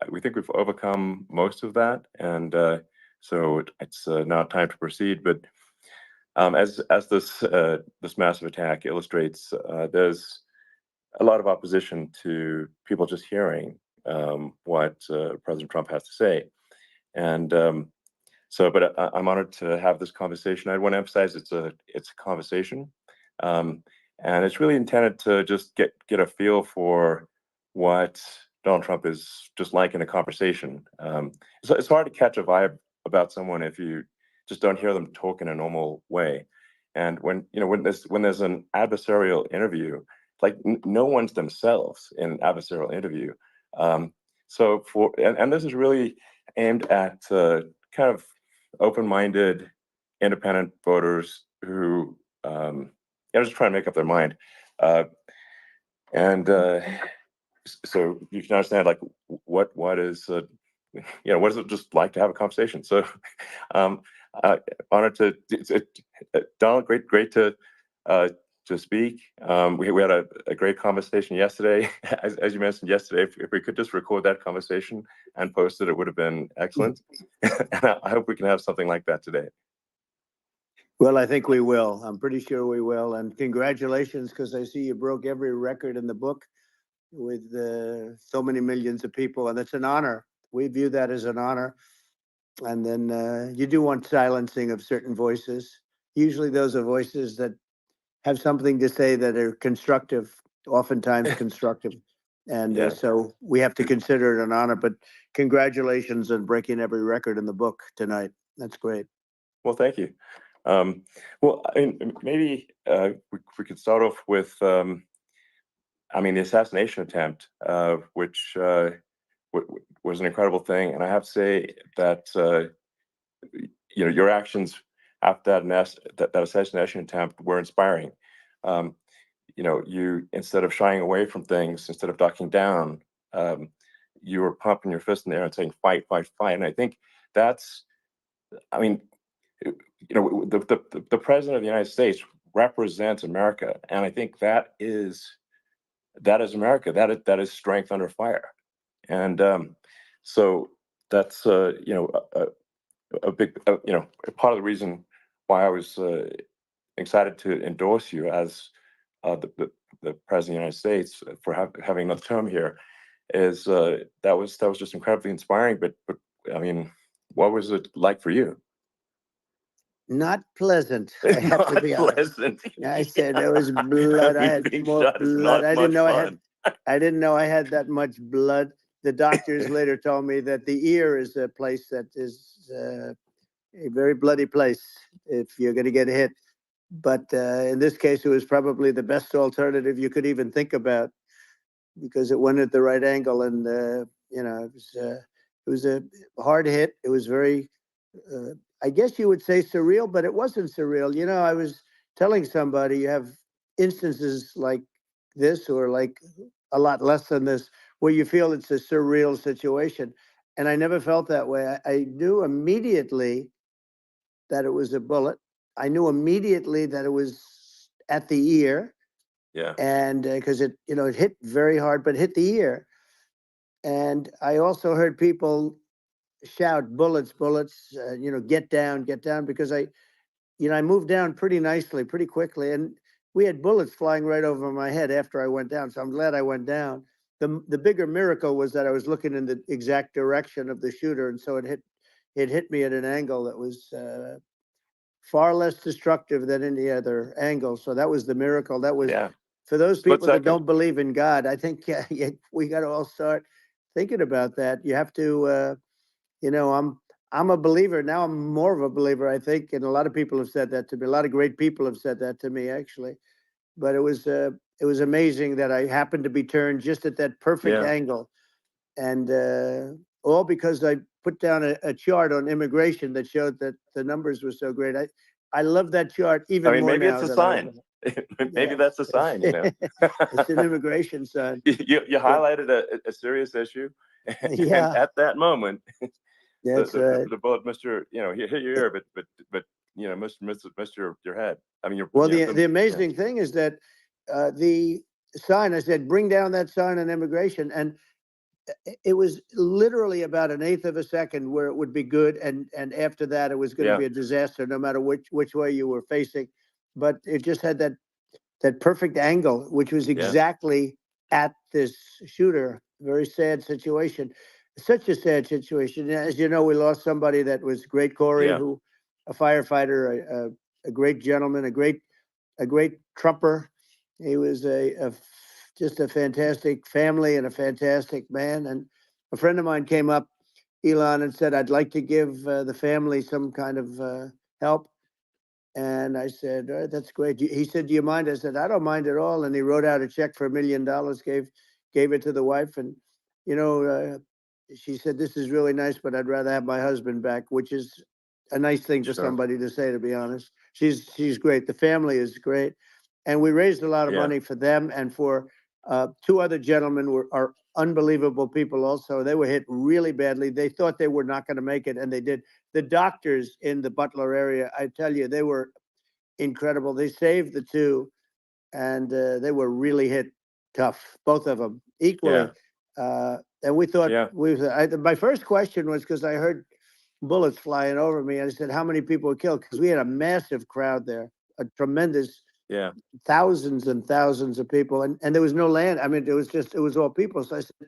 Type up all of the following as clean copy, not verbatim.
we think we've overcome most of that, and so it's now time to proceed. But as this massive attack illustrates, there's a lot of opposition to people just hearing what President Trump has to say, and but I'm honored to have this conversation. I want to emphasize it's a conversation, um, and it's really intended to just get a feel for what Donald Trump is just like in a conversation. It's hard to catch a vibe about someone if you just don't hear them talk in a normal way. And when there's an adversarial interview, like no one's themselves in an adversarial interview. Um, and this is really aimed at kind of open-minded, independent voters who just trying to make up their mind. Uh, and so you can understand like what is what is it just like to have a conversation. So um, honored to Donald, great to speak. We had a great conversation yesterday. As you mentioned yesterday, if we could just record that conversation and post it, it would have been excellent. And I hope we can have something like that today. Well, I think we will. I'm pretty sure we will. And congratulations, because I see you broke every record in the book with so many millions of people, and it's an honor. We view that as an honor. And then you do want silencing of certain voices. Usually those are voices that have something to say that are constructive, oftentimes constructive. And so we have to consider it an honor. But congratulations on breaking every record in the book tonight. That's great. Well, thank you. Well, maybe we could start off with, the assassination attempt, which was an incredible thing. And I have to say that, your actions after that assassination attempt were inspiring. You, instead of shying away from things, instead of ducking down, you were pumping your fist in the air and saying, fight, fight, fight. And I think that's, the president of the United States represents America, and I think that is America. That is strength under fire, and so that's a big part of the reason why I was excited to endorse you as the president of the United States for having another term here. Is that was just incredibly inspiring. But what was it like for you? Not pleasant. I have to be honest. I said there was blood. I had more blood. I didn't know I didn't know I had that much blood. The doctors later told me that the ear is a place that is a very bloody place if you're going to get hit. But in this case, it was probably the best alternative you could even think about, because it went at the right angle, and it was a hard hit. It was very. I guess you would say surreal, but it wasn't surreal. I was telling somebody you have instances like this, or like a lot less than this, where you feel it's a surreal situation. And I never felt that way. I knew immediately that it was a bullet. I knew immediately that it was at the ear. Yeah. And because it hit very hard, but hit the ear. And I also heard people shout, bullets, bullets, get down, because I moved down pretty nicely, pretty quickly. And we had bullets flying right over my head after I went down. So I'm glad I went down. The bigger miracle was that I was looking in the exact direction of the shooter. And so it hit me at an angle that was far less destructive than any other angle. So that was the miracle. That was, for those people that don't believe in God, I think we got to all start thinking about that. You have to, I'm a believer now. I'm more of a believer, I think, and a lot of people have said that to me. A lot of great people have said that to me, actually. But it was amazing that I happened to be turned just at that perfect angle, and all because I put down a chart on immigration that showed that the numbers were so great. I love that chart even more maybe now. It's a sign. Maybe that's a sign. It's an immigration sign. You highlighted a serious issue, and at that moment. That's right. The bullet missed your, hit your ear, but missed your head. The amazing thing is that the sign, I said, bring down that sign on immigration, and it was literally about an eighth of a second where it would be good, and after that it was going to Yeah. be a disaster, no matter which way you were facing. But it just had that perfect angle, which was exactly at this shooter. Very sad situation. Such a sad situation. As you know, we lost somebody that was great, Corey, Yeah. who a firefighter, a great gentleman, a great trumper. He was just a fantastic family and a fantastic man. And a friend of mine came up, Elon, and said, "I'd like to give the family some kind of help." And I said, "All right, that's great." He said, "Do you mind?" I said, "I don't mind at all." And he wrote out a check for $1 million, gave it to the wife. And, you know, she said, "This is really nice, but I'd rather have my husband back," which is a nice thing for Sure. somebody to say, to be honest. She's great. The family is great. And we raised a lot of money for them and for two other gentlemen are unbelievable people also. They were hit really badly. They thought they were not going to make it, and they did. The doctors in the Butler area, I tell you, they were incredible. They saved the two, and they were really hit tough, both of them equally. And we thought, my first question was, because I heard bullets flying over me, and I said, "How many people were killed?" Because we had a massive crowd there, a tremendous, thousands and thousands of people, and there was no land. I mean, it was all people. So I said,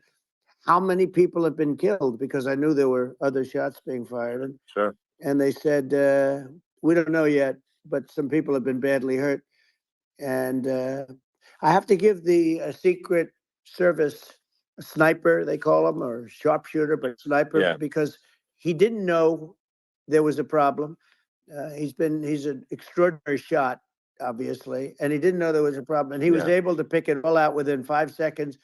"How many people have been killed?" Because I knew there were other shots being fired. And they said, "We don't know yet, but some people have been badly hurt." And I have to give the Secret Service a sniper, they call him, or sharpshooter, but sniper, because he didn't know there was a problem. He's an extraordinary shot, obviously, and he didn't know there was a problem. And he was able to pick it all out within 5 seconds.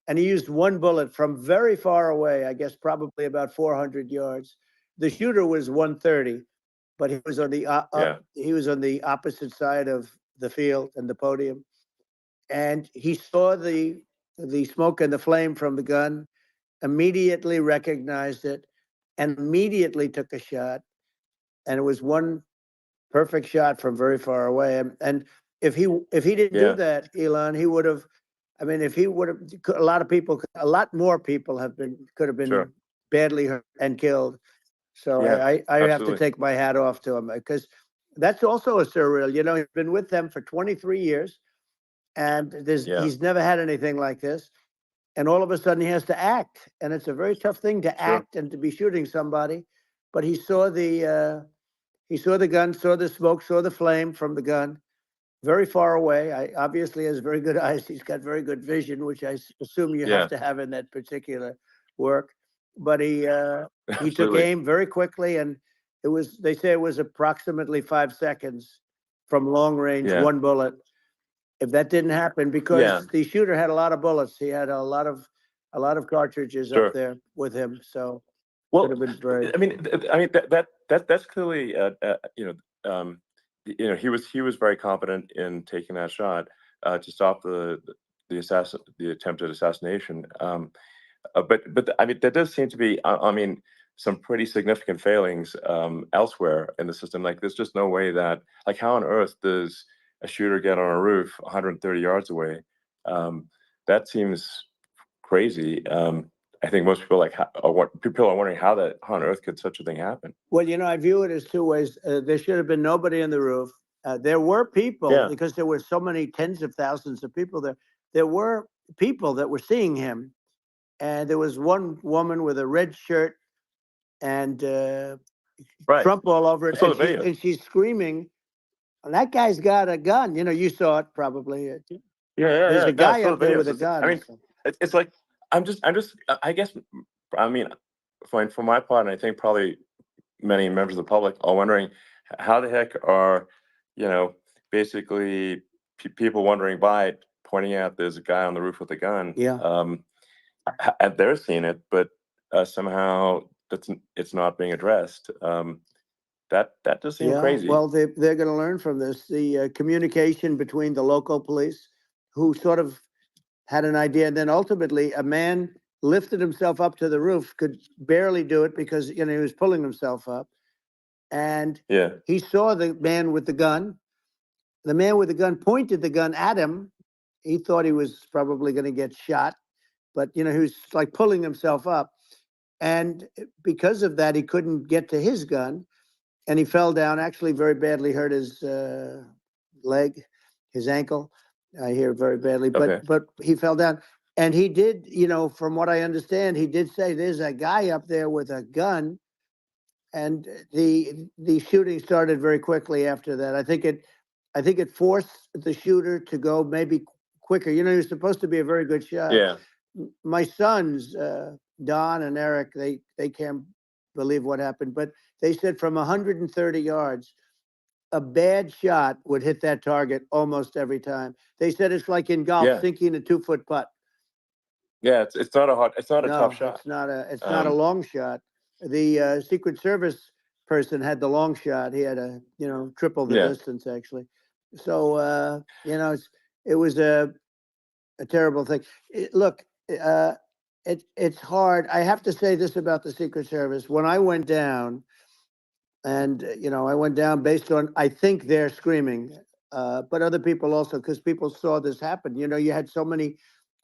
And he used one bullet from very far away, I guess probably about 400 yards. The shooter was 130, but he was on the opposite side of the field and the podium. And he saw the smoke and the flame from the gun, immediately recognized it, and immediately took a shot. And it was one perfect shot from very far away. And if he didn't do that, Elon, he would have. I mean, if he would have, a lot more people could have been badly hurt and killed. So I have to take my hat off to him, because that's also a surreal. You know, he's been with them for 23 years, and he's never had anything like this. And all of a sudden, he has to act, and it's a very tough thing to act and to be shooting somebody. But he saw the gun, saw the smoke, saw the flame from the gun, very far away. I obviously has very good eyes. He's got very good vision, which I assume you have to have in that particular work. But he took aim very quickly, and they say it was approximately 5 seconds from long range, one bullet. If that didn't happen, because the shooter had a lot of bullets, he had a lot of cartridges up there with him. So Well, I mean, that's clearly, he was very confident in taking that shot to stop the attempted assassination. But I mean, there does seem to be, I mean, some pretty significant failings elsewhere in the system. Like, there's just no way that, like, how on earth does a shooter get on a roof 130 yards away? That seems crazy. I think most people people are wondering how on earth could such a thing happen. Well, you know, I view it as two ways. There should have been nobody on the roof. There were people, because there were so many tens of thousands of people there. There were people that were seeing him, and there was one woman with a red shirt and Trump all over it, and she's screaming, "That guy's got a gun!" You know, you saw it probably. There's a guy up there with a gun. I mean, it's like I guess, I mean, for my part, and I think probably many members of the public are wondering how the heck are, basically people wondering by pointing out there's a guy on the roof with a gun. And they're seeing it, but somehow it's not being addressed. That does seem crazy. Well, they're going to learn from this. The communication between the local police, who sort of had an idea, and then ultimately a man lifted himself up to the roof, could barely do it because he was pulling himself up, and he saw the man with the gun. The man with the gun pointed the gun at him. He thought he was probably going to get shot, but he was like pulling himself up, and because of that, he couldn't get to his gun, and he fell down. Actually, very badly hurt his leg, his ankle. I hear very badly, Okay. but he fell down, and he did. From what I understand, he did say there's a guy up there with a gun, and the shooting started very quickly after that. I think it forced the shooter to go maybe quicker. He was supposed to be a very good shot. Yeah. My sons, Don and Eric, they can't believe what happened, but they said from 130 yards, a bad shot would hit that target almost every time. They said it's like in golf, Yeah. sinking a 2-foot putt. Yeah. It's not a No, tough shot. it's not a long shot. The Secret Service person had the long shot. He had triple the distance actually. So it was a terrible thing. Look, it's hard. I have to say this about the Secret Service. When I went down, and I went down based on, I think they're screaming, but other people also, because people saw this happen. You had so many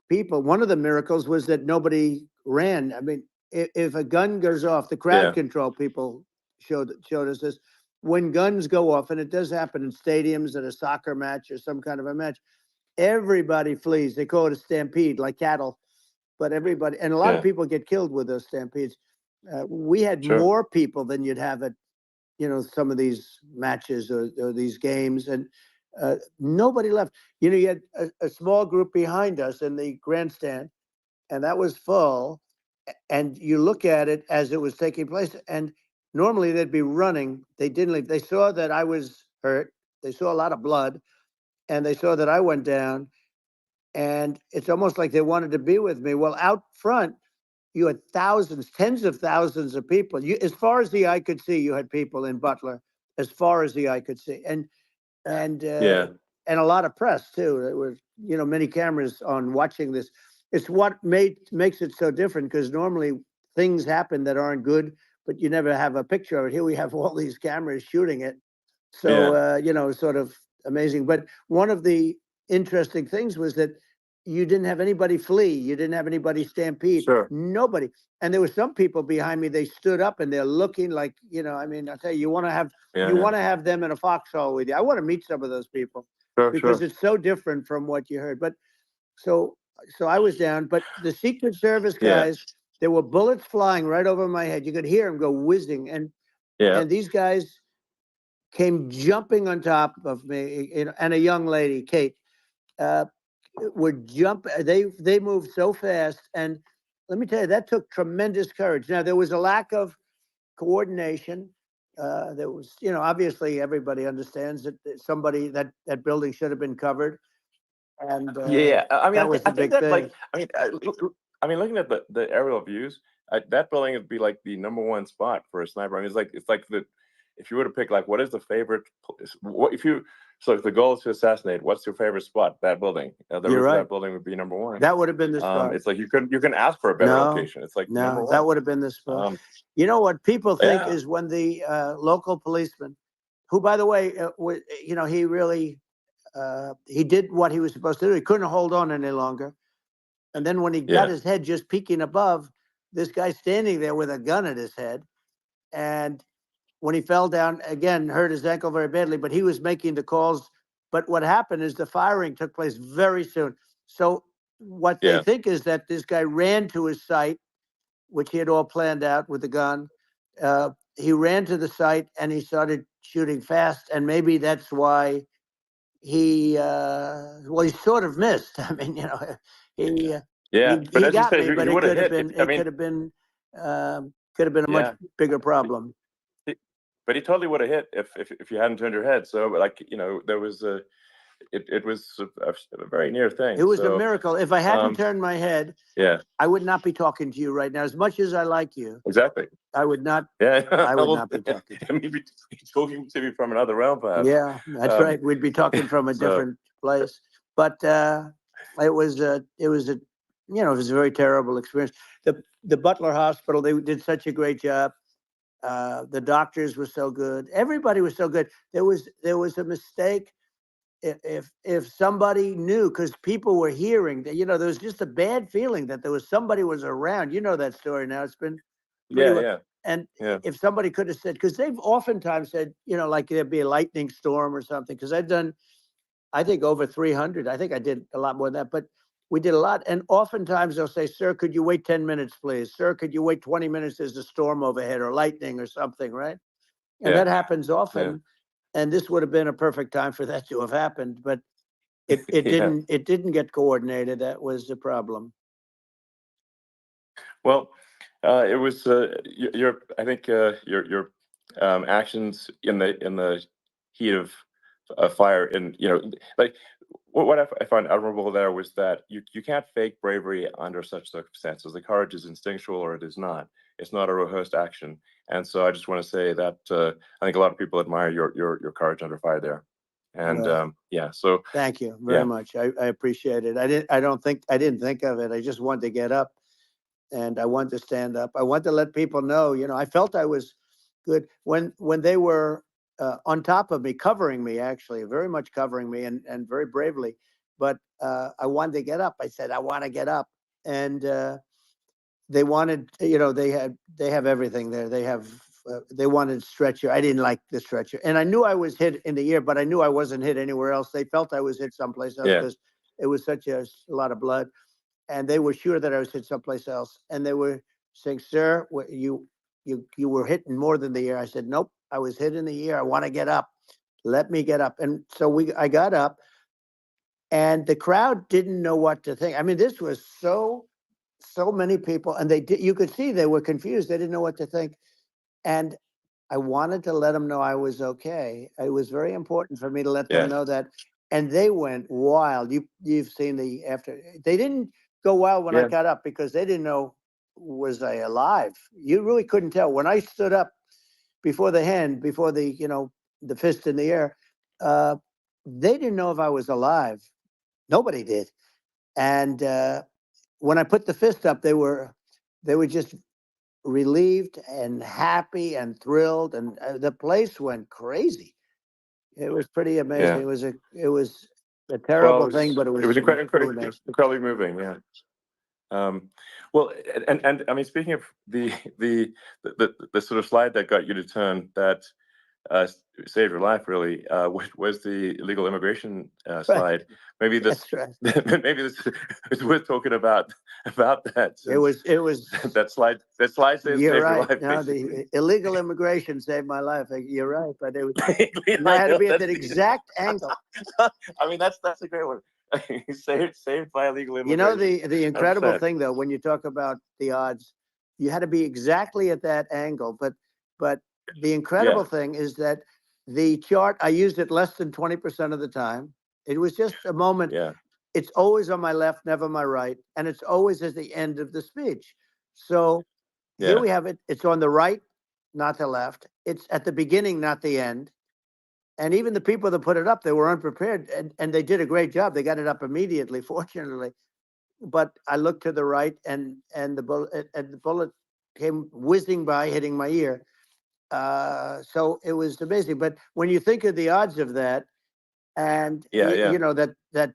people. One of the miracles was that nobody ran. I mean, if a gun goes off, the crowd control people showed us this. When guns go off, and it does happen in stadiums, at a soccer match or some kind of a match, everybody flees. They call it a stampede, like cattle. But everybody, and a lot of people get killed with those stampedes. We had more people than you'd have at some of these matches or these games, and nobody left. You had a small group behind us in the grandstand, and that was full. And you look at it as it was taking place, and normally they'd be running. They didn't leave. They saw that I was hurt. They saw a lot of blood, and they saw that I went down. And it's almost like they wanted to be with me. Well, out front, you had thousands, tens of thousands of people. As far as the eye could see, you had people in Butler, as far as the eye could see, and a lot of press too. There were many cameras on watching this. It's what makes it so different, because normally things happen that aren't good, but you never have a picture of it. Here we have all these cameras shooting it, so sort of amazing. But one of the interesting things was that you didn't have anybody flee. You didn't have anybody stampede. Nobody. And there were some people behind me. They stood up and they're looking like, I mean, I'll tell you, you want to have them in a foxhole with you. I want to meet some of those people because it's so different from what you heard. But so I was down, but the Secret Service guys, there were bullets flying right over my head. You could hear them go whizzing. And these guys came jumping on top of me, and a young lady, Kate, would jump. They moved so fast, and let me tell you, that took tremendous courage. Now, there was a lack of coordination. There was, obviously everybody understands that somebody, that building should have been covered. And I mean, that was the big thing. like, I mean, looking at the aerial views, that building would be like the #1 spot for a sniper. I mean, it's like if you were to pick, like, what is the favorite, so if the goal is to assassinate, what's your favorite spot? That building. The roof of that building would be #1. That would have been the spot. It's like you can ask for a better location. It's like no, that would have been the spot. You know what people think is when the local policeman, who, by the way, he really he did what he was supposed to do. He couldn't hold on any longer. And then when he got his head just peeking above, this guy standing there with a gun at his head, and when he fell down, again, hurt his ankle very badly, but he was making the calls. But what happened is the firing took place very soon. So what they think is that this guy ran to his site, which he had all planned out with the gun. He ran to the site and he started shooting fast. And maybe that's why he sort of missed. I mean, he got me, but it could have been, could have been a much bigger problem. But he totally would have hit if you hadn't turned your head. So, like, there was it was a very near thing. It was a miracle. If I hadn't turned my head, I would not be talking to you right now. As much as I like you, exactly, I would not. I would not be talking. Maybe talking to me from another realm, perhaps. Yeah, that's right. We'd be talking from a different place. But it was a very terrible experience. The Butler Hospital, they did such a great job. The doctors were so good. Everybody was so good. There was a mistake if somebody knew, because people were hearing that, there was just a bad feeling that there was somebody was around. You know that story now. It's been pretty Yeah, well. yeah, And yeah, if somebody could have said, because they've oftentimes said, like there'd be a lightning storm or something, because I've done, I think, over 300. I think I did a lot more than that, but we did a lot. And oftentimes they'll say, sir, could you wait 10 minutes, please? Sir, could you wait 20 minutes? There's a storm overhead or lightning or something, right? And yeah, that happens yeah, often. And this would have been a perfect time for that to have happened, but it yeah. didn't get coordinated. That was the problem. Well, it was your. I think your actions in the heat of fire, and like what I find admirable there was that you can't fake bravery under such circumstances. The courage is instinctual, or it is not. It's not a rehearsed action. And so I just want to say that I think a lot of people admire your courage under fire there. And Well, yeah, so thank you very yeah, much. I appreciate it. I didn't think of it. I just wanted to get up and I wanted to stand up. I wanted to let people know, I felt I was good when they were on top of me, covering me, actually, very much covering me and very bravely. But I wanted to get up. I said, I want to get up. And they wanted, they have everything there. They wanted stretcher. I didn't like the stretcher. And I knew I was hit in the ear, but I knew I wasn't hit anywhere else. They felt I was hit someplace else yeah, because it was such a lot of blood, and they were sure that I was hit someplace else. And they were saying, "Sir, you were hit in more than the ear." I said, "Nope, I was hit in the ear. I want to get up. Let me get up." And so I got up, and the crowd didn't know what to think. I mean, this was so many people, and you could see they were confused. They didn't know what to think, and I wanted to let them know I was okay. It was very important for me to let them yeah, know that. And they went wild. You've seen the after. They didn't go wild when I yeah, got up because they didn't know, was I alive. You really couldn't tell when I stood up before the hand, before the fist in the air. Uh, they didn't know if I was alive. Nobody did. And when I put the fist up, they were just relieved and happy and thrilled, and the place went crazy. It was pretty amazing. yeah. It was a Well, terrible thing, but it it was was really nice. incredibly moving. Yeah. Well, and I mean, speaking of the sort of slide that got you to turn that saved your life, really, was the illegal immigration Right. slide. Maybe this That's right. maybe this is worth talking about that, It since was. It was. that slide saved You're your right. life, No, basically. the illegal immigration saved my life. You're right, but it was. I I had to know, be at that's that exact angle. I mean, that's a great one. Saved by illegal You know, immigration. the incredible 100%. thing, though, when you talk about the odds, you had to be exactly at that angle. But the Yeah, incredible thing is that the chart, I used it less than 20% of the time. It was just a moment. yeah, It's always on my left, never my right, and it's always at the end of the speech. So here yeah, we have it. It's on the right, not the left. It's at the beginning, not the end. And even the people that put it up, they were unprepared, and they did a great job. They got it up immediately, fortunately. But I looked to the right, and the bullet came whizzing by, hitting my ear. So it was amazing. But when you think of the odds of that, and yeah, yeah, that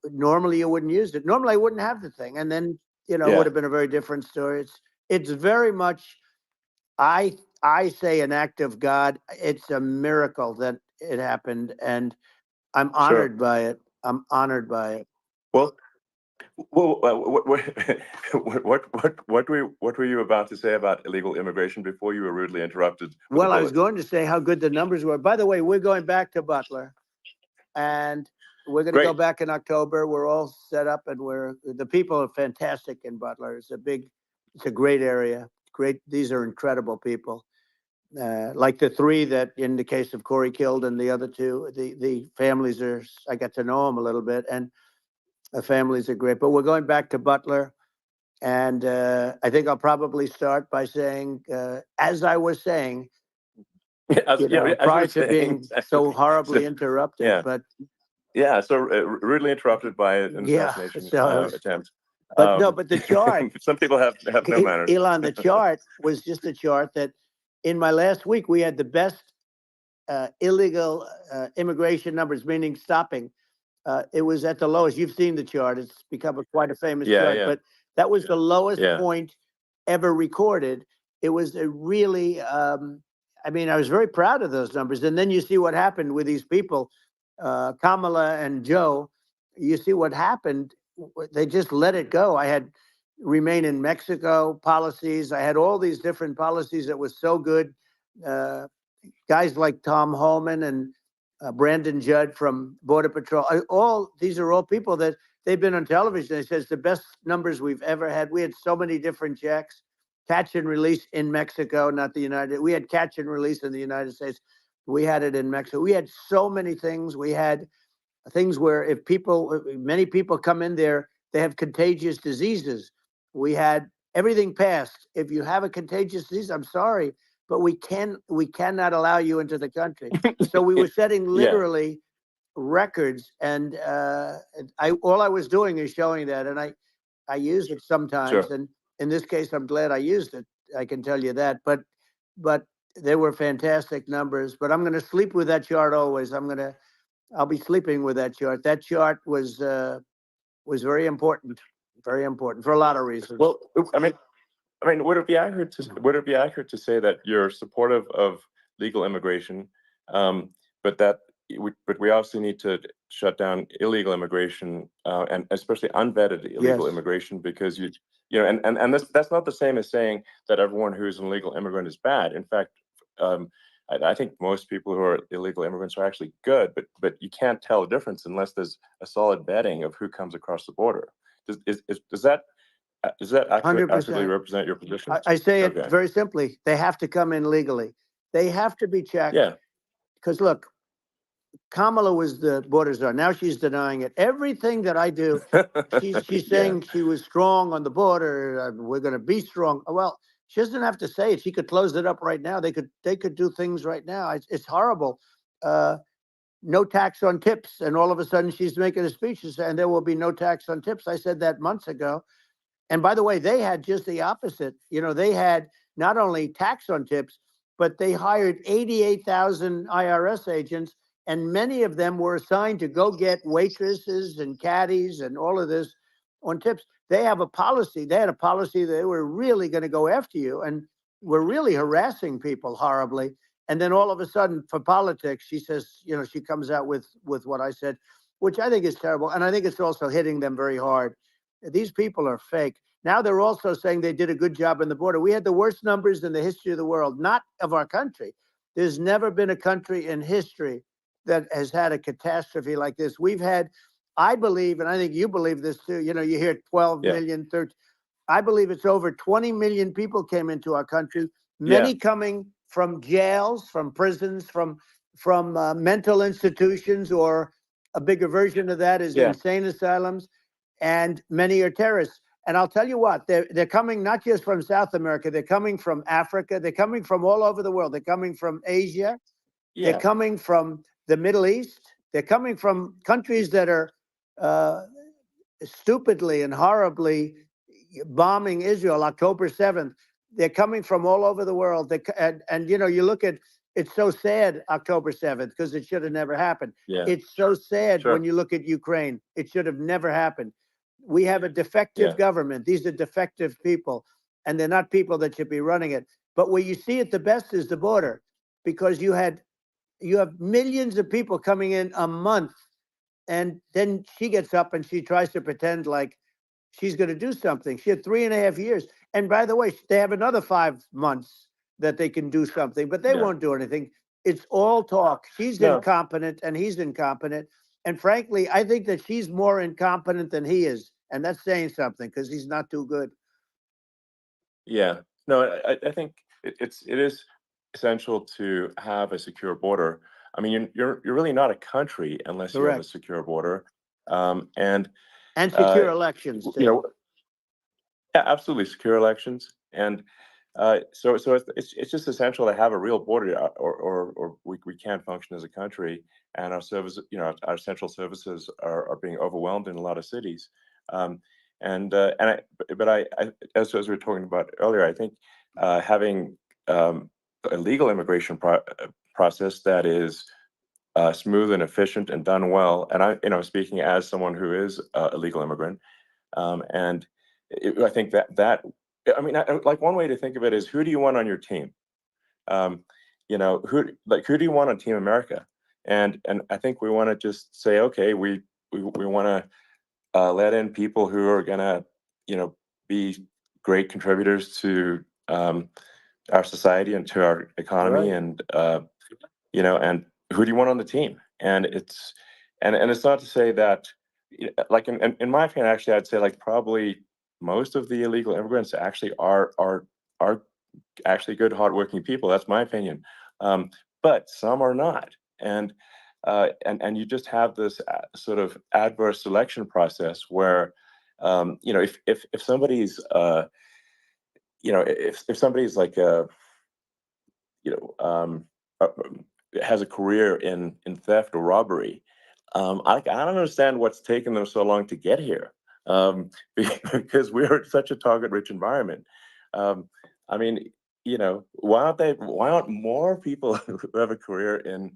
normally you wouldn't use it. Normally I wouldn't have the thing, and then it would yeah. have been a very different story. It's very much, I say, an act of God. It's a miracle that it happened, and I'm Sure. honored by it. I'm honored by it. Well, what were you about to say about illegal immigration before you were rudely interrupted with a Well, I was bullet? going to say how good the numbers were. By the way, we're going back to Butler, and we're going to go Great. back in October. We're all set up, and the people are fantastic in Butler. It's a great area. Great. These are incredible people. Like the three that, in the case of Corey, killed, and the other two, the families are. I got to know them a little bit, and the families are great. But we're going back to Butler, and I think I'll probably start by saying, as I was saying, As you prior were to saying. being so So, horribly interrupted. yeah, But yeah. So rudely interrupted by an yeah, assassination so attempt. but no, but the chart, Some people have no manners. Elon, the chart was just a chart that in my last week we had the best illegal immigration numbers, meaning stopping, it was at the lowest. You've seen the chart. It's become quite a famous chart, Yeah. but that was the lowest Yeah. point ever recorded. It was a really, I mean, I was very proud of those numbers. And then you see what happened with these people, Kamala and Joe. You see what happened. They just let it go. I had remain in Mexico policies. I had all these different policies that was so good. Guys like Tom Holman and Brandon Judd from Border Patrol. These are all people that they've been on television. They says the best numbers we've ever had. We had so many different checks, catch and release in Mexico, not the United. We had catch and release in the United States. We had it in Mexico. We had so many things. We had things where if many people come in there, they have contagious diseases. We had everything passed. If you have a contagious disease, I'm sorry, but we cannot allow you into the country. So we were setting literally records, and all I was doing is showing that, and I use it sometimes. Sure. And in this case, I'm glad I used it. I can tell you that. But they were fantastic numbers. But I'm going to sleep with that chart always. I'll be sleeping with that chart. That chart was very important for a lot of reasons. Well, I mean, would it be accurate to say that you're supportive of legal immigration, but we also need to shut down illegal immigration, and especially unvetted illegal immigration, because and that's not the same as saying that everyone who's an illegal immigrant is bad. In fact, I think most people who are illegal immigrants are actually good, but you can't tell a difference unless there's a solid vetting of who comes across the border. Does that accurately represent your position? I say it very simply. They have to come in legally. They have to be checked. Yeah. Because look, Kamala was the border czar. Now she's denying it. Everything that I do, she's saying she was strong on the border. We're going to be strong. Well, she doesn't have to say it. She could close it up right now. They could do things right now. It's horrible. No tax on tips, and all of a sudden she's making a speech and there will be no tax on tips. I said that months ago. And by the way, they had just the opposite. They had not only tax on tips, but they hired 88,000 IRS agents, and many of them were assigned to go get waitresses and caddies and all of this on tips. They have a policy. They had a policy that they were really going to go after you, and were really harassing people horribly. And then all of a sudden, for politics, she says, she comes out with what I said, which I think is terrible. And I think it's also hitting them very hard. These people are fake. Now they're also saying they did a good job on the border. We had the worst numbers in the history of the world, not of our country. There's never been a country in history that has had a catastrophe like this. We've had, I believe, and I think you believe this too, you hear 12 million, 13. I believe it's over 20 million people came into our country, many coming from jails, from prisons, from mental institutions, or a bigger version of that is insane asylums, and many are terrorists. And I'll tell you what, they're coming not just from South America, they're coming from Africa, they're coming from all over the world. They're coming from Asia, they're coming from the Middle East, they're coming from countries that are stupidly and horribly bombing Israel October 7th. They're coming from all over the world. And you look at, it's so sad, October 7th, because it should have never happened. It's so sad when you look at Ukraine. It should have never happened. We have a defective government. These are defective people, and they're not people that should be running it. But where you see it the best is the border, because you have millions of people coming in a month, and then she gets up and she tries to pretend like she's going to do something. She had 3.5 years. And by the way, they have another 5 months that they can do something, but they won't do anything. It's all talk. She's incompetent and he's incompetent. And frankly, I think that she's more incompetent than he is. And that's saying something, because he's not too good. Yeah. No, I think it is essential to have a secure border. I mean, you're really not a country unless you have a secure border. And secure elections too. Yeah, absolutely, secure elections. And so it's just essential to have a real border, or we can't function as a country, and our our essential services are being overwhelmed in a lot of cities. As we were talking about earlier, I think having a legal immigration process that is smooth and efficient and done well. And speaking as someone who is a legal immigrant, and I think like one way to think of it is, who do you want on your team? Who do you want on Team America? And I think we want to just say, okay, we want to let in people who are gonna, be great contributors to our society and to our economy, Right. and and who do you want on the team? And it's not to say that, like in my opinion, actually, I'd say like probably most of the illegal immigrants actually are actually good, hardworking people. That's my opinion. But some are not, and you just have this sort of adverse selection process where, if somebody's if somebody's like you know uh, has a career in theft or robbery, I don't understand what's taken them so long to get here, because we're such a target-rich environment. Um, I mean, why aren't more people who have a career in,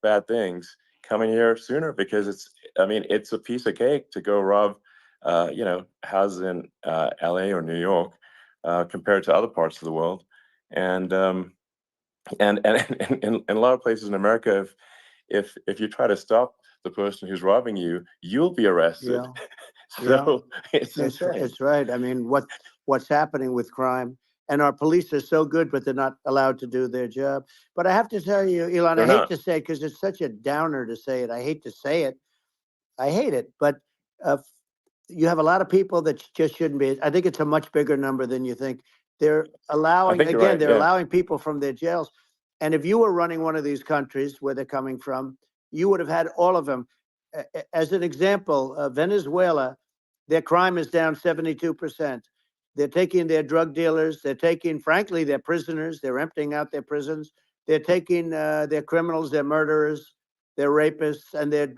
bad things coming here sooner? Because it's a piece of cake to go rob, houses in LA or New York, compared to other parts of the world. And in a lot of places in America, if you try to stop the person who's robbing you, you'll be arrested. Yeah. Yeah. So it's It's insane. it's right. I mean, what's happening with crime, and our police are so good, but they're not allowed to do their job. But I have to tell you, Elon, I They're hate not. to say it because it's such a downer to say it. I hate to say it. I hate it, but uh, you have a lot of people that just shouldn't be. I think it's a much bigger number than you think. They're I allowing, think you're again, right. they're Yeah. allowing people from their jails. And if you were running one of these countries where they're coming from, you would have had all of them. As an example, Venezuela, their crime is down 72%. They're taking their drug dealers. They're taking, frankly, their prisoners. They're emptying out their prisons. They're taking their criminals, their murderers, their rapists, and they're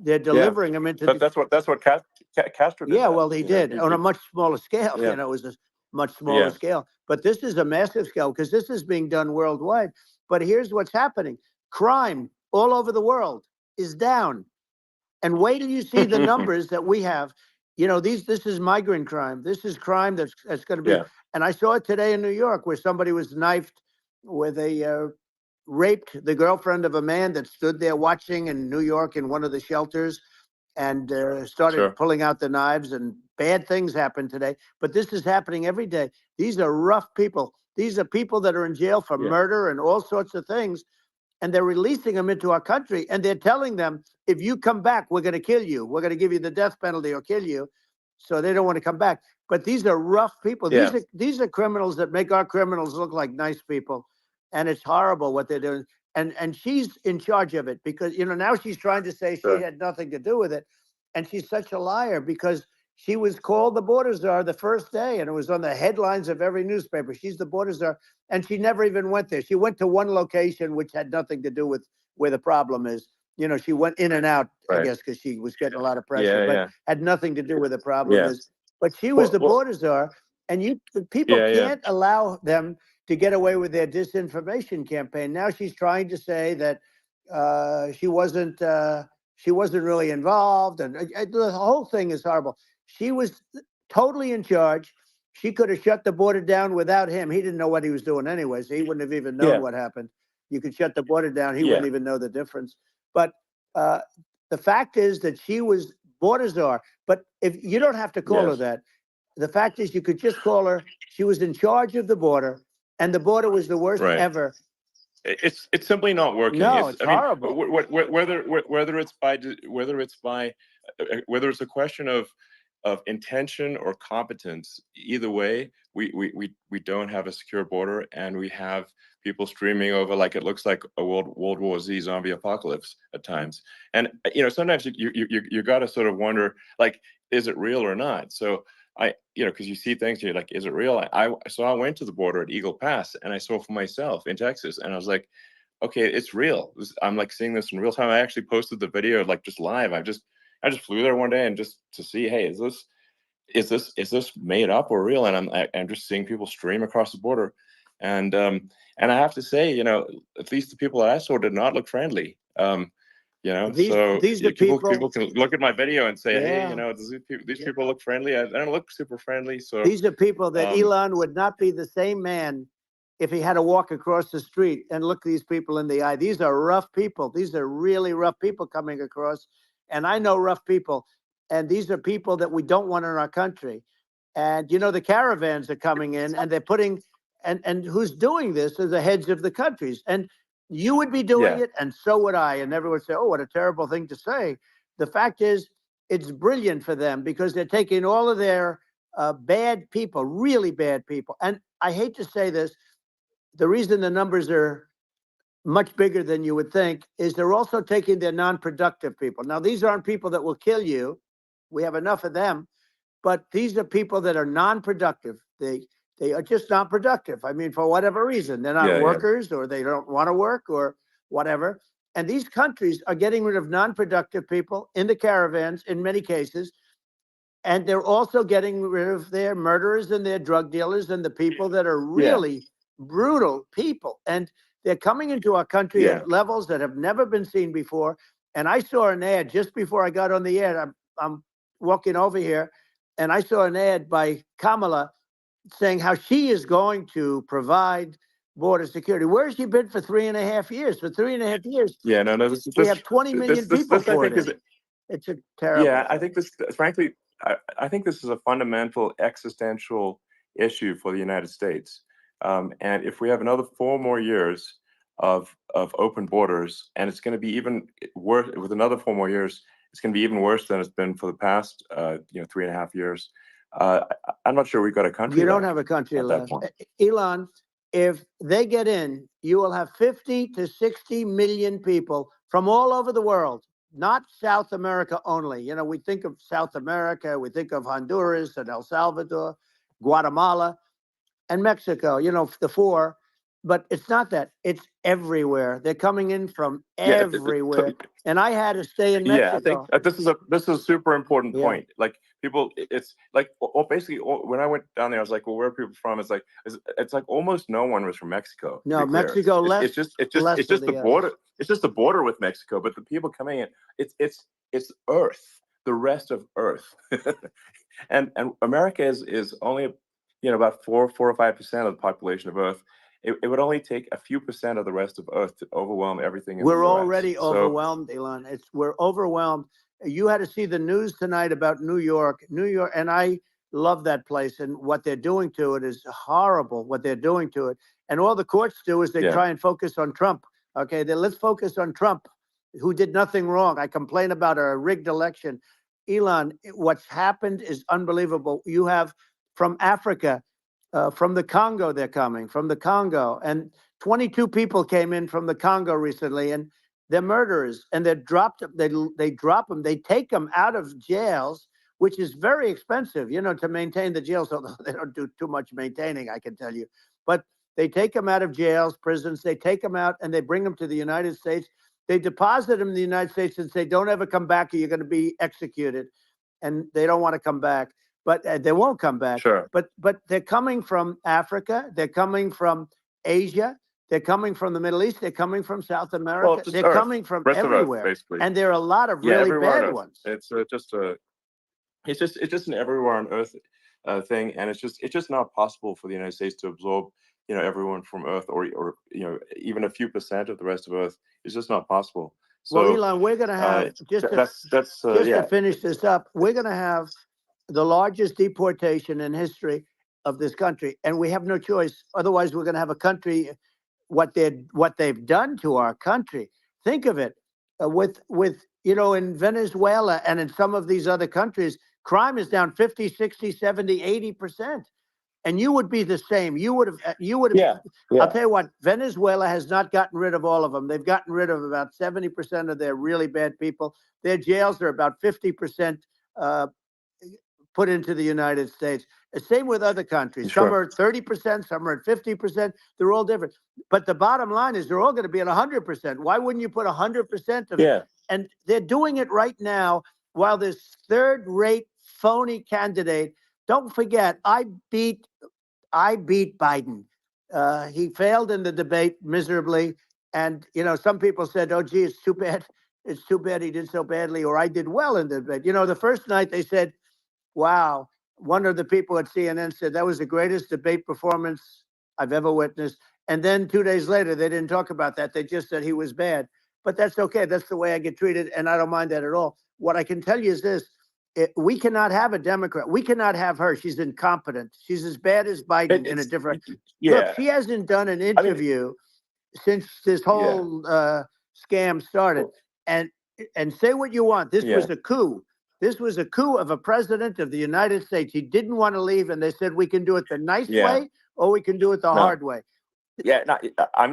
Yeah. delivering them into But the. that's what Castro did. Yeah, That well, he did on a much smaller scale. yeah, It was a much smaller yeah. scale. But this is a massive scale because this is being done worldwide. But here's what's happening: crime all over the world is down. And wait till you see the numbers that we have. This is migrant crime. This is crime that's going to be. Yeah. And I saw it today in New York where somebody was knifed, where they raped the girlfriend of a man that stood there watching in New York in one of the shelters, and started Sure. pulling out the knives, and bad things happen today. But this is happening every day. These are rough people. These are people that are in jail for Yeah. murder and all sorts of things. And they're releasing them into our country. And they're telling them, if you come back, we're going to kill you. We're going to give you the death penalty or kill you. So they don't want to come back. But these are rough people. Yeah. These are criminals that make our criminals look like nice people. And it's horrible what they're doing. And she's in charge of it because, now she's trying to say she Sure. had nothing to do with it. And she's such a liar because she was called the border czar the first day, and it was on the headlines of every newspaper. She's the border czar, and she never even went there. She went to one location which had nothing to do with where the problem is. She went in and out, I Right. guess, because she was getting a lot of pressure, Yeah. but Yeah. had nothing to do with the problem Yeah. is. But she was Well. the Well. border czar, and the people Yeah. Yeah. can't allow them to get away with their disinformation campaign. Now she's trying to say that she wasn't really involved, and the whole thing is horrible. She was totally in charge. She could have shut the border down without him. He didn't know what he was doing anyway, so he wouldn't have even known Yeah. what happened. You could shut the border down. He Yeah. wouldn't even know the difference. But uh, the fact is that she was border czar. But if you don't have to call her Yes. that, the fact is you could just call her. She was in charge of the border, and the border was the worst Right. ever. It's simply not working. No, it's horrible. Whether it's a question of intention or competence, either way, we don't have a secure border, and we have people streaming over like it looks like a World War Z zombie apocalypse at times. And sometimes you got to sort of wonder, like, is it real or not? So because you see things, you're like, is it real? So I went to the border at Eagle Pass, and I saw for myself in Texas, and I was like, okay, it's real. I'm like seeing this in real time. I actually posted the video like just live. I just flew there one day and just to see, hey, is this made up or real? And I'm just seeing people stream across the border, And I have to say, at least the people that I saw did not look friendly. So these are people can look at my video and say, hey, yeah, these people look friendly. I don't look super friendly. So these are people that Elon would not be the same man if he had to walk across the street and look these people in the eye. These are rough people. These are really rough people coming across. And I know rough people. And these are people that we don't want in our country. And, the caravans are coming in and they're putting, and who's doing this are the heads of the countries. And you would be doing it, and so would I. And everyone would say, oh, what a terrible thing to say. The fact is, it's brilliant for them because they're taking all of their bad people, really bad people. And I hate to say this, the reason the numbers are much bigger than you would think is they're also taking their non-productive people. Now, these aren't people that will kill you. We have enough of them. But these are people that are non-productive. They are just not productive. I mean, for whatever reason, they're not workers or they don't want to work or whatever. And these countries are getting rid of non-productive people in the caravans in many cases. And they're also getting rid of their murderers and their drug dealers and the people that are really brutal people. And they're coming into our country at levels that have never been seen before. And I saw an ad just before I got on the air. I'm walking over here, and I saw an ad by Kamala saying how she is going to provide border security. Where has she been for 3.5 years? For 3.5 years, we have 20 million people poured in. It's a terrible. Yeah, I think this, frankly, I think this is a fundamental existential issue for the United States. And if we have another 4 more years of open borders, and it's going to be even worse with another 4 more years, it's going to be even worse than it's been for the past 3.5 years. I'm not sure we've got a country. You don't have a country left. Elon, if they get in, you will have 50 to 60 million people from all over the world, not South America only. We think of South America, we think of Honduras and El Salvador, Guatemala, and Mexico, the 4. But it's not that. It's everywhere. They're coming in from everywhere. And I had to stay in Mexico. Yeah, I think this is a super important point. Like people, it's like basically when I went down there, I was like, well, where are people from? It's like almost no one was from Mexico. No, Mexico less. It's just the border. It's just the border with Mexico. But the people coming in, it's Earth, the rest of Earth, and America is only about 4 or 5% of the population of Earth. It would only take a few percent of the rest of Earth to overwhelm everything. We're already overwhelmed, Elon. We're overwhelmed. You had to see the news tonight about New York, and I love that place. And what they're doing to it is horrible. What they're doing to it, and all the courts do is they try and focus on Trump. Okay, then let's focus on Trump, who did nothing wrong. I complain about a rigged election. Elon, what's happened is unbelievable. You have from Africa. From the Congo, they're coming from the Congo, and 22 people came in from the Congo recently, and they're murderers, and they drop them. They drop them. They take them out of jails, which is very expensive, to maintain the jails. Although they don't do too much maintaining, I can tell you. But they take them out of jails, prisons. They take them out, and they bring them to the United States. They deposit them in the United States and say, "Don't ever come back, or you're going to be executed." And they don't want to come back. But they won't come back. Sure. But they're coming from Africa. They're coming from Asia. They're coming from the Middle East. They're coming from South America. They're coming from everywhere. Earth, and there are a lot of really bad ones. It's just an everywhere on Earth thing, and it's just not possible for the United States to absorb everyone from Earth or even a few percent of the rest of Earth. It's just not possible. So, well, Elon, we're going to have to finish this up. We're going to have the largest deportation in history of this country, and we have no choice. Otherwise, we're going to have a country. What they've done to our country. Think of it, with in Venezuela and in some of these other countries, crime is down 50, 60, 70, 80%. And you would be the same. You would have. Yeah. I'll tell you what. Venezuela has not gotten rid of all of them. They've gotten rid of about 70% of their really bad people. Their jails are about 50%. Put into the United States. Same with other countries. Sure. Some are 30%, some are at 50%. They're all different. But the bottom line is they're all going to be at 100%. Why wouldn't you put 100% of it? And they're doing it right now while this third-rate phony candidate. Don't forget, I beat Biden. He failed in the debate miserably. And, some people said, oh, gee, it's too bad. It's too bad he did so badly, or I did well in the debate. The first night they said, wow, one of the people at CNN said that was the greatest debate performance I've ever witnessed. And then 2 days later, they didn't talk about that. They just said he was bad. But that's okay. That's the way I get treated. And I don't mind that at all. What I can tell you is this. We cannot have a Democrat. We cannot have her. She's incompetent. She's as bad as Biden in a different. Yeah. Look, she hasn't done an interview since this whole scam started. And say what you want. This was a coup. This was a coup of a president of the United States. He didn't want to leave, and they said we can do it the nice way, or we can do it the hard way. Yeah,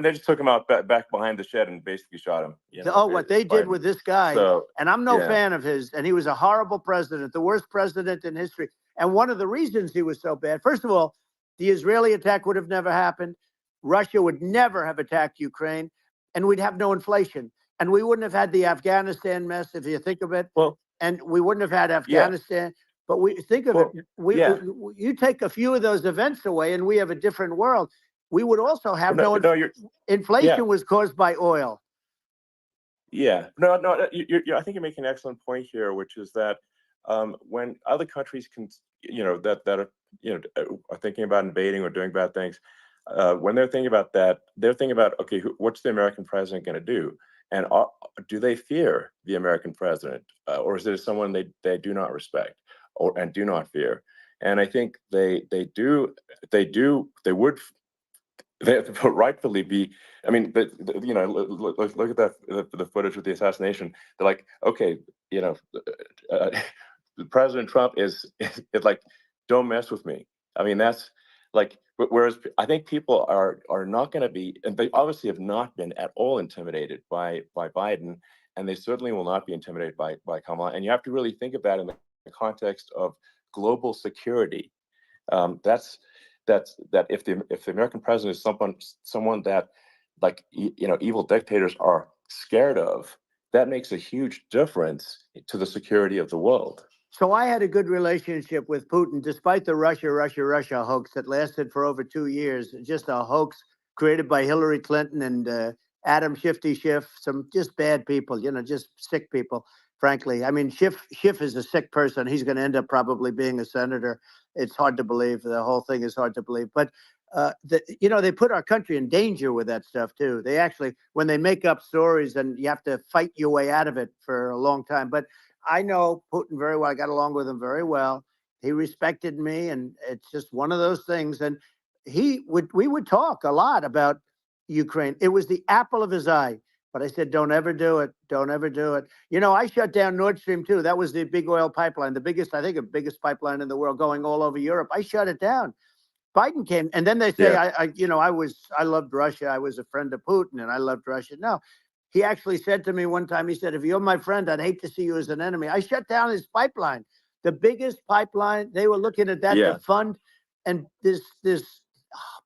they just took him out back behind the shed and basically shot him. What they did with this guy, and I'm no fan of his, and he was a horrible president, the worst president in history. And one of the reasons he was so bad, first of all, the Israeli attack would have never happened. Russia would never have attacked Ukraine, and we'd have no inflation. And we wouldn't have had the Afghanistan mess, if you think of it. Well, and we wouldn't have had Afghanistan. But we think of it. You take a few of those events away, and we have a different world. We would also have inflation was caused by oil. Yeah, no. I think you're making an excellent point here, which is that when other countries can, that are thinking about invading or doing bad things, when they're thinking about that, they're thinking about, okay, what's the American president going to do? And do they fear the American president, or is it someone they do not respect and do not fear? And I think they would rightfully be. I mean, look at the footage with the assassination. They're like, okay, President Trump is like, don't mess with me. I mean, that's like, whereas I think people are not going to be, and they obviously have not been at all intimidated by Biden, and they certainly will not be intimidated by Kamala. And you have to really think of that in the context of global security. That if the American president is someone that, like, evil dictators are scared of, that makes a huge difference to the security of the world. So I had a good relationship with Putin, despite the Russia hoax that lasted for over 2 years. Just a hoax created by Hillary Clinton and Adam Shifty Schiff, some just bad people, just sick people, frankly. I mean, Schiff is a sick person. He's going to end up probably being a senator. It's hard to believe. The whole thing is hard to believe. But, they put our country in danger with that stuff, too. They actually, when they make up stories, and you have to fight your way out of it for a long time. But I know Putin very well. I got along with him very well. He respected me, and it's just one of those things. And we would talk a lot about Ukraine. It was the apple of his eye. But I said, don't ever do it. Don't ever do it. I shut down Nord Stream 2. That was the big oil pipeline, the biggest pipeline in the world going all over Europe. I shut it down. Biden came, and then they say, I loved Russia. I was a friend of Putin, and I loved Russia. No. He actually said to me one time, he said, if you're my friend, I'd hate to see you as an enemy. I shut down his pipeline, the biggest pipeline. They were looking at that to fund. And this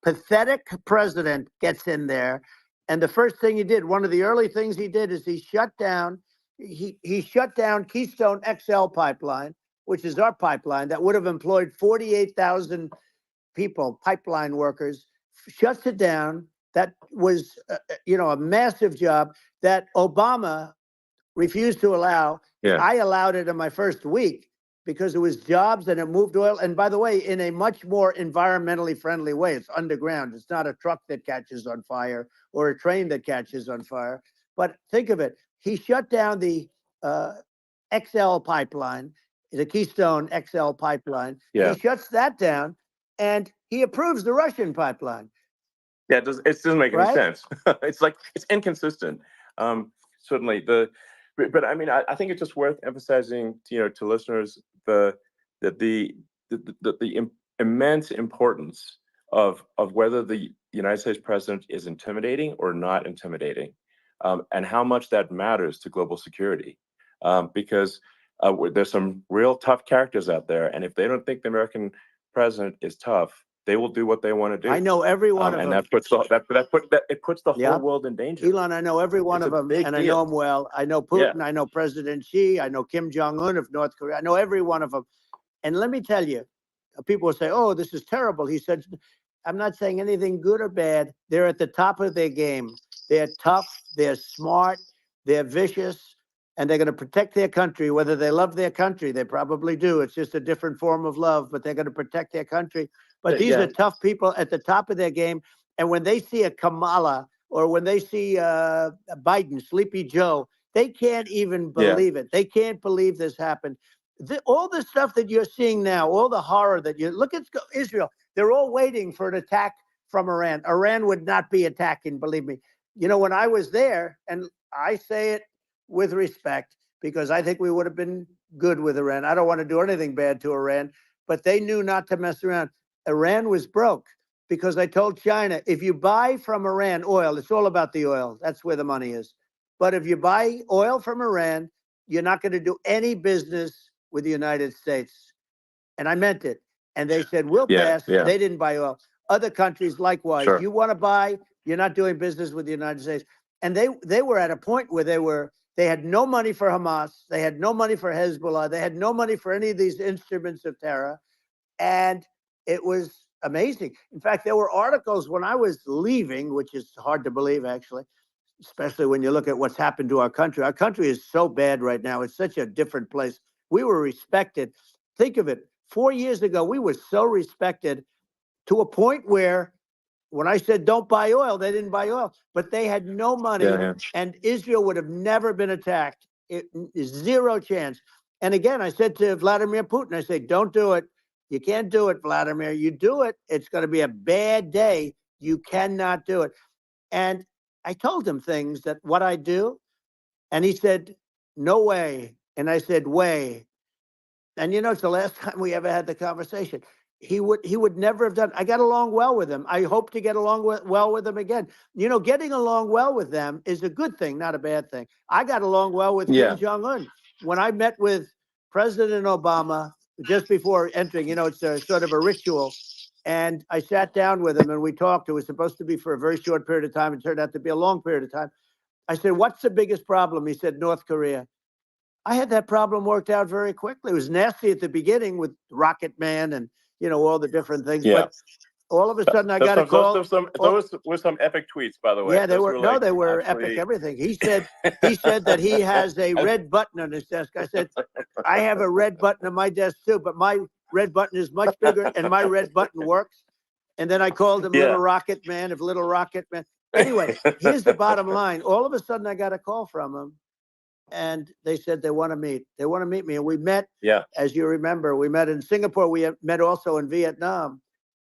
pathetic president gets in there. And the first thing he did, one of the early things he did, is he shut down Keystone XL pipeline, which is our pipeline that would have employed 48,000 people, pipeline workers, shuts it down. That was, a massive job that Obama refused to allow. Yeah. I allowed it in my first week because it was jobs and it moved oil. And by the way, in a much more environmentally friendly way. It's underground. It's not a truck that catches on fire or a train that catches on fire. But think of it. He shut down the XL pipeline, the Keystone XL pipeline. Yeah. He shuts that down and he approves the Russian pipeline. Yeah, it doesn't make any sense. It's like, it's inconsistent. Certainly, but I mean, I think it's just worth emphasizing, to listeners, the immense importance of whether the United States president is intimidating or not intimidating, and how much that matters to global security, because there's some real tough characters out there, and if they don't think the American president is tough, they will do what they want to do. I know every one of them. And that puts the whole world in danger. Elon, I know every one of them, and I know them well. I know Putin, I know President Xi, I know Kim Jong-un of North Korea. I know every one of them. And let me tell you, people will say, oh, this is terrible. He said, I'm not saying anything good or bad. They're at the top of their game. They're tough. They're smart. They're vicious. And they're going to protect their country, whether they love their country. They probably do. It's just a different form of love, but they're going to protect their country. But these are tough people at the top of their game. And when they see a Kamala or when they see Biden, Sleepy Joe, they can't even believe it. They can't believe this happened. All the stuff that you're seeing now, all the horror that you look at Israel, they're all waiting for an attack from Iran. Iran would not be attacking, believe me. You know, when I was there, and I say it with respect, because I think we would have been good with Iran. I don't want to do anything bad to Iran, but they knew not to mess around. Iran was broke because I told China, if you buy from Iran oil, it's all about the oil. That's where the money is. But if you buy oil from Iran, you're not going to do any business with the United States. And I meant it. And they said, we'll pass. They didn't buy oil. Other countries, likewise. You want to buy, you're not doing business with the United States. And they were at a point where they had no money for Hamas. They had no money for Hezbollah. They had no money for any of these instruments of terror. And it was amazing. In fact, there were articles when I was leaving, which is hard to believe, actually, especially when you look at what's happened to our country. Our country is so bad right now. It's such a different place. We were respected. Think of it. 4 years ago, we were so respected to a point where when I said don't buy oil, they didn't buy oil, but they had no money, and Israel would have never been attacked. It is zero chance. And again, I said to Vladimir Putin, I said, don't do it. You can't do it, Vladimir. You do it, it's going to be a bad day. You cannot do it. And I told him things that what I do, and he said, no way. And I said, way. And you know, it's the last time we ever had the conversation. He would never have done. I got along well with him. I hope to get along well with him again. You know, getting along well with them is a good thing, not a bad thing. I got along well with Kim Jong-un. When I met with President Obama just before entering, you know, it's a sort of a ritual. And I sat down with him and we talked. It was supposed to be for a very short period of time. It turned out to be a long period of time. I said, what's the biggest problem? He said, North Korea. I had that problem worked out very quickly. It was nasty at the beginning with Rocket Man and, you know, all the different things. But all of a sudden I got a call. Those were some epic tweets, by the way. Yeah, they were. No, they were epic everything. He said that he has a red button on his desk. I said, I have a red button on my desk too, but my red button is much bigger and my red button works. And then I called him Little Rocket Man of Little Rocket Man. Anyway, here's the bottom line. All of a sudden I got a call from him. And they said they want to meet. They want to meet me. And we met, as you remember, we met in Singapore. We met also in Vietnam.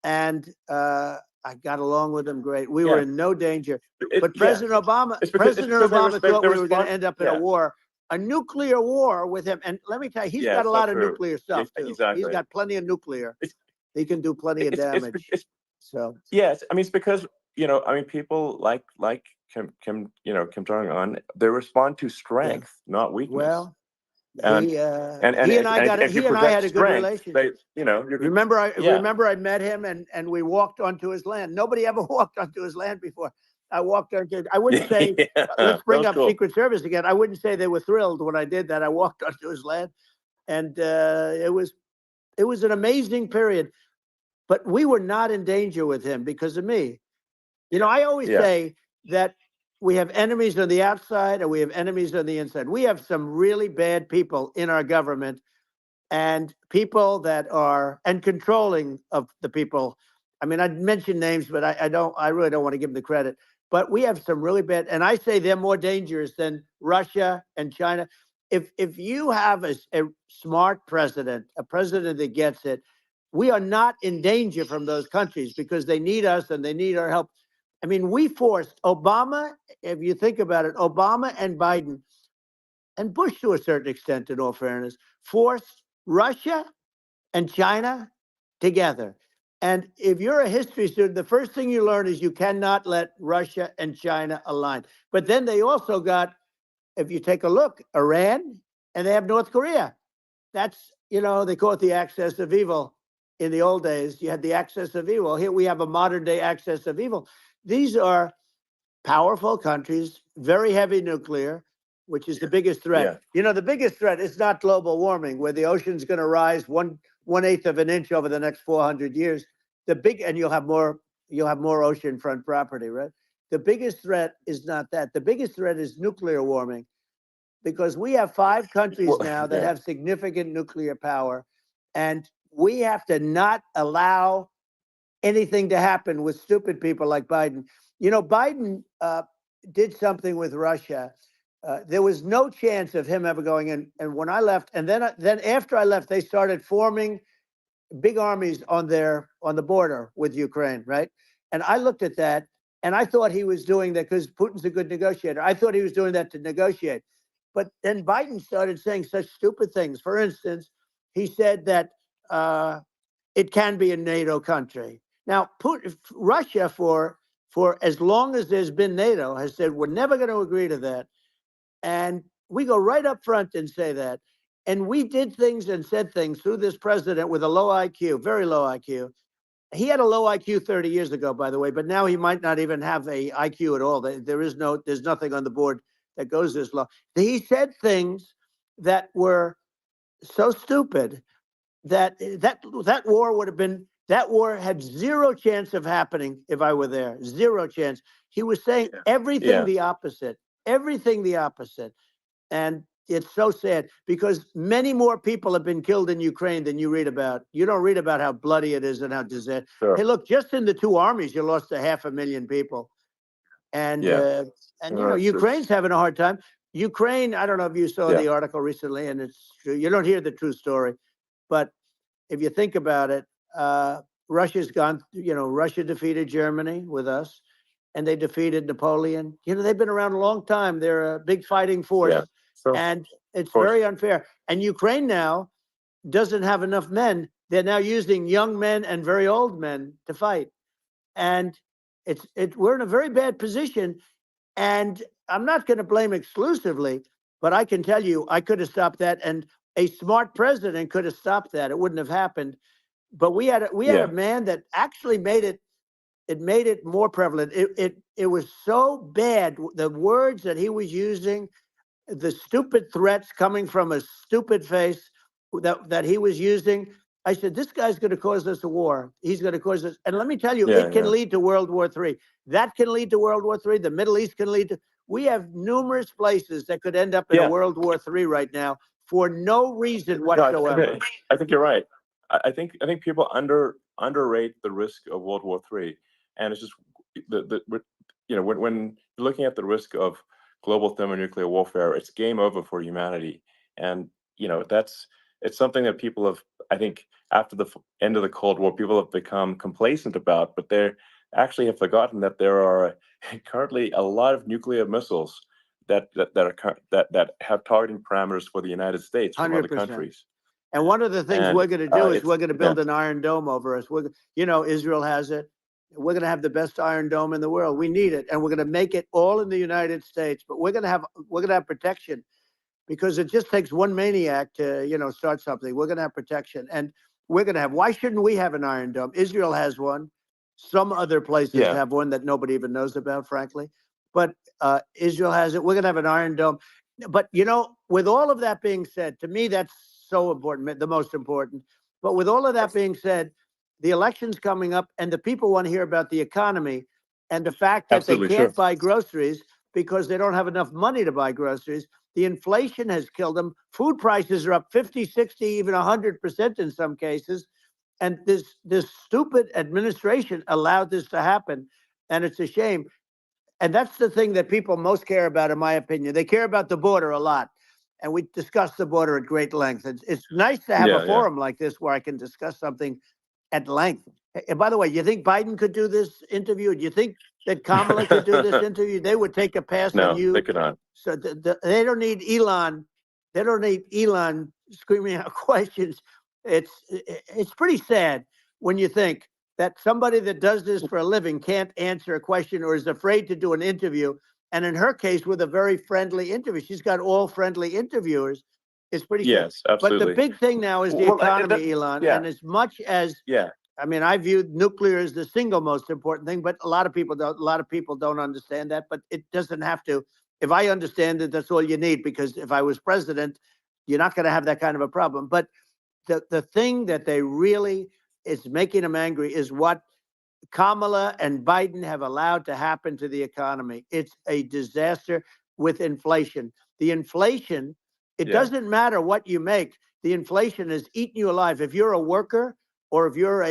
And I got along with them great. We were in no danger. But President Obama thought we were going to end up in a war, a nuclear war with him. And let me tell you, he's got a lot of nuclear stuff, too. Exactly. He's got plenty of nuclear. He can do plenty of damage. So yes, I mean, it's because, you know, I mean, people like Kim Jong-un, they respond to strength, not weakness. Well, he and I had a good relationship. Remember I met him and we walked onto his land. Nobody ever walked onto his land before. I walked onto. I wouldn't say let's bring up Secret Service again. I wouldn't say they were thrilled when I did that. I walked onto his land, and it was an amazing period. But we were not in danger with him because of me. You know, I always say that we have enemies on the outside and we have enemies on the inside. We have some really bad people in our government and people that are controlling of the people. I mean, I'd mention names, but I really don't want to give them the credit. But we have some really bad, and I say they're more dangerous than Russia and China. If you have a smart president, a president that gets it, we are not in danger from those countries because they need us and they need our help. I mean, we forced Obama, if you think about it, Obama and Biden, and Bush to a certain extent, in all fairness, forced Russia and China together. And if you're a history student, the first thing you learn is you cannot let Russia and China align. But then they also got, if you take a look, Iran, and they have North Korea. That's, you know, they call it the axis of evil. In the old days, you had the axis of evil. Here we have a modern day axis of evil. These are powerful countries, very heavy nuclear, which is the biggest threat. Yeah. You know, the biggest threat is not global warming, where the ocean's going to rise 1/8 of an inch over the next 400 years. and you'll have more oceanfront property, right? The biggest threat is not that. The biggest threat is nuclear warming, because we have 5 countries Well, now that yeah. have significant nuclear power, and we have to not allow anything to happen with stupid people like Biden. You know, Biden did something with Russia. There was no chance of him ever going in. And when I left, and then after I left, they started forming big armies on the border with Ukraine, right? And I looked at that, and I thought he was doing that because Putin's a good negotiator. I thought he was doing that to negotiate. But then Biden started saying such stupid things. For instance, he said that it can be a NATO country. Now, Russia, for as long as there's been NATO, has said we're never going to agree to that. And we go right up front and say that. And we did things and said things through this president with a low IQ, very low IQ. He had a low IQ 30 years ago, by the way, but now he might not even have a IQ at all. There's nothing on the board that goes this low. He said things that were so stupid that war had zero chance of happening if I were there. Zero chance. He was saying everything the opposite. Everything the opposite. And it's so sad because many more people have been killed in Ukraine than you read about. You don't read about how bloody it is and how disastrous. Sure. Hey, look, just in the 2 armies, you lost 500,000 people. And Ukraine's having a hard time. Ukraine, I don't know if you saw the article recently, and it's true. You don't hear the true story. But if you think about it, Russia's gone, Russia defeated Germany with us, and they defeated Napoleon. They've been around a long time. They're a big fighting force. Yeah. So, and it's very unfair. And Ukraine now doesn't have enough men. They're now using young men and very old men to fight. And we're in a very bad position. And I'm not going to blame exclusively, but I can tell you I could have stopped that. And a smart president could have stopped that. It wouldn't have happened. But we had a man that actually made it more prevalent. It was so bad. The words that he was using, the stupid threats coming from a stupid face that he was using. I said, this guy's going to cause us a war. He's going to cause us. And let me tell you, it can lead to World War III. That can lead to World War III. The Middle East can lead to. We have numerous places that could end up in a World War III right now for no reason whatsoever. No, I think you're right. I think people underrate the risk of World War III, and it's just when you're looking at the risk of global thermonuclear warfare, it's game over for humanity, and it's something that people have, I think, after the end of the Cold War, people have become complacent about, but they actually have forgotten that there are currently a lot of nuclear missiles that have targeting parameters for the United States from 100%. Other countries. And one of the things we're going to do is we're going to build an Iron Dome over us. Israel has it. We're going to have the best Iron Dome in the world. We need it, and we're going to make it all in the United States. But we're going to have protection, because it just takes one maniac to start something. We're going to have protection, and we're going to have. Why shouldn't we have an Iron Dome? Israel has one. Some other places have one that nobody even knows about, frankly. But Israel has it. We're going to have an Iron Dome. But with all of that being said, to me that's so important, the most important. But with all of that being said, the election's coming up, and the people want to hear about the economy and the fact that they can't buy groceries because they don't have enough money to buy groceries. The inflation has killed them. Food prices are up 50, 60, even 100% in some cases. And this stupid administration allowed this to happen, and it's a shame. And that's the thing that people most care about, in my opinion. They care about the border a lot. And we discussed the border at great length. It's nice to have a forum like this where I can discuss something at length. And by the way, you think Biden could do this interview? Do you think that Kamala could do this interview? They would take a pass on you. No, they could not. So they don't need Elon. They don't need Elon screaming out questions. It's pretty sad when you think that somebody that does this for a living can't answer a question or is afraid to do an interview. And in her case, with a very friendly interview, she's got all friendly interviewers. It's pretty sad. Absolutely. But the big thing now is the economy, Elon. And as much as I mean, I view nuclear as the single most important thing, but a lot of people don't. A lot of people don't understand that. But it doesn't have to. If I understand it, that's all you need. Because if I was president, you're not going to have that kind of a problem. But the thing that they really is making them angry is what Kamala and Biden have allowed to happen to the economy. It's a disaster with inflation. The inflation, it doesn't matter what you make. The inflation is eating you alive. If you're a worker or if you're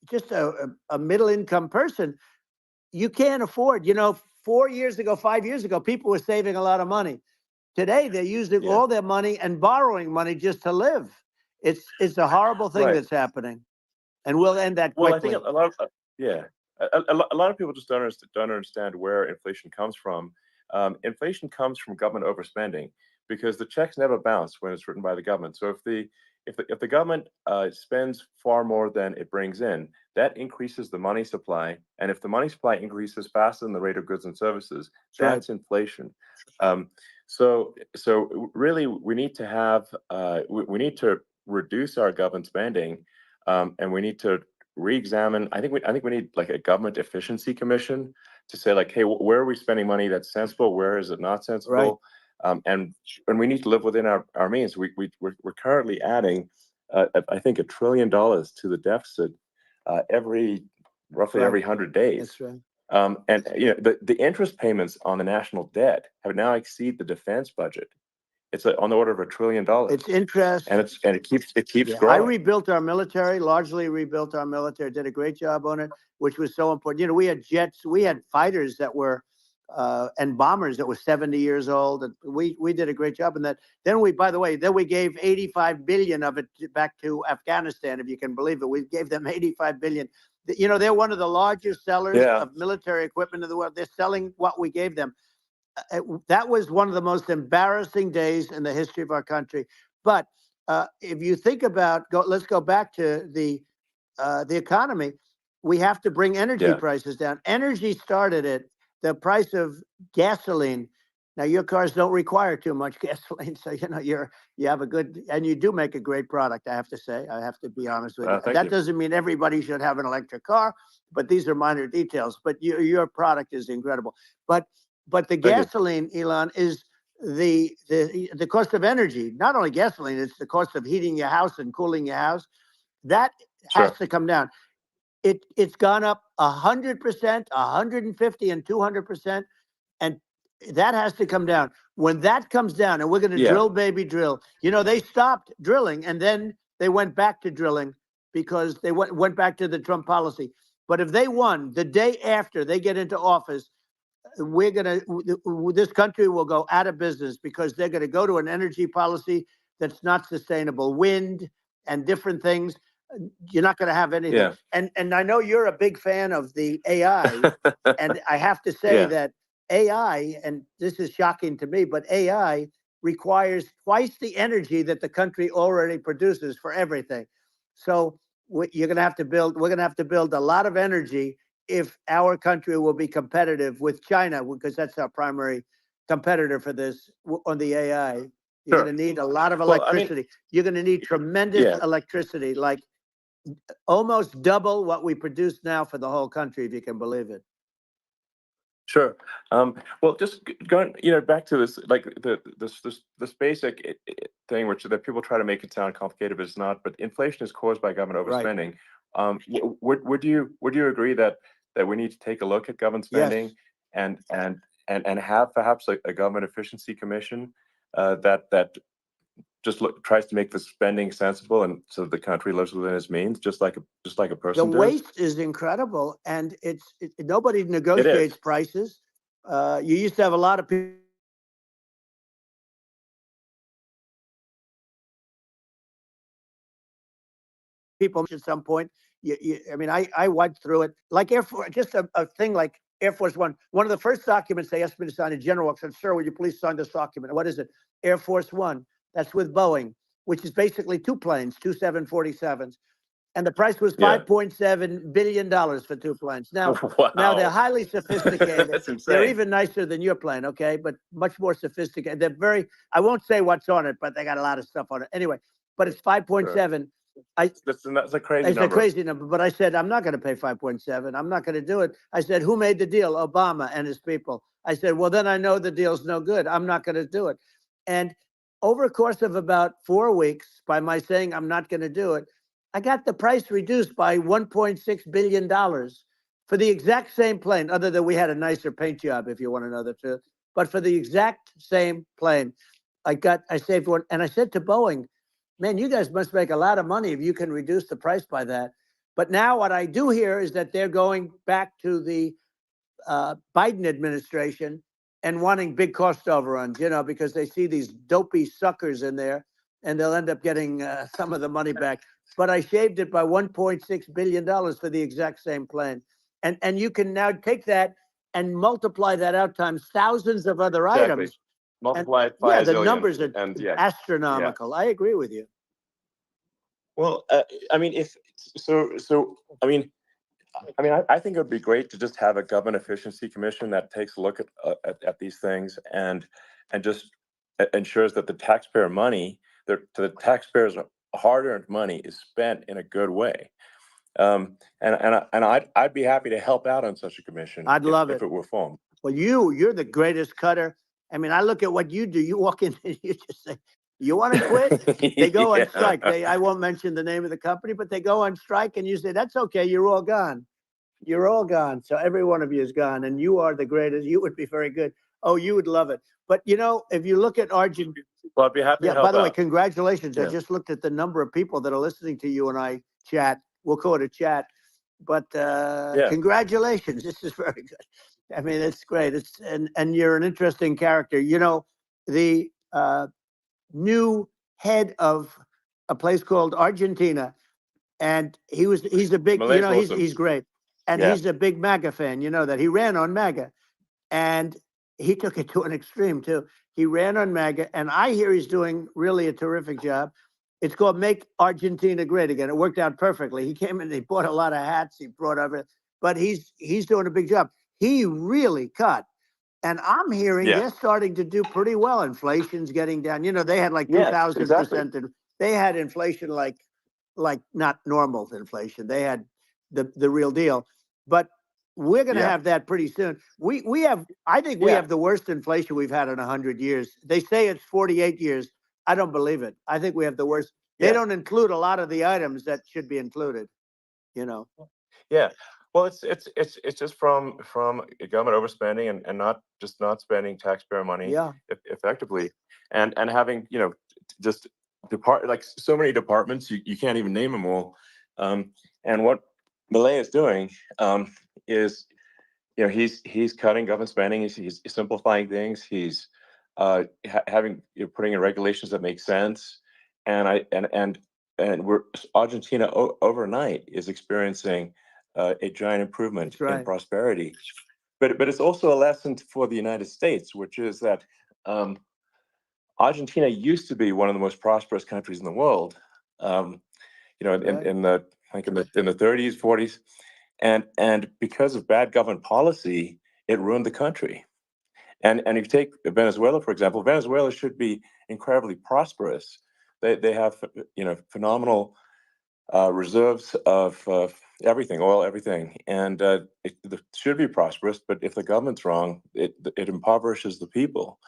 just a middle income person, you can't afford. 4 years ago, 5 years ago, people were saving a lot of money. Today, they're using all their money and borrowing money just to live. It's a horrible thing that's happening, and we'll end that quickly. Well, I think a lot of a lot of people just don't understand where inflation comes from. Inflation comes from government overspending because the checks never bounce when it's written by the government. So if the government spends far more than it brings in, that increases the money supply, and if the money supply increases faster than the rate of goods and services, that's inflation. So really, we need to have we need to reduce our government spending, and we need to re-examine. I think we need like a government efficiency commission to say like, hey, where are we spending money that's sensible? Where is it not sensible? And we need to live within our means. We're currently adding, I think, $1 trillion to the deficit roughly every 100 days. That's right. And the interest payments on the national debt have now exceeded the defense budget. It's on the order of $1 trillion. It's interest, and it keeps growing. I rebuilt our military, largely rebuilt our military. Did a great job on it, which was so important. We had jets, we had fighters that were and bombers that were 70 years old, and we did a great job in that. Then we gave 85 billion of it back to Afghanistan, if you can believe it. We gave them 85 billion. They're one of the largest sellers of military equipment in the world. They're selling what we gave them. That was one of the most embarrassing days in the history of our country. But if you think about, let's go back to the economy. We have to bring energy prices down. Energy started at the price of gasoline. Now your cars don't require too much gasoline, so you have a good, and you do make a great product. I have to say, I have to be honest with you. That doesn't mean everybody should have an electric car, but these are minor details. But your product is incredible. But the gasoline, Elon, is the cost of energy. Not only gasoline, it's the cost of heating your house and cooling your house. That has to come down. It's gone up 100%, 150, and 200%, and that has to come down. When that comes down, and we're going to drill, baby, drill. They stopped drilling, and then they went back to drilling because they went back to the Trump policy. But if they won the day after they get into office, this country will go out of business because they're going to go to an energy policy that's not sustainable. Wind and different things. You're not going to have anything. And I know you're a big fan of the AI, and I have to say that AI, and this is shocking to me, but AI requires twice the energy that the country already produces for everything. So we're going to have to build a lot of energy if our country will be competitive with China, because that's our primary competitor for this on the AI. You're going to need a lot of electricity. You're going to need tremendous electricity, like almost double what we produce now for the whole country, if you can believe it. Sure. Well, just going, back to this, like this basic thing, that people try to make it sound complicated, but it's not. But inflation is caused by government overspending. Would you agree that we need to take a look at government spending and have perhaps a government efficiency commission that just tries to make the spending sensible, and so the country lives within its means, just like a person. The waste is incredible, and nobody negotiates prices. You used to have a lot of people at some point. I went through it like Air Force, just a thing like Air Force One. One of the first documents they asked me to sign, a general said, "Sir, would you please sign this document?" What is it? Air Force One. That's with Boeing, which is basically two planes, two 747s. And the price was $5.7 billion for two planes. Now, now they're highly sophisticated. They're even nicer than your plane, okay? But much more sophisticated. They're I won't say what's on it, but they got a lot of stuff on it. Anyway, but it's 5.7. That's a crazy number. It's a crazy number. But I said, I'm not going to pay 5.7. I'm not going to do it. I said, who made the deal? Obama and his people. I said, well, then I know the deal's no good. I'm not going to do it. And over a course of about 4 weeks, by my saying I'm not going to do it, I got the price reduced by $1.6 billion for the exact same plane, other than we had a nicer paint job, if you want to know the truth. But for the exact same plane, I saved one. And I said to Boeing, man, you guys must make a lot of money if you can reduce the price by that. But now what I do hear is that they're going back to the Biden administration and wanting big cost overruns, because they see these dopey suckers in there, and they'll end up getting some of the money back. But I shaved it by $1.6 billion for the exact same plane. And you can now take that and multiply that out times thousands of other items. Multiply it by yeah, a the zillion, numbers are and astronomical. I agree with you. Well, I mean, I think it would be great to just have a government efficiency commission that takes a look at these things and just ensures that the taxpayer money, the taxpayers' hard-earned money, is spent in a good way. And I'd be happy to help out on such a commission. I'd love if it were formed. Well, you're the greatest cutter. I mean, I look at what you do. You walk in and you just say, "You want to quit?" They go on strike. I won't mention the name of the company, but they go on strike, and you say, "That's okay. You're all gone. You're all gone." So every one of you is gone, and you are the greatest. You would be very good. Oh, you would love it. But if you look at Argentina, well, I'd be happy to help by the way, out. congratulations. Yeah. I just looked at the number of people that are listening to you and I chat. We'll call it a chat. But congratulations. This is very good. I mean, it's great. And you're an interesting character. The new head of a place called Argentina, and he's a big, Malay's awesome. he's great. And he's a big MAGA fan, that he ran on MAGA. And he took it to an extreme too. He ran on MAGA, and I hear he's doing really a terrific job. It's called Make Argentina Great Again. It worked out perfectly. He came in, he bought a lot of hats, he brought over, but he's doing a big job. He really cut. And I'm hearing they're starting to do pretty well. Inflation's getting down. They had like 2,000%. Exactly. They had inflation like not normal inflation. They had the real deal. But we're going to have that pretty soon. I think we have the worst inflation we've had in 100 years. They say it's 48 years. I don't believe it. I think we have the worst. They don't include a lot of the items that should be included. Yeah. Well, it's just from government overspending and not spending taxpayer money effectively, and having just like so many departments, you can't even name them all. And what Milei is doing is he's cutting government spending. He's simplifying things. He's having putting in regulations that make sense. And Argentina overnight is experiencing a giant improvement in prosperity. But it's also a lesson for the United States, which is that Argentina used to be one of the most prosperous countries in the world. In the 30s, 40s, and because of bad government policy, it ruined the country. And if you take Venezuela, for example, Venezuela should be incredibly prosperous. They have phenomenal reserves of everything, oil, everything, and it should be prosperous. But if the government's wrong, it impoverishes the people.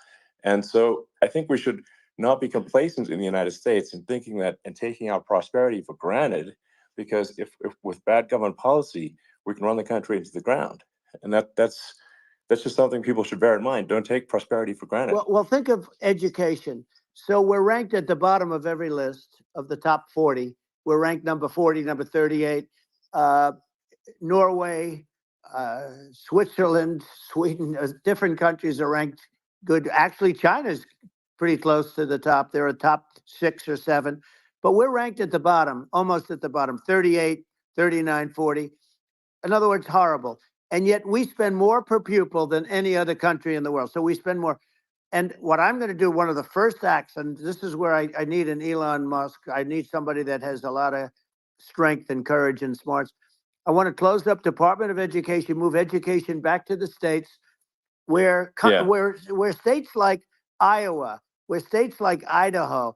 And so I think we should not be complacent in the United States in thinking that and taking our prosperity for granted, because if with bad government policy, we can run the country into the ground. And that's just something people should bear in mind. Don't take prosperity for granted. Well, think of education. So we're ranked at the bottom of every list of the top 40. We're ranked number 40, number 38. Norway, Switzerland, Sweden, different countries are ranked good. Actually, China's pretty close to the top. They're a top 6 or 7. But we're ranked at the bottom, almost at the bottom, 38, 39, 40. In other words, horrible. And yet we spend more per pupil than any other country in the world. So we spend more. And what I'm going to do, one of the first acts, and this is where I need an Elon Musk. I need somebody that has a lot of strength and courage and smarts. I want to close up Department of Education, move education back to the states, where states like Iowa, where states like Idaho,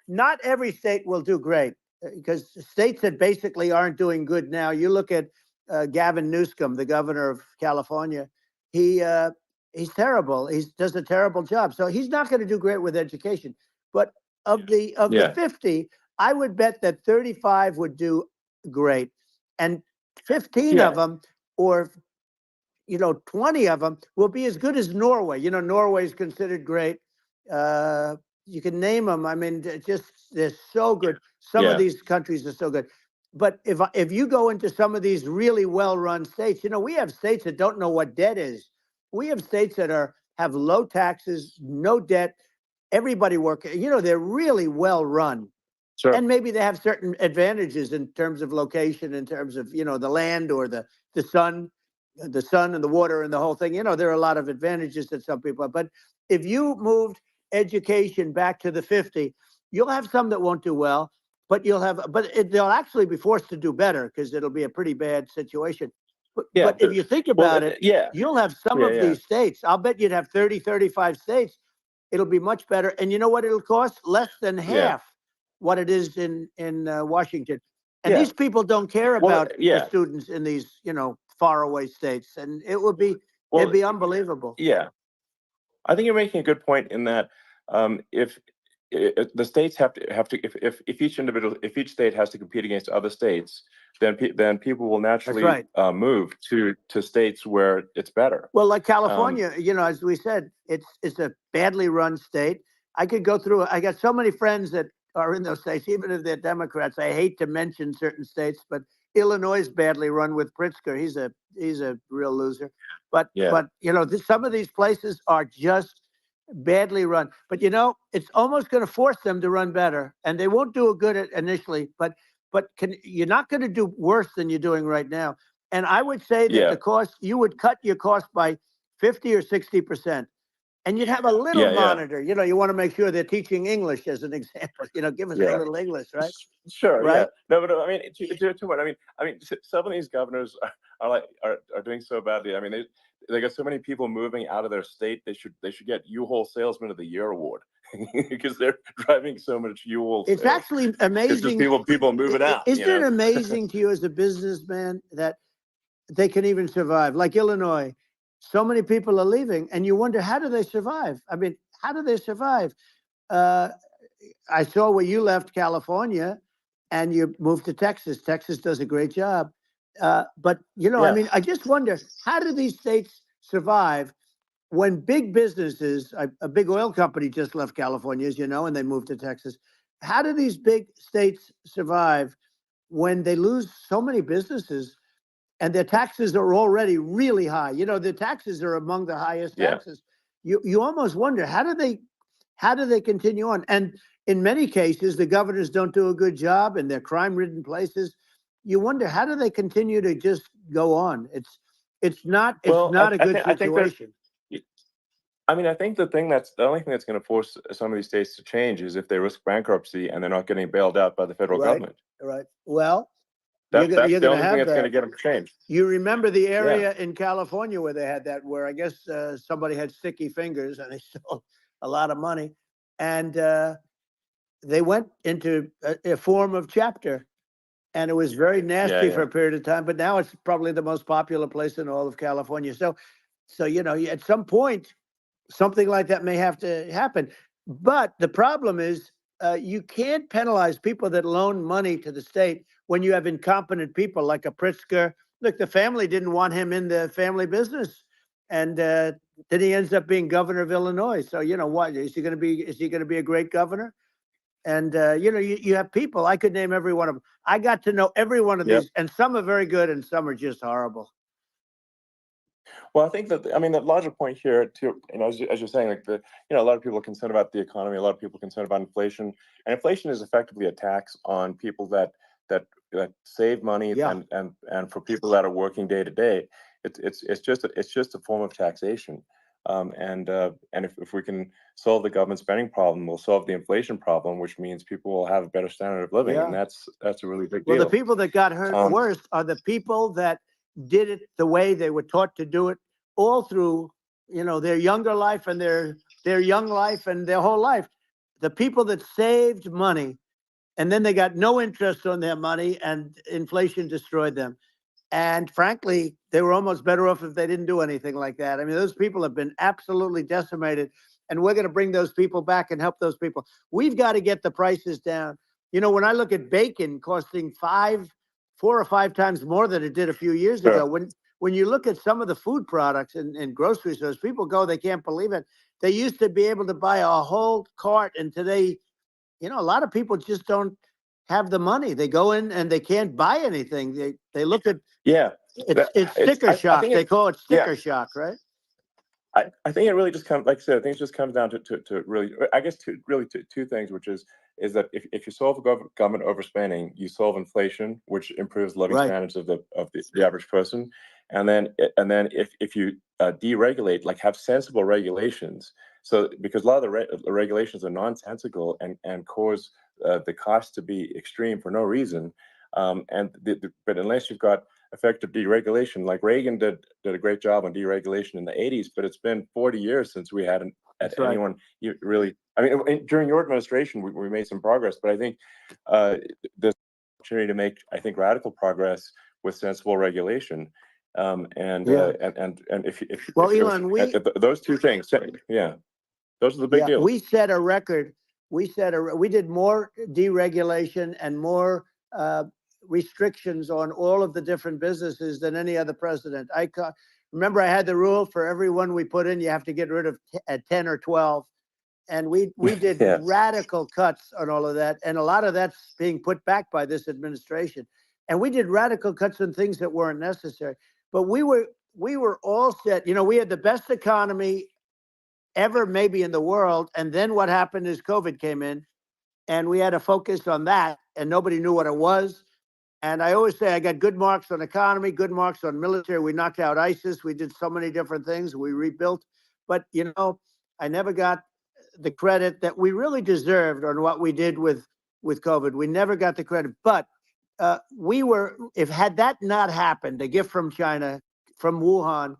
not every state will do great, because states that basically aren't doing good now. You look at Gavin Newsom, the governor of California. He's terrible. He does a terrible job. So he's not going to do great with education. But of the 50, I would bet that 35 would do great, and 15 of Yeah, them, or 20 of them will be as good as Norway. Norway is considered great. Uh, you can name them. I mean, they're so good. Some of yeah, these countries are so good. But if you go into some of these really well-run states, we have states that don't know what debt is. We have states that have low taxes, no debt, everybody working. They're really well run, sure. and maybe they have certain advantages in terms of location, in terms of the land, or the sun, and the water and the whole thing. There are a lot of advantages that some people have. But if you moved education back to the 50, you'll have some that won't do well, but they'll actually be forced to do better, because it'll be a pretty bad situation. But, Yeah, but if you think well, about it, yeah, you'll have some yeah, of yeah, these states. I'll bet you'd have 30, 35 states. It'll be much better. And you know what it'll cost? Less than yeah, half what it is in Washington. And yeah. these people don't care Well, about the yeah, students in these, faraway states. And it'd well, be unbelievable. yeah. I think you're making a good point in that if the states have to if each state has to compete against other states, then people will That's naturally right. move to states where it's better. Well, like Um, California, as we said, it's a badly run state. I could go through. I got so many friends that are in those states, even if they're Democrats. I hate to mention certain states, but Illinois is badly run with Pritzker. He's a real loser. But yeah, but some of these places are just badly run. But it's almost going to force them to run better, and they won't do a good at initially. But you're not going to do worse than you're doing right now. And I would say that yeah, the cost, you would cut your cost by 50 or 60%. And you'd have a little yeah, yeah, monitor. You want to make sure they're teaching English as an example. Give us a yeah. little English, right? Sure, yeah. Right? No, but I mean, to what some of these governors are doing so badly. I mean, they got so many people moving out of their state. They should get U-Haul Salesman of the Year award because they're driving so much U-Haul It's sales. actually It's just amazing. people moving out. Isn't it amazing to you as a businessman that they can even survive? Like Illinois, so many people are leaving, and you wonder, how do they survive? I mean, how do they survive? Uh, I saw where you left California and you moved to Texas. Texas does a great job. But, I Yeah, mean, I just wonder, how do these states survive when big businesses, a big oil company just left California, as you know, and they moved to Texas. How do these big states survive when they lose so many businesses and their taxes are already really high? The taxes are among the highest yeah. taxes. You almost wonder, how do they continue on? And in many cases, the governors don't do a good job, and they're crime-ridden places. You wonder, how do they continue to just go on? It's Well, not a good I think there's. situation. I mean, I think the only thing that's going to force some of these states to change is if they risk bankruptcy and they're not getting bailed out by the federal Right, government. right. Well, That's you're the going to only thing have that's going to that. get them to change. You remember the Yeah, area in California where they had that, where I guess somebody had sticky fingers and they stole a lot of money, and they went into a form of chapter, and it was very yeah, nasty for yeah. a period of time. But now it's probably the most popular place in all of California. So at some point, something like that may have to happen. But the problem is, you can't penalize people that loan money to the state when you have incompetent people like a Pritzker. Look, the family didn't want him in the family business, and then he ends up being governor of Illinois. So what is he going to be? Is he going to be a great governor? And you have people. I could name every one of them. I got to know every one of Yep. these, and some are very good, and some are just horrible. Well, I think that the larger point here, too, as you're saying, like a lot of people are concerned about the economy. A lot of people are concerned about inflation, and inflation is effectively a tax on people that save money, Yeah. and for people that are working day to day, it's just a form of taxation. And if we can solve the government spending problem, we'll solve the inflation problem, which means people will have a better standard of living, and Yeah. that's a really big Well, the deal. people that got hurt Um, worst are the people that did it the way they were taught to do it all through, their younger life and their young life and their whole life. The people that saved money and then they got no interest on their money and inflation destroyed them. And frankly, they were almost better off if they didn't do anything like that. I mean, those people have been absolutely decimated, and we're going to bring those people back and help those people. We've got to get the prices down. You know, when I look at bacon costing 4 or 5 times more than it did a few years Sure. ago, when you look at some of the food products in grocery stores, people go, they can't believe it. They used to be able to buy a whole cart, and today, you know, a lot of people just don't have the money. They go in and they can't buy anything. They look at Yeah. it's sticker I shock. think They call it yeah. sticker shock, right? I think it really just comes, like I said, I think it just comes down to really, I guess, two things, which is that if you solve government overspending, you solve inflation, which improves living Right. standards of the average person, and then if you deregulate, like have sensible regulations, so because a lot of the regulations are nonsensical and cause the cost to be extreme for no reason, but unless you've got effective deregulation, like Reagan did a great job on deregulation in the 80s, but it's been 40 years since we had That's right. anyone really. I mean, during your administration, we made some progress, but I think there's opportunity to make, I think, radical progress with sensible regulation. And if Well, if Elon, those two things, yeah, those are the big deals. we set a record. We did more deregulation and more restrictions on all of the different businesses than any other president. Remember, I had the rule for everyone we put in, you have to get rid of 10 or 12. And we did Yes. radical cuts on all of that. And a lot of that's being put back by this administration. And we did radical cuts on things that weren't necessary. But we were all set. You know, we had the best economy ever maybe in the world. And then what happened is COVID came in, and we had to focus on that, and nobody knew what it was. And I always say I got good marks on economy, good marks on military. We knocked out ISIS. We did so many different things. We rebuilt. But, you know, I never got the credit that we really deserved on what we did with COVID. We never got the credit. But had that not happened, a gift from China, from Wuhan,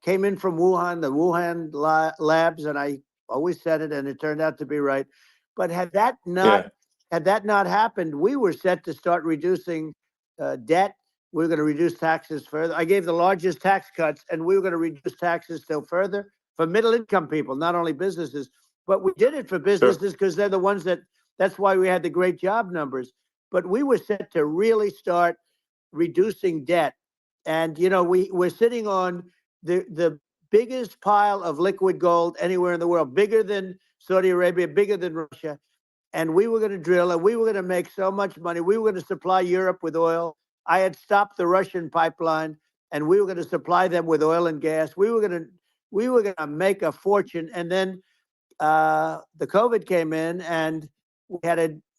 came in from Wuhan, the Wuhan labs, and I always said it, and it turned out to be right. But had that not happened, we were set to start reducing debt. We were going to reduce taxes further. I gave the largest tax cuts, and we were going to reduce taxes still further for middle-income people, not only businesses. But we did it for businesses because they're the ones that's why we had the great job numbers. But we were set to really start reducing debt. And, you know, we're sitting on the biggest pile of liquid gold anywhere in the world, bigger than Saudi Arabia, bigger than Russia. And we were going to drill, and we were going to make so much money. We were going to supply Europe with oil. I had stopped the Russian pipeline, and we were going to supply them with oil and gas. We were going to make a fortune. And then the COVID came in, and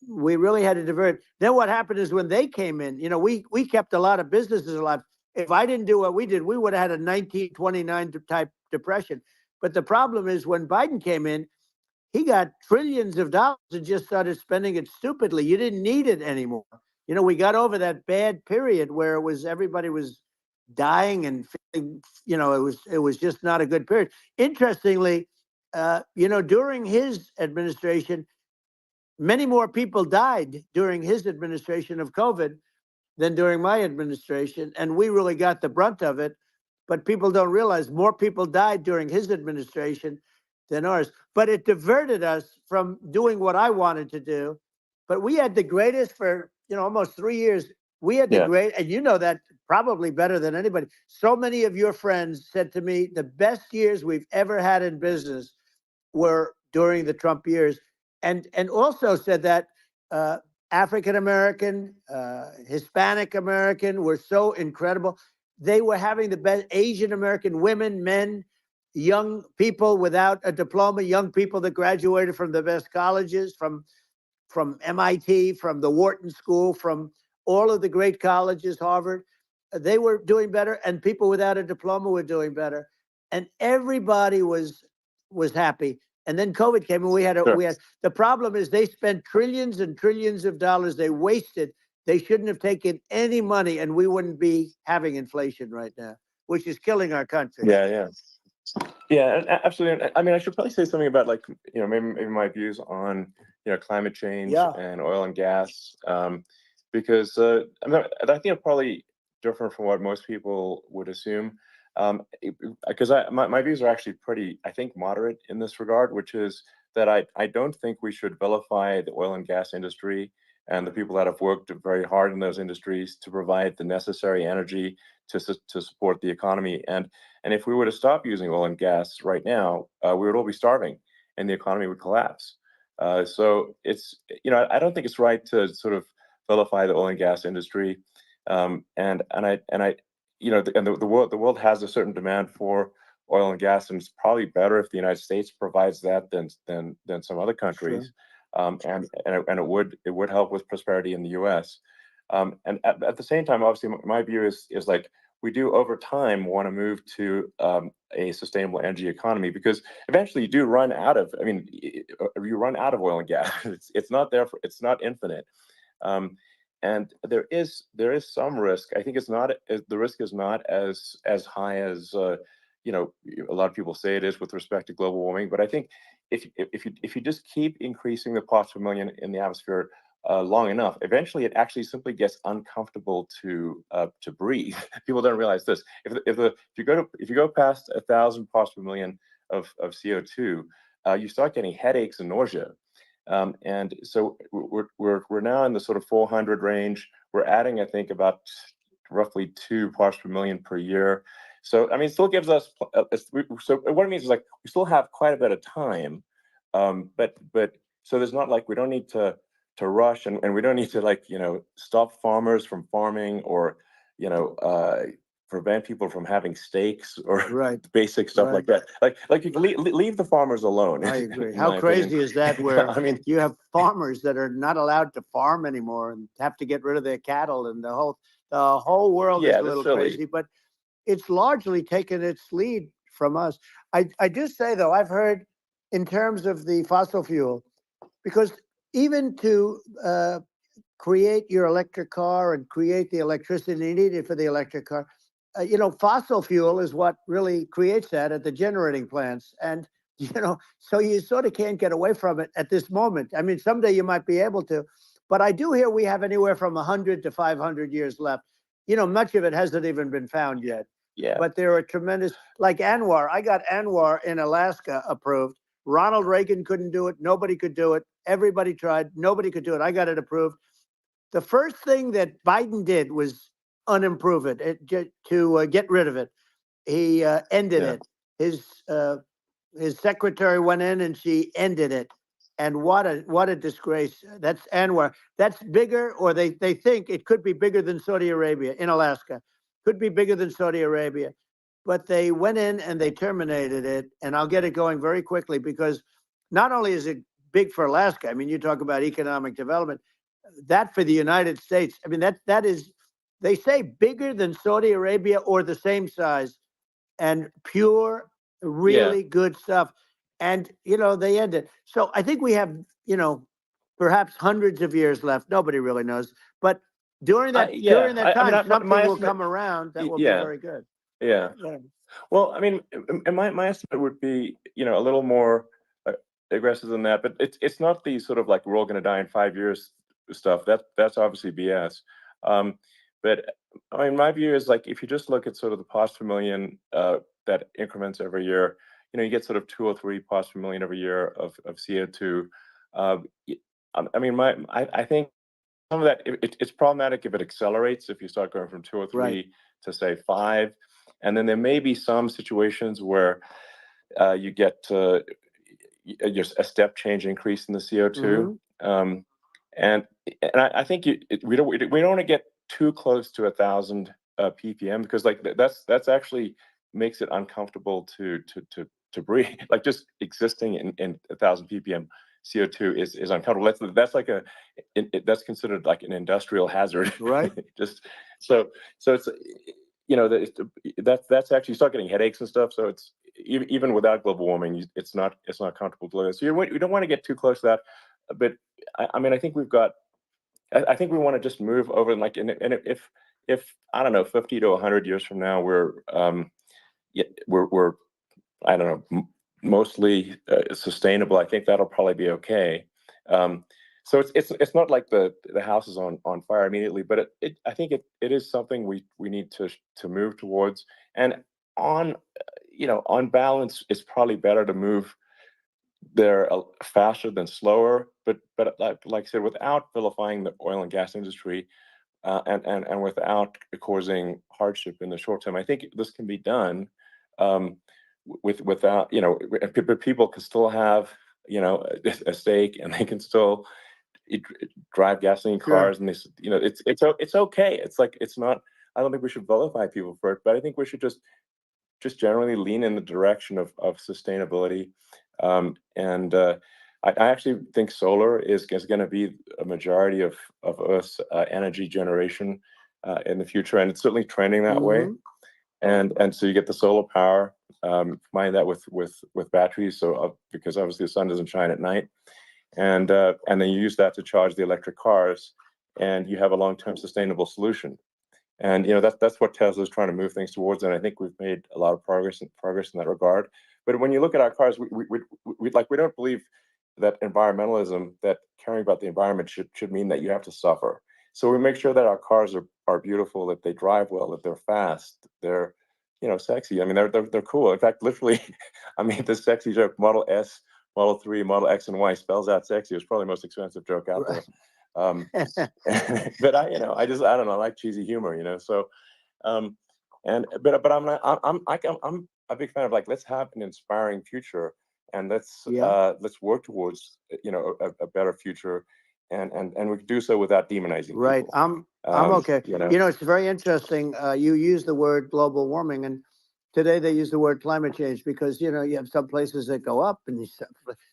we really had to divert. Then what happened is when they came in, you know, we kept a lot of businesses alive. If I didn't do what we did, we would have had a 1929 type depression. But the problem is when Biden came in, he got trillions of dollars and just started spending it stupidly. You didn't need it anymore. You know, we got over that bad period where everybody was dying and feeling, you know, it was just not a good period. Interestingly, you know, during his administration, many more people died during his administration of COVID than during my administration, and we really got the brunt of it. But people don't realize more people died during his administration than ours. But it diverted us from doing what I wanted to do. But we had the greatest for, you know, almost 3 years. We had the great, and you know that probably better than anybody. So many of your friends said to me, the best years we've ever had in business were during the Trump years, and also said that African American, Hispanic American were so incredible. They were having the best. Asian American women, men, young people without a diploma, young people that graduated from the best colleges, from MIT, from the Wharton School, from all of the great colleges, Harvard. They were doing better, and people without a diploma were doing better, and everybody was happy. And then COVID came, and we had the problem is they spent trillions and trillions of dollars. They wasted. They shouldn't have taken any money, and we wouldn't be having inflation right now, which is killing our country. Yeah, absolutely. I mean, I should probably say something about, like, you know, maybe my views on, you know, climate change and oil and gas, because I think it's probably different from what most people would assume. Because my views are actually pretty, I think, moderate in this regard, which is that I don't think we should vilify the oil and gas industry and the people that have worked very hard in those industries to provide the necessary energy to support the economy. And if we were to stop using oil and gas right now, we would all be starving, and the economy would collapse. So it's, I don't think it's right to sort of vilify the oil and gas industry. The world has a certain demand for oil and gas, and it's probably better if the United States provides that than some other countries. And it would help with prosperity in the U.S. And at the same time, obviously, my view is like we do over time want to move to a sustainable energy economy, because eventually you do run out of. I mean, you run out of oil and gas. It's not there for. It's not infinite. And there is some risk. I think the risk is not as high as a lot of people say it is with respect to global warming. But I think if you just keep increasing the parts per million in the atmosphere long enough, eventually it actually simply gets uncomfortable to breathe. People don't realize this. If you go past 1,000 parts per million of CO2, you start getting headaches and nausea. And so we're now in the sort of 400 range. We're adding, I think, about roughly 2 parts per million per year. So I mean, it still gives us. So what it means is like we still have quite a bit of time, but so there's not like we don't need to rush, and we don't need to stop farmers from farming, or prevent people from having steaks or basic stuff like that. Like you can leave the farmers alone. I agree. How crazy is that? Where I mean, you have farmers that are not allowed to farm anymore and have to get rid of their cattle, and the whole world is a little crazy. But it's largely taken its lead from us. I do say, though, I've heard in terms of the fossil fuel, because even to create your electric car and create the electricity needed for the electric car, fossil fuel is what really creates that at the generating plants. And, so you sort of can't get away from it at this moment. I mean, someday you might be able to, but I do hear we have anywhere from 100 to 500 years left. Much of it hasn't even been found yet. Yeah. But there are tremendous, like Anwar. I got Anwar in Alaska approved. Ronald Reagan couldn't do it. Nobody could do it. Everybody tried. Nobody could do it. I got it approved. The first thing that Biden did was unimprove it, to get rid of it. He ended it. His secretary went in and she ended it. And what a disgrace. That's Anwar. That's bigger, or they think it could be bigger than Saudi Arabia in Alaska. Could be bigger than Saudi Arabia. But they went in and they terminated it. And I'll get it going very quickly, because not only is it big for Alaska, I mean, you talk about economic development, that for the United States, I mean, that is, they say bigger than Saudi Arabia or the same size, and pure, really good stuff. And, they end it. So I think we have, perhaps hundreds of years left. Nobody really knows. But during that time, something will come around that will be very good. Yeah. Well, I mean, my estimate would be, a little more aggressive than that. But it's not the sort of like we're all going to die in 5 years stuff. That's obviously BS. But I mean, my view is like if you just look at sort of the parts per million that increments every year, you get sort of 2 or 3 parts per million every year of CO2. I mean, I think some of that it's problematic if it accelerates, if you start going from 2 or 3 to say 5, and then there may be some situations where you get just a step change increase in the CO2. And I think we don't want to get too close to 1,000 ppm, because like that's actually makes it uncomfortable to breathe. Like just existing in 1,000 ppm CO2 is uncomfortable. That's like that's considered like an industrial hazard. Right. Just so it's that's actually, you start getting headaches and stuff. So it's even without global warming, it's not comfortable to live. So you don't want to get too close to that. But I mean, I think we've got. I think we want to just move over, and like, and if I don't know, 50 to 100 years from now, we're I don't know, mostly sustainable. I think that'll probably be okay. So it's not like the house is on fire immediately, but I think it is something we need to move towards. And on balance, it's probably better to move they're faster than slower, but like I said, without vilifying the oil and gas industry, and without causing hardship in the short term. I think this can be done, without, people can still have, a stake, and they can still drive gasoline Sure. cars, and it's okay. It's like, it's not. I don't think we should vilify people for it, but I think we should just generally lean in the direction of sustainability. And I actually think solar is going to be a majority of Earth's energy generation in the future, and it's certainly trending that way. And so you get the solar power, combine that with batteries, so because obviously the sun doesn't shine at night, and then you use that to charge the electric cars, and you have a long-term sustainable solution. And that's what Tesla is trying to move things towards, and I think we've made a lot of progress in that regard. But when you look at our cars, we don't believe that environmentalism, that caring about the environment should mean that you have to suffer. So we make sure that our cars are beautiful, that they drive well, that they're fast, they're sexy. I mean, they're cool. In fact, literally, I mean, the sexy joke, Model S, Model 3, Model X, and Y spells out sexy. It's probably the most expensive joke out there. But I don't know. I like cheesy humor, So, but I'm a big fan of, like, let's have an inspiring future, and let's work towards a better future, and we can do so without demonizing people. Right. I'm okay. It's very interesting. You use the word global warming, and today they use the word climate change because you have some places that go up, and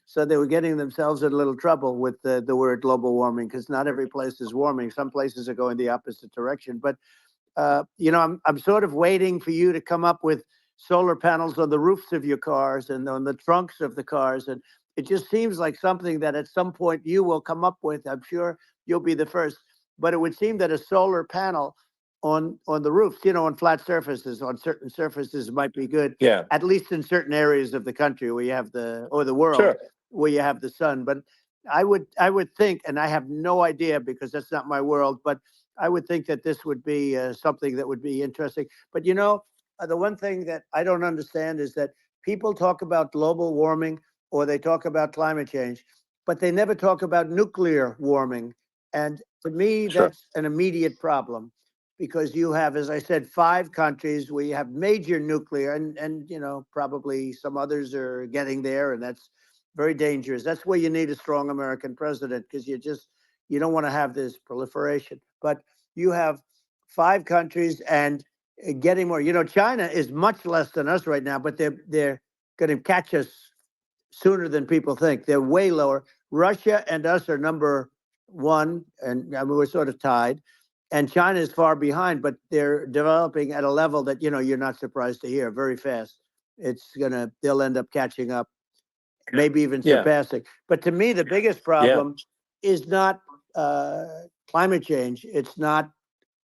so they were getting themselves in a little trouble with the word global warming, because not every place is warming. Some places are going the opposite direction. But I'm sort of waiting for you to come up with solar panels on the roofs of your cars and on the trunks of the cars, and it just seems like something that at some point you will come up with. I'm sure you'll be the first. But it would seem that a solar panel on the roofs, on flat surfaces, on certain surfaces might be good. Yeah. At least in certain areas of the country where you have the world, Sure. where you have the sun. But I would think, and I have no idea because that's not my world, but I would think that this would be something that would be interesting. But the one thing that I don't understand is that people talk about global warming or they talk about climate change, but they never talk about nuclear warming. And to me, Sure. that's an immediate problem, because you have, as I said, 5 countries where you have major nuclear, and probably some others are getting there, and that's very dangerous. That's where you need a strong American president, because you don't want to have this proliferation. But you have 5 countries and getting more. China is much less than us right now, but they're going to catch us sooner than people think. They're way lower. Russia and us are number 1, and I mean, we're sort of tied. And China is far behind, but they're developing at a level that you're not surprised to hear, very fast. They'll end up catching up, maybe even surpassing. But to me, the biggest problem is not climate change. It's not,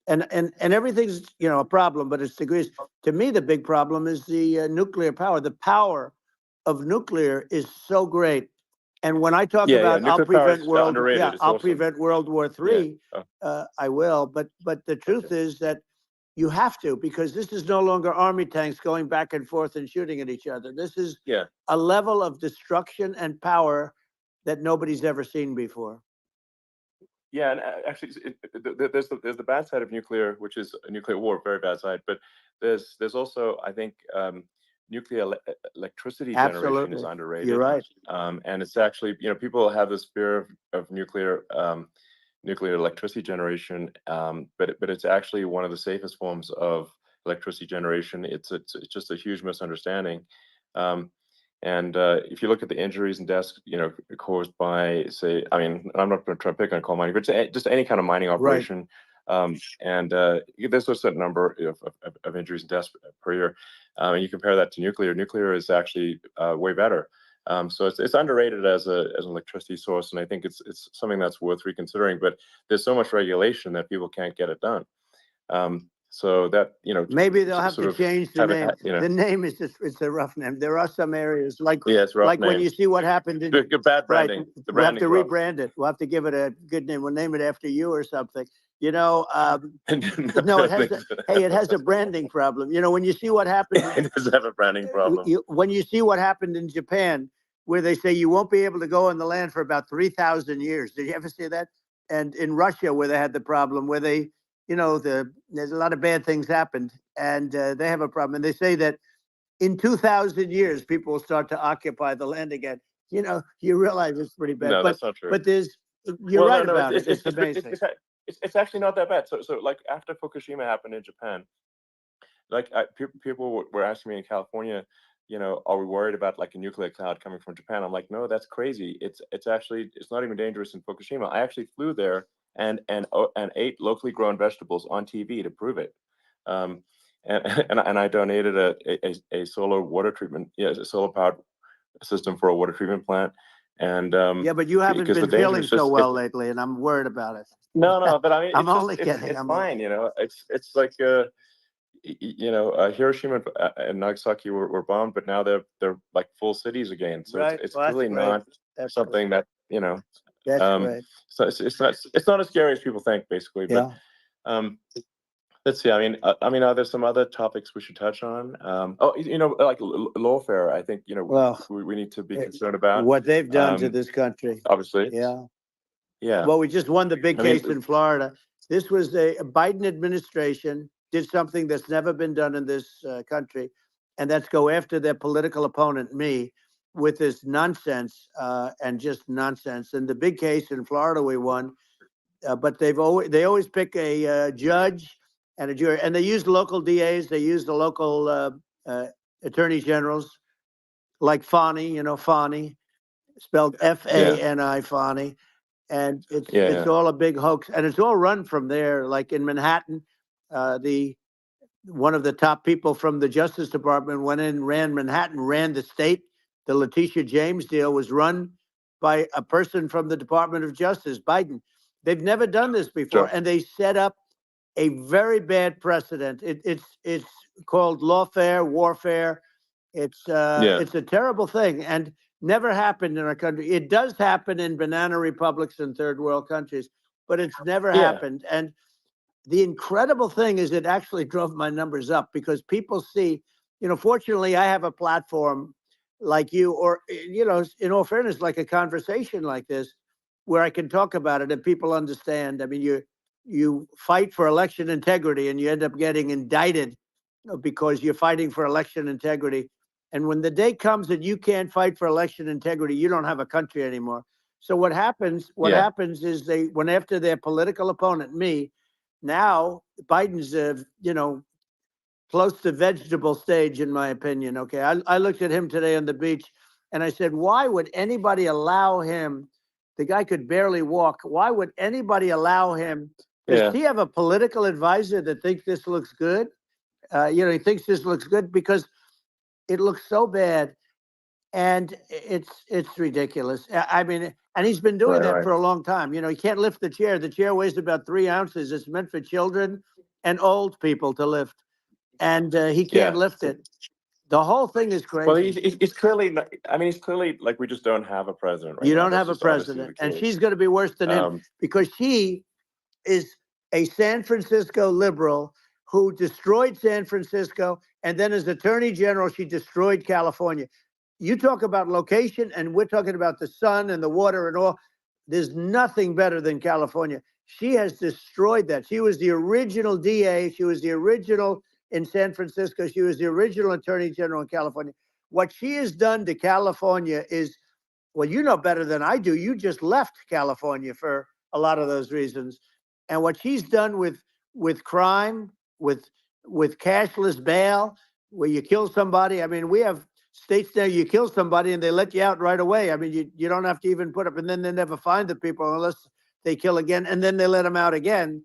and everything's a problem, but it's degrees. To me, the big problem is the nuclear power. The power of nuclear is so great. And when I talk about I'll prevent World War III, I will. But the truth is that you have to, because this is no longer army tanks going back and forth and shooting at each other. This is a level of destruction and power that nobody's ever seen before. Yeah, and actually, there's the bad side of nuclear, which is a nuclear war, very bad side. But there's also, I think, nuclear electricity generation is underrated. You're right. And it's actually, people have this fear of nuclear electricity generation, but it's actually one of the safest forms of electricity generation. It's just a huge misunderstanding. And if you look at the injuries and deaths, caused by, say, I mean, I'm not going to try to pick on coal mining, but just any kind of mining operation. And there's a certain number of injuries and deaths per year. And you compare that to nuclear. Nuclear is actually way better. So it's underrated as an electricity source, and I think it's something that's worth reconsidering. But there's so much regulation that people can't get it done. So that maybe they'll have to change the name. The name is it's a rough name. There are some areas like when you see what happened in bad branding. Right, we'll have to rebrand it. We'll have to give it a good name. We'll name it after you or something. No, it has a branding problem. When you see what happened, it does have a branding problem. When you see what happened in Japan, where they say you won't be able to go on the land for about 3,000 years. Did you ever see that? And in Russia, where they had the problem, where they, there's a lot of bad things happened, and they have a problem. And they say that in 2,000 years, people will start to occupy the land again. You realize it's pretty bad. No, that's not true. But you're right about it. It's amazing. It's actually not that bad. So like after Fukushima happened in Japan, like people were asking me in California, are we worried about like a nuclear cloud coming from Japan? I'm like, no, that's crazy. It's not even dangerous in Fukushima. I actually flew there and ate locally grown vegetables on TV to prove it. And I donated a solar water treatment, a solar powered system for a water treatment plant. And yeah, but you haven't been feeling so well lately, and I'm worried about it. No, but I mean, I'm only kidding. It's fine, It's like Hiroshima and Nagasaki were bombed, but now they're like full cities again. So right. it's really not something that That's right. So it's not as scary as people think, basically. But let's see. I mean, are there some other topics we should touch on? Like lawfare. I think we need to be concerned about what they've done to this country. Obviously, yeah. Well, we just won the big case in Florida. This was a Biden administration did something that's never been done in this country, and that's go after their political opponent, me, with this nonsense and just nonsense. And the big case in Florida we won, but they always pick a judge and a jury, and they use local DAs, they use the local attorney generals, like Fani, Fani, spelled Fani, Fani, and it's all a big hoax, and it's all run from there, like in Manhattan. One of the top people from the Justice Department went in, ran Manhattan, ran the state. The Letitia James deal was run by a person from the Department of Justice, Biden. They've never done this before, and they set up a very bad precedent. It's called lawfare, warfare. It's a terrible thing, and never happened in our country. It does happen in banana republics and third world countries, but it's never happened. And the incredible thing is it actually drove my numbers up because people see, fortunately I have a platform like you, or, in all fairness, like a conversation like this, where I can talk about it and people understand. I mean, you fight for election integrity and you end up getting indicted because you're fighting for election integrity. And when the day comes that you can't fight for election integrity, you don't have a country anymore. So what happens is they went after their political opponent, me. Now Biden's, close to vegetable stage, in my opinion. Okay, I looked at him today on the beach, and I said, why would anybody allow him? The guy could barely walk. Why would anybody allow him? Does he have a political advisor that thinks this looks good? He thinks this looks good because it looks so bad, and it's ridiculous. I mean, and he's been doing that for a long time. He can't lift the chair. The chair weighs about 3 ounces. It's meant for children and old people to lift, and he can't lift it. The whole thing is crazy. Well, he's clearly not, he's clearly like, we just don't have a president right You now. don't have a president, and she's going to be worse than him because she is a San Francisco liberal who destroyed San Francisco, and then as Attorney General, she destroyed California. You talk about location, and we're talking about the sun and the water and all. There's nothing better than California. She has destroyed that. She was the original DA. She was the original in San Francisco. She was the original Attorney General in California. What she has done to California is, well, you know better than I do. You just left California for a lot of those reasons. And what she's done with crime, with cashless bail, where you kill somebody. I mean, we have states there, you kill somebody and they let you out right away. I mean, you don't have to even put up, and then they never find the people unless they kill again, and then they let them out again.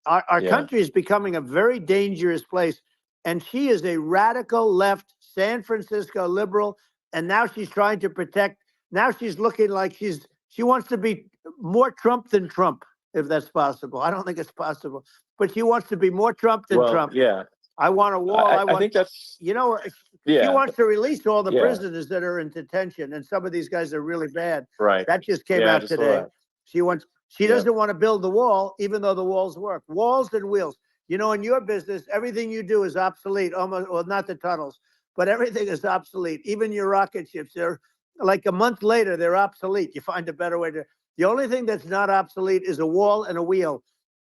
Our country is becoming a very dangerous place. And she is a radical left San Francisco liberal. And now she's trying to protect. Now she's looking like she wants to be more Trump than Trump, if that's possible. I don't think it's possible, but she wants to be more Trump than Trump. Yeah. I want a wall. I think that's, she wants to release all the prisoners that are in detention. And some of these guys are really bad. Right. That just came out today. She doesn't want to build the wall, even though the walls work. Walls and wheels. In your business, everything you do is obsolete. Almost, well, not the tunnels, but everything is obsolete. Even your rocket ships. like a month later, they're obsolete. You find a better way to. The only thing that's not obsolete is a wall and a wheel.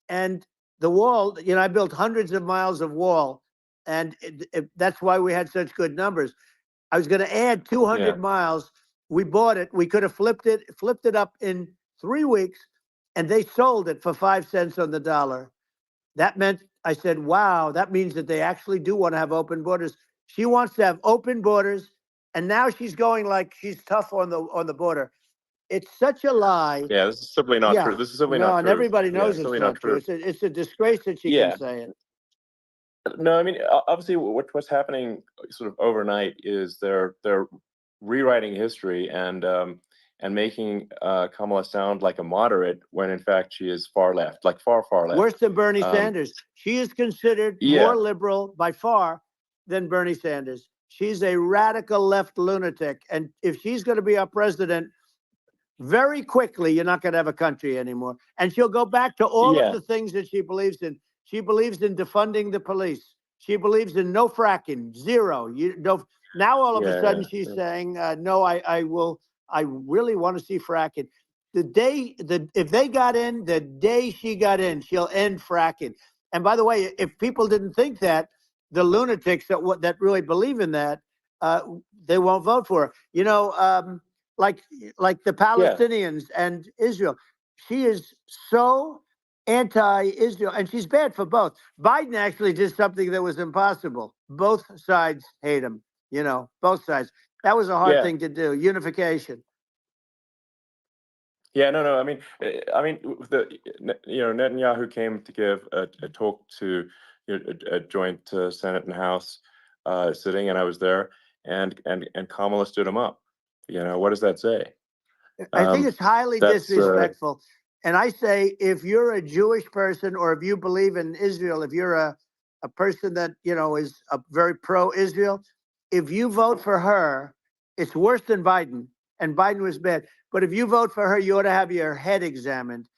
And the wall, I built hundreds of miles of wall, and that's why we had such good numbers. I was going to add 200 miles. We bought it. We could have flipped it up in 3 weeks, and they sold it for 5 cents on the dollar. That meant, I said, wow, that means that they actually do want to have open borders. She wants to have open borders, and now she's going like she's tough on the border. It's such a lie. Yeah, this is simply not true. This is simply not true. And everybody knows it's it's not true. It's a disgrace that she can say it. No, I mean, obviously, what's happening sort of overnight is they're rewriting history and making Kamala sound like a moderate when in fact she is far left, like far left. Worse than Bernie Sanders. She is considered more liberal by far than Bernie Sanders. She's a radical left lunatic, and if she's going to be our president, very quickly you're not going to have a country anymore. And she'll go back to all of the things that she believes in. She believes in defunding the police. She believes in no fracking, zero. Now all of a sudden she's saying, no, I really want to see fracking. If they got in, the day she got in, she'll end fracking. And by the way, if people didn't think that, the lunatics that really believe in that, they won't vote for her. Like the Palestinians and Israel. She is so anti-Israel, and she's bad for both. Biden actually did something that was impossible. Both sides hate him, both sides. That was a hard thing to do, unification. Yeah, no. I mean, Netanyahu came to give a talk to a joint Senate and House sitting, and I was there, and Kamala stood him up. What does that say? I think it's highly disrespectful. And I say, if you're a Jewish person, or if you believe in Israel, if you're a person that, is a very pro-Israel, if you vote for her, it's worse than Biden. And Biden was bad. But if you vote for her, you ought to have your head examined.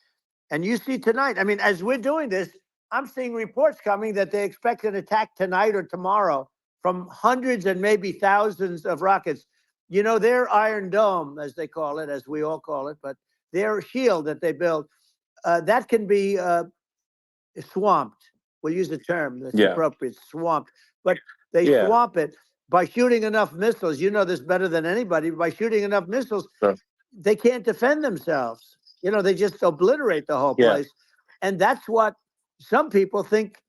And you see tonight, I mean, as we're doing this, I'm seeing reports coming that they expect an attack tonight or tomorrow from hundreds and maybe thousands of rockets. Their Iron Dome, as they call it, as we all call it, but their shield that they build, that can be swamped. We'll use the term that's appropriate, swamped. But they swamp it by shooting enough missiles. You know this better than anybody. By shooting enough missiles, they can't defend themselves. They just obliterate the whole place. And that's what some people think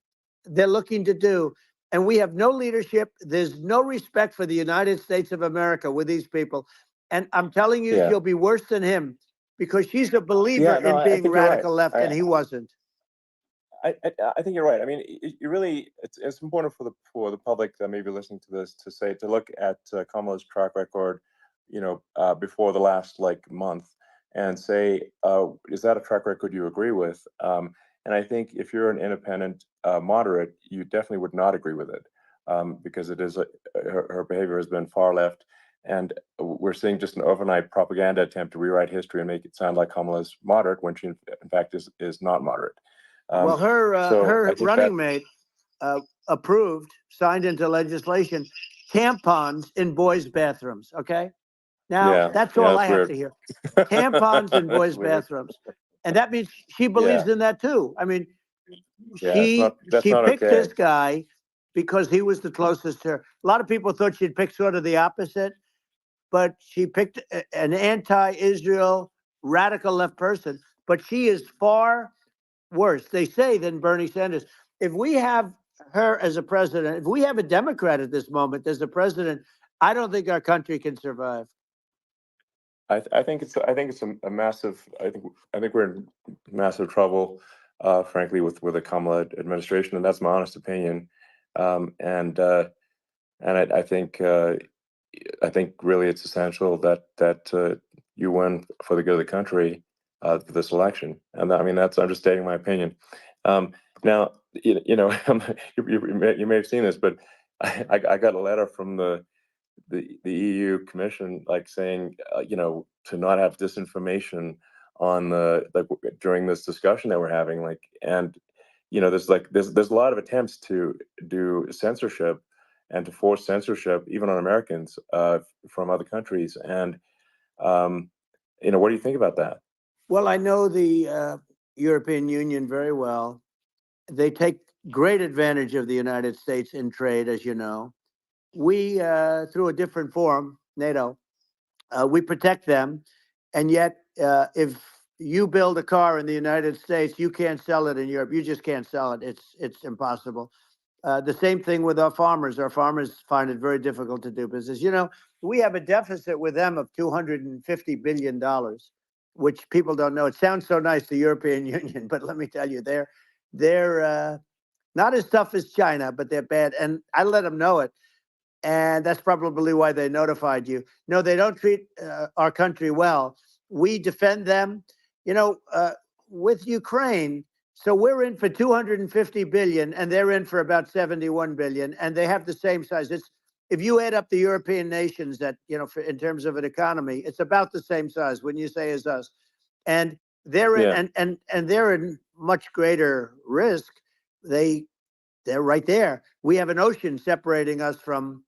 they're looking to do. And we have no leadership. There's no respect for the United States of America with these people. And I'm telling you, she'll be worse than him, because she's a believer in being radical left, and he wasn't. I think you're right. I mean, it's important for the public that may be listening to this to look at Kamala's track record, before the last month, and say, is that a track record you agree with? And I think if you're an independent moderate, you definitely would not agree with it, because it is her behavior has been far left, and we're seeing just an overnight propaganda attempt to rewrite history and make it sound like Kamala's moderate when she in fact is not moderate. Well, her running mate approved, signed into legislation, tampons in boys' bathrooms. Okay, now that's all I have to hear. Tampons in boys' bathrooms, and that means she believes in that too. I mean, she picked this guy because he was the closest to her. A lot of people thought she'd pick sort of the opposite, but she picked an anti-Israel radical left person. But she is far worse, they say, than Bernie Sanders. If we have her as a president, if we have a Democrat at this moment as a president, I don't think our country can survive. I think it's a massive. I think we're in massive trouble, frankly, with the Kamala administration, and that's my honest opinion. And I think really it's essential that you win for the good of the country for this election, and that's understating my opinion. Now, you may have seen this, but I got a letter from the EU Commission, saying, to not have disinformation on during this discussion that we're having, and there's a lot of attempts to do censorship and to force censorship even on Americans from other countries, and What do you think about that? Well, I know the European Union very well. They take great advantage of the United States in trade, as you know. We, through a different forum, NATO, we protect them. And yet, if you build a car in the United States, you can't sell it in Europe. You just can't sell it. It's impossible. The same thing with our farmers. Our farmers find it very difficult to do business. We have a deficit with them of $250 billion, which people don't know. It sounds so nice, the European Union, but let me tell you, they're not as tough as China, but they're bad. And I let them know it. And that's probably why they notified you. No, they don't treat our country well. We defend them, with Ukraine. So we're in for 250 billion, and they're in for about 71 billion, and they have the same size. If you add up the European nations that, in terms of an economy, it's about the same size when you say as us. And they're in, and they're in much greater risk. They're right there. We have an ocean separating us from,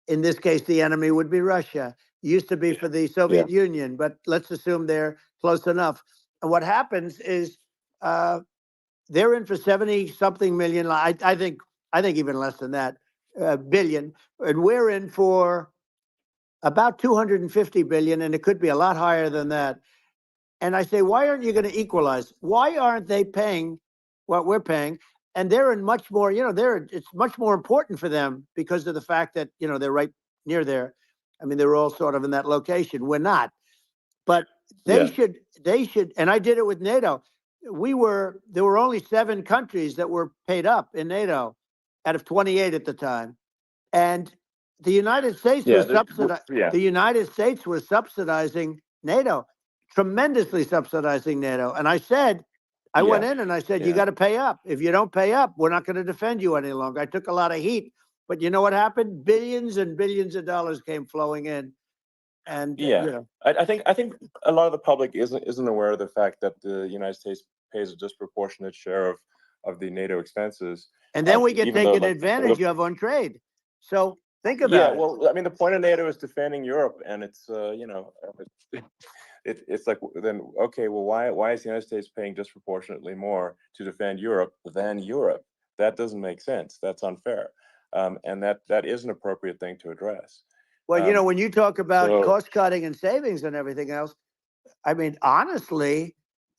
in this case, the enemy would be Russia. Used to be for the Soviet Union, but let's assume they're close enough. And what happens is they're in for 70-something million. I think even less than that, billion, and we're in for about 250 billion, and it could be a lot higher than that. And I say, why aren't you going to equalize? Why aren't they paying what we're paying? And they're in much more, it's much more important for them because of the fact that, they're right near there. I mean, they're all sort of in that location. We're not. But they should, and I did it with NATO. There were only 7 countries that were paid up in NATO out of 28 at the time. And the United States the United States was subsidizing NATO, tremendously subsidizing NATO. And I said, I went in and I said, you got to pay up. If you don't pay up, we're not going to defend you any longer. I took a lot of heat, but you know what happened? Billions and billions of dollars came flowing in. And I think a lot of the public isn't aware of the fact that the United States pays a disproportionate share of the NATO expenses. And then we get taken advantage of on trade. So think about it. Yeah, well, I mean, the point of NATO is defending Europe, and it's it's like, then okay, well, why is the United States paying disproportionately more to defend Europe than Europe? That doesn't make sense. That's unfair, and that is an appropriate thing to address. Well, when you talk about cost cutting and savings and everything else, I mean, honestly,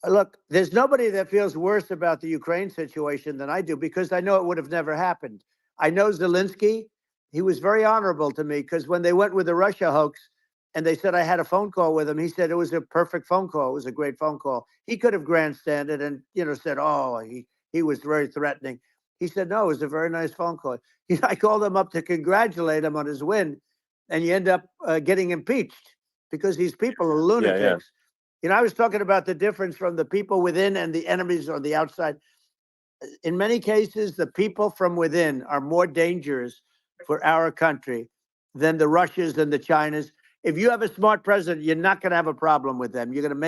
look, there's nobody that feels worse about the Ukraine situation than I do, because I know it would have never happened. I know Zelensky. He was very honorable to me, because when they went with the Russia hoax and they said I had a phone call with him, he said it was a perfect phone call. It was a great phone call. He could have grandstanded and, said, oh, he was very threatening. He said, no, it was a very nice phone call. I called him up to congratulate him on his win, and you end up getting impeached because these people are lunatics. I was talking about the difference from the people within and the enemies on the outside. In many cases, the people from within are more dangerous for our country than the Russians and the Chinas. If you have a smart president, you're not going to have a problem with them. You're going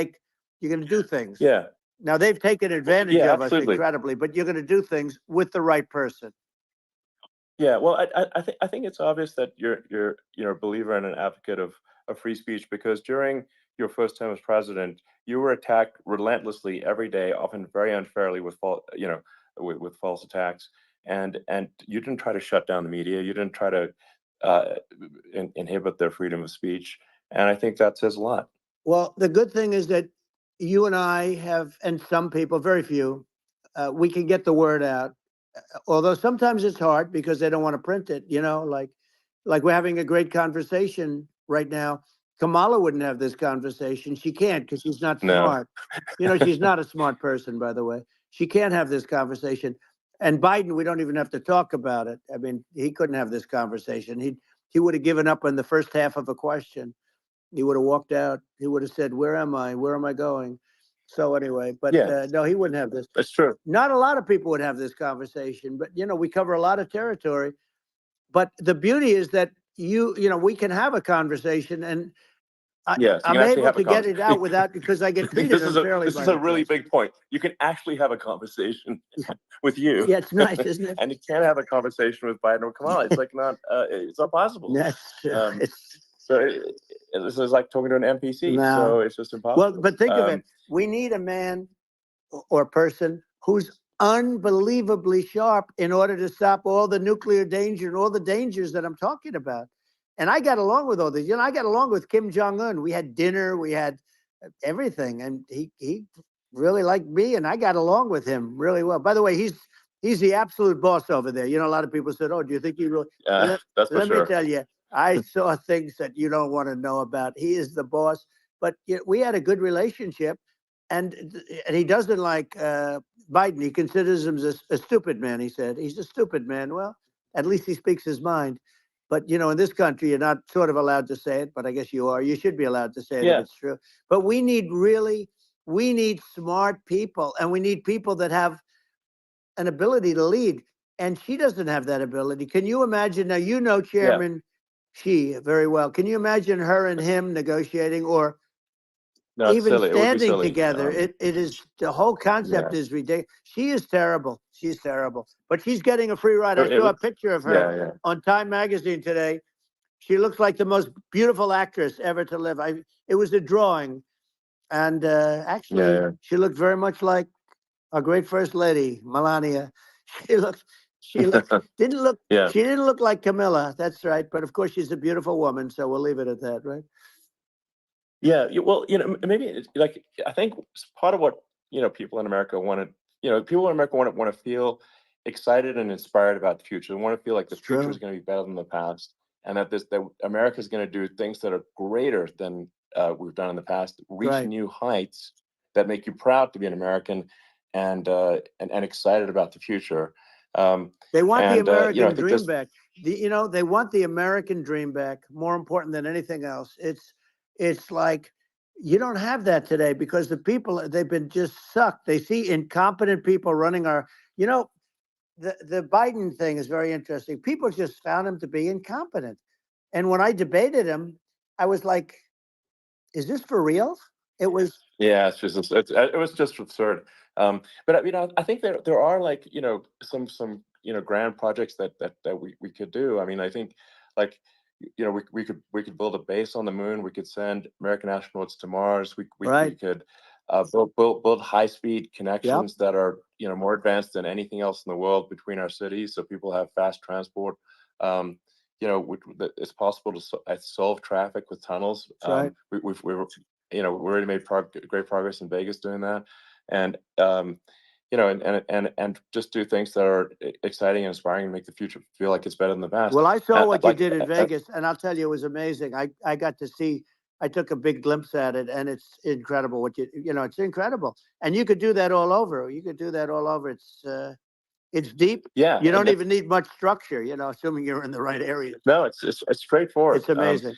to do things. Yeah. Now, they've taken advantage of absolutely. us incredibly, but you're going to do things with the right person. Yeah, well, I think it's obvious that you're a believer and an advocate of free speech, because during your first term as president, you were attacked relentlessly every day, often very unfairly with false attacks, and you didn't try to shut down the media. You didn't try to inhibit their freedom of speech, and I think that says a lot. Well, the good thing is that you and I have, and some people, very few, we can get the word out. Although sometimes it's hard because they don't want to print it, like we're having a great conversation right now. Kamala wouldn't have this conversation. She can't, because she's not smart. She's not a smart person, by the way. She can't have this conversation. And Biden, we don't even have to talk about it. I mean, he couldn't have this conversation. He would have given up on the first half of a question. He would have walked out. He would have said, where am I? Where am I going? So anyway, but no, he wouldn't have this. That's true. Not a lot of people would have this conversation, but we cover a lot of territory. But the beauty is that we can have a conversation, and I'm able to get it out without, because I get treated unfairly. This is a really big point. You can actually have a conversation with you. Yeah, it's nice, isn't it? And you can't have a conversation with Biden or Kamala. It's like it's not possible. Yes. this is like talking to an NPC. No. So it's just impossible. Well, but think of it. We need a man or person who's unbelievably sharp in order to stop all the nuclear danger and all the dangers that I'm talking about. And I got along with all these. You know, I got along with Kim Jong-un. We had dinner, we had everything, and he really liked me, and I got along with him really well. By the way, he's the absolute boss over there. You know, a lot of people said, "Oh, do you think he really?" That's for Let sure. me tell you, I saw things that you don't want to know about. He is the boss. But you know, we had a good relationship, and he doesn't like Biden. He considers him a stupid man. He said he's a stupid man. Well, at least he speaks his mind. But you know, in this country, you're not sort of allowed to say it. But I guess you are. You should be allowed to say it if it's true. But we need smart people, and we need people that have an ability to lead. And she doesn't have that ability. Can you imagine? Now, you know Chairman Xi very well. Can you imagine her and him negotiating, or even standing together? It is, the whole concept is ridiculous. She is terrible. She's terrible. But she's getting a free ride. I saw a picture of her on Time Magazine today. She looks like the most beautiful actress ever to live. It was a drawing. And actually, she looked very much like our great First Lady, Melania. She didn't look like Camilla. That's right. But of course, she's a beautiful woman. So we'll leave it at that, right? Yeah. Well, you know, maybe it's like, I think part of what, you know, people in America want to feel excited and inspired about the future. They want to feel like the future is going to be better than the past, and that America is going to do things that are greater than we've done in the past, reach new heights that make you proud to be an American, and excited about the future. They want the American dream back. They want the American dream back. More important than anything else. It's like, you don't have that today because the people, they've been just sucked. They see incompetent people running our. The Biden thing is very interesting. People just found him to be incompetent, and when I debated him, I was like, "Is this for real?" It was. Yeah, it was just absurd. But you know, I think there are, like, you know, some grand projects that we could do. I mean, I think, like, you know, we could build a base on the moon. We could send American astronauts to Mars. We could build high-speed connections that are, you know, more advanced than anything else in the world between our cities, so people have fast transport. You know, it's possible to solve traffic with tunnels. We've you know, we already made great progress in Vegas doing that, and you know, and just do things that are exciting and inspiring and make the future feel like it's better than the past. Well, I saw what you did in Vegas, and I'll tell you, it was amazing. I got to see. I took a big glimpse at it, and it's incredible. It's incredible, and you could do that all over. You could do that all over. It's deep. Yeah, you don't even need much structure. You know, assuming you're in the right area. No, it's straightforward. It's amazing.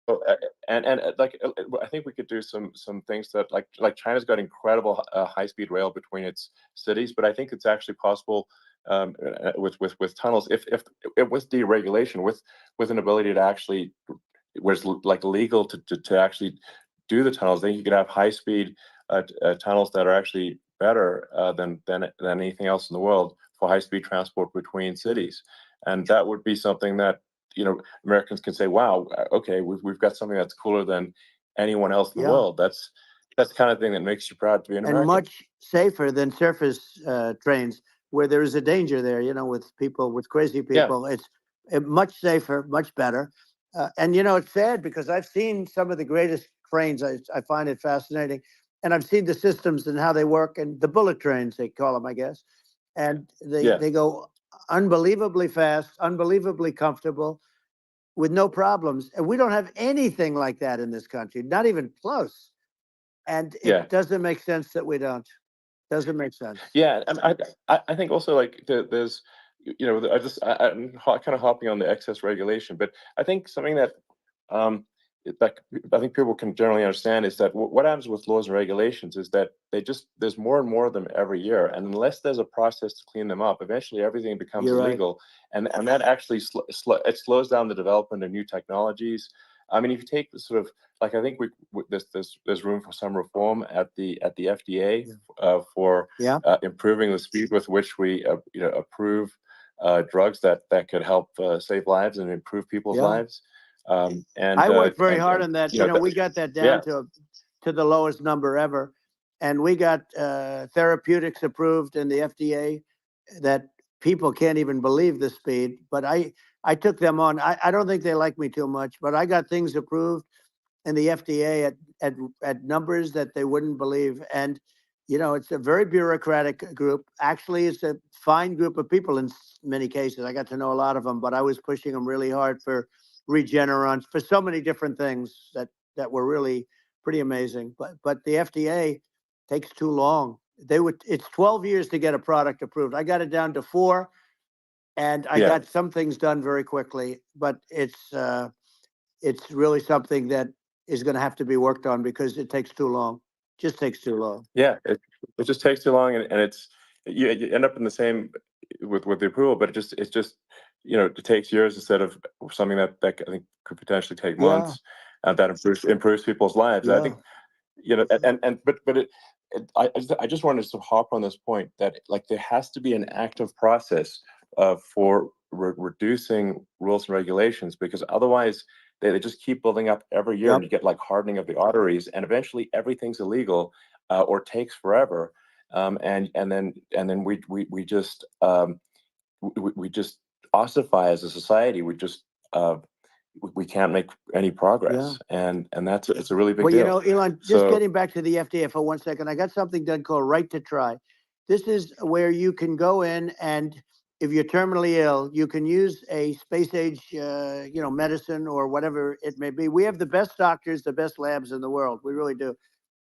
Like, I think we could do some things that, like China's got incredible high-speed rail between its cities, but I think it's actually possible with tunnels, if with deregulation, with an ability to actually, where it's like legal to actually do the tunnels. Then you could have high-speed tunnels that are actually better than anything else in the world for high-speed transport between cities, and that would be something that, you know, Americans can say, wow, okay, we've got something that's cooler than anyone else in the world. That's the kind of thing that makes you proud to be an American. And much safer than surface trains, where there is a danger there, you know, with crazy people. It's much safer, much better. And, you know, it's sad because I've seen some of the greatest trains. I find it fascinating. And I've seen the systems and how they work, and the bullet trains, they call them, I guess. And they go unbelievably fast, unbelievably comfortable, with no problems. And we don't have anything like that in this country, not even close. And it doesn't make sense that we don't. Doesn't make sense. Yeah, and I think also, like, there's, you know, I'm kind of hopping on the excess regulation, but I think something that I think people can generally understand is that what happens with laws and regulations is that there's more and more of them every year, and unless there's a process to clean them up, eventually everything becomes illegal, and that actually it slows down the development of new technologies. I mean, if you take the sort of, like, I think there's room for some reform at the FDA for improving the speed with which we you know, approve drugs that could help save lives and improve people's lives. And I worked very hard on that. you know, We got that yeah, down to the lowest number ever, and we got therapeutics approved in the FDA that people can't even believe the speed. But I took them on. I don't think they like me too much, but I got things approved in the FDA at numbers that they wouldn't believe. And it's a very bureaucratic group. Actually, it's a fine group of people in many cases. I got to know a lot of them, but I was pushing them really hard for Regeneron, for so many different things that were really pretty amazing. But the FDA takes too long. It's 12 years to get a product approved. I got it down to 4, and I got some things done very quickly. But it's really something that is going to have to be worked on because it takes too long. Just takes too long. Yeah, it just takes too long, and it's you end up in the same with the approval, but it's just it takes years instead of something that I think could potentially take months, and that improves people's lives. I think I just wanted to hop on this point that like there has to be an active process for reducing rules and regulations, because otherwise they just keep building up every year, and you get like hardening of the arteries, and eventually everything's illegal or takes forever, and then we just ossify as a society. We can't make any progress, and it's a really big deal. Elon, just getting back to the FDA for 1 second, I got something done called Right to Try. This is where you can go in, and if you're terminally ill, you can use a space age, medicine or whatever it may be. We have the best doctors, the best labs in the world. We really do.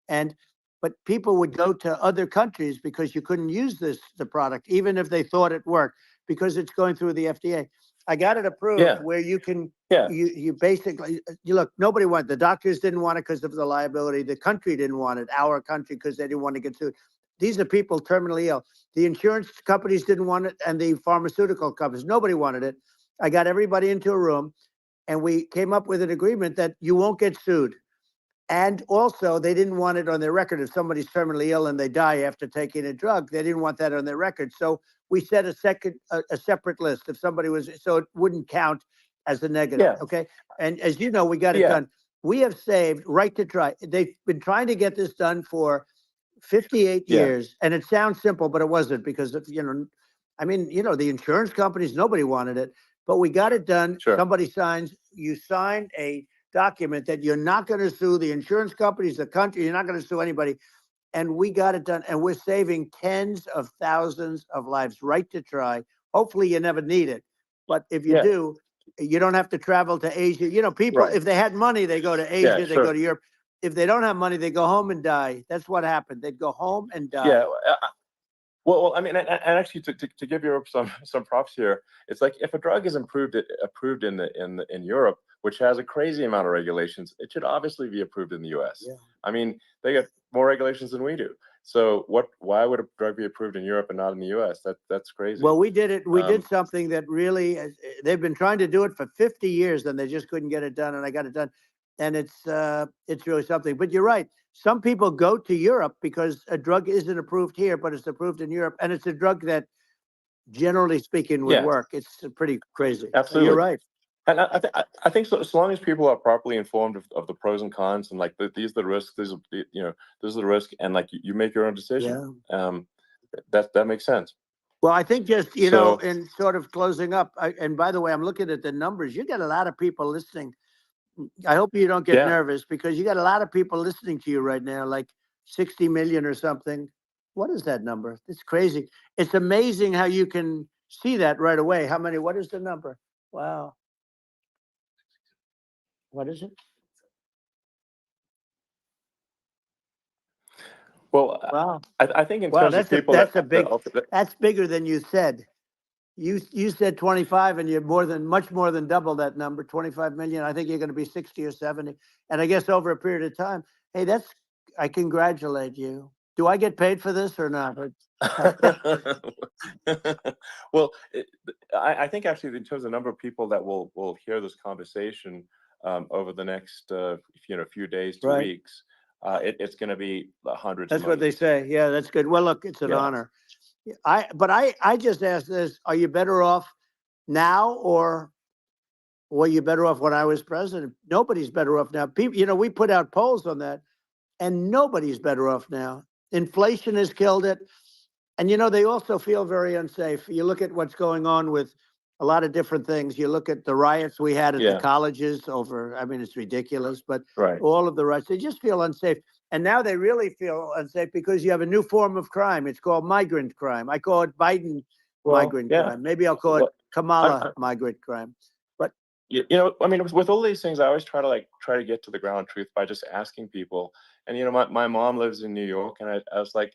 But people would go to other countries because you couldn't use the product, even if they thought it worked, because it's going through the FDA. I got it approved where you can, you basically, look, nobody wanted, the doctors didn't want it because of the liability. The country didn't want it, our country, because they didn't want to get sued. These are people terminally ill. The insurance companies didn't want it, and the pharmaceutical companies, nobody wanted it. I got everybody into a room, and we came up with an agreement that you won't get sued. And also, they didn't want it on their record. If somebody's terminally ill and they die after taking a drug, they didn't want that on their record. So we set a separate list if somebody was, so it wouldn't count as a negative. Okay. And as you know, we got it done. We have saved Right to Try. They've been trying to get this done for 58 years. And it sounds simple, but it wasn't, because of, the insurance companies, nobody wanted it, but we got it done. Sure. Somebody signs, you signed a document that you're not going to sue the insurance companies, the country, you're not going to sue anybody. And we got it done, and we're saving tens of thousands of lives. Right to Try. Hopefully you never need it, but if you do, you don't have to travel to Asia. People, if they had money, they go to Asia, they go to Europe. If they don't have money, they go home and die. That's what happened. They'd go home and die. Yeah. Well, I mean, and actually, to give Europe some props here, it's like if a drug is approved in Europe, which has a crazy amount of regulations, it should obviously be approved in the U.S. Yeah. I mean, they get more regulations than we do. So why would a drug be approved in Europe and not in the U.S.? That's crazy. Well, we did it. We did something that really, they've been trying to do it for 50 years, and they just couldn't get it done, and I got it done. And it's really something. But you're right. Some people go to Europe because a drug isn't approved here, but it's approved in Europe, and it's a drug that, generally speaking, would work. It's pretty crazy. Absolutely, you're right. And I think so. As long as people are properly informed of the pros and cons, and like these are the risks, this is the risk, and like you make your own decision. That makes sense. Well, I think just in sort of closing up, and by the way, I'm looking at the numbers. You got a lot of people listening. I hope you don't get nervous, because you got a lot of people listening to you right now, like 60 million or something. What is that number? It's crazy. It's amazing how you can see that right away. How many? What is the number? Wow. What is it? Well, wow. I think in terms of people, that's bigger than you said. You said 25, and you're much more than double that number, 25 million. I think you're going to be 60 or 70. And I guess over a period of time, hey, I congratulate you. Do I get paid for this or not? Well, I think actually in terms of the number of people that will hear this conversation over the next few days to weeks, it's going to be hundreds. That's what they say. Yeah, that's good. Well, look, it's an honor. I just asked this: are you better off now or Well, you're better off when I was president. Nobody's better off now. People, we put out polls on that, and nobody's better off now. Inflation has killed it. And they also feel very unsafe. You look at what's going on with a lot of different things. You look at the riots we had at the colleges over, I mean, it's ridiculous, but all of the riots, they just feel unsafe. And now they really feel unsafe because you have a new form of crime. It's called migrant crime. I call it Biden migrant crime. Maybe I'll call it Kamala migrant crime. But I mean, with all these things, I always try to get to the ground truth by just asking people. And my mom lives in New York, and I was like,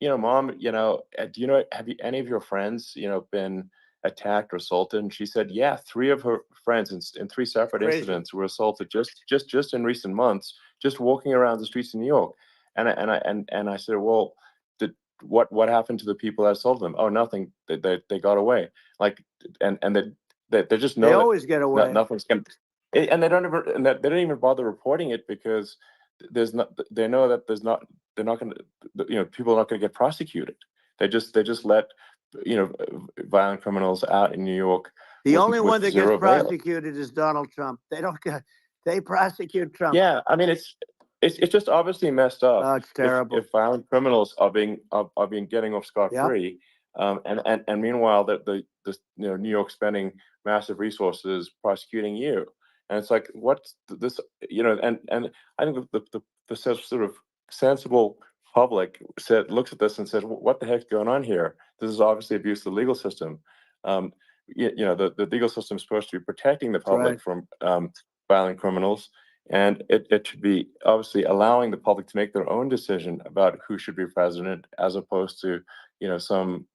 Mom, have any of your friends, been attacked or assaulted? And she said, yeah, 3 of her friends in 3 separate incidents were assaulted just in recent months, just walking around the streets of New York. And I said, well, what happened to the people that assaulted them? Oh, nothing. They got away. Like, and they just know they always get away. Nothing's going to, and they don't even bother reporting it because they know that they're not going to, people are not going to get prosecuted. They just let, violent criminals out in New York. The only one that gets prosecuted is Donald Trump. They prosecute Trump. Yeah, I mean, it's just obviously messed up. Oh, it's terrible. If violent criminals are getting off scot-free, and meanwhile the New York spending massive resources prosecuting you. And it's like, what's this, and I think the sort of sensible public looks at this and says, what the heck's going on here? This is obviously abuse of the legal system. The legal system is supposed to be protecting the public from violent criminals, and it should be obviously allowing the public to make their own decision about who should be president, as opposed to some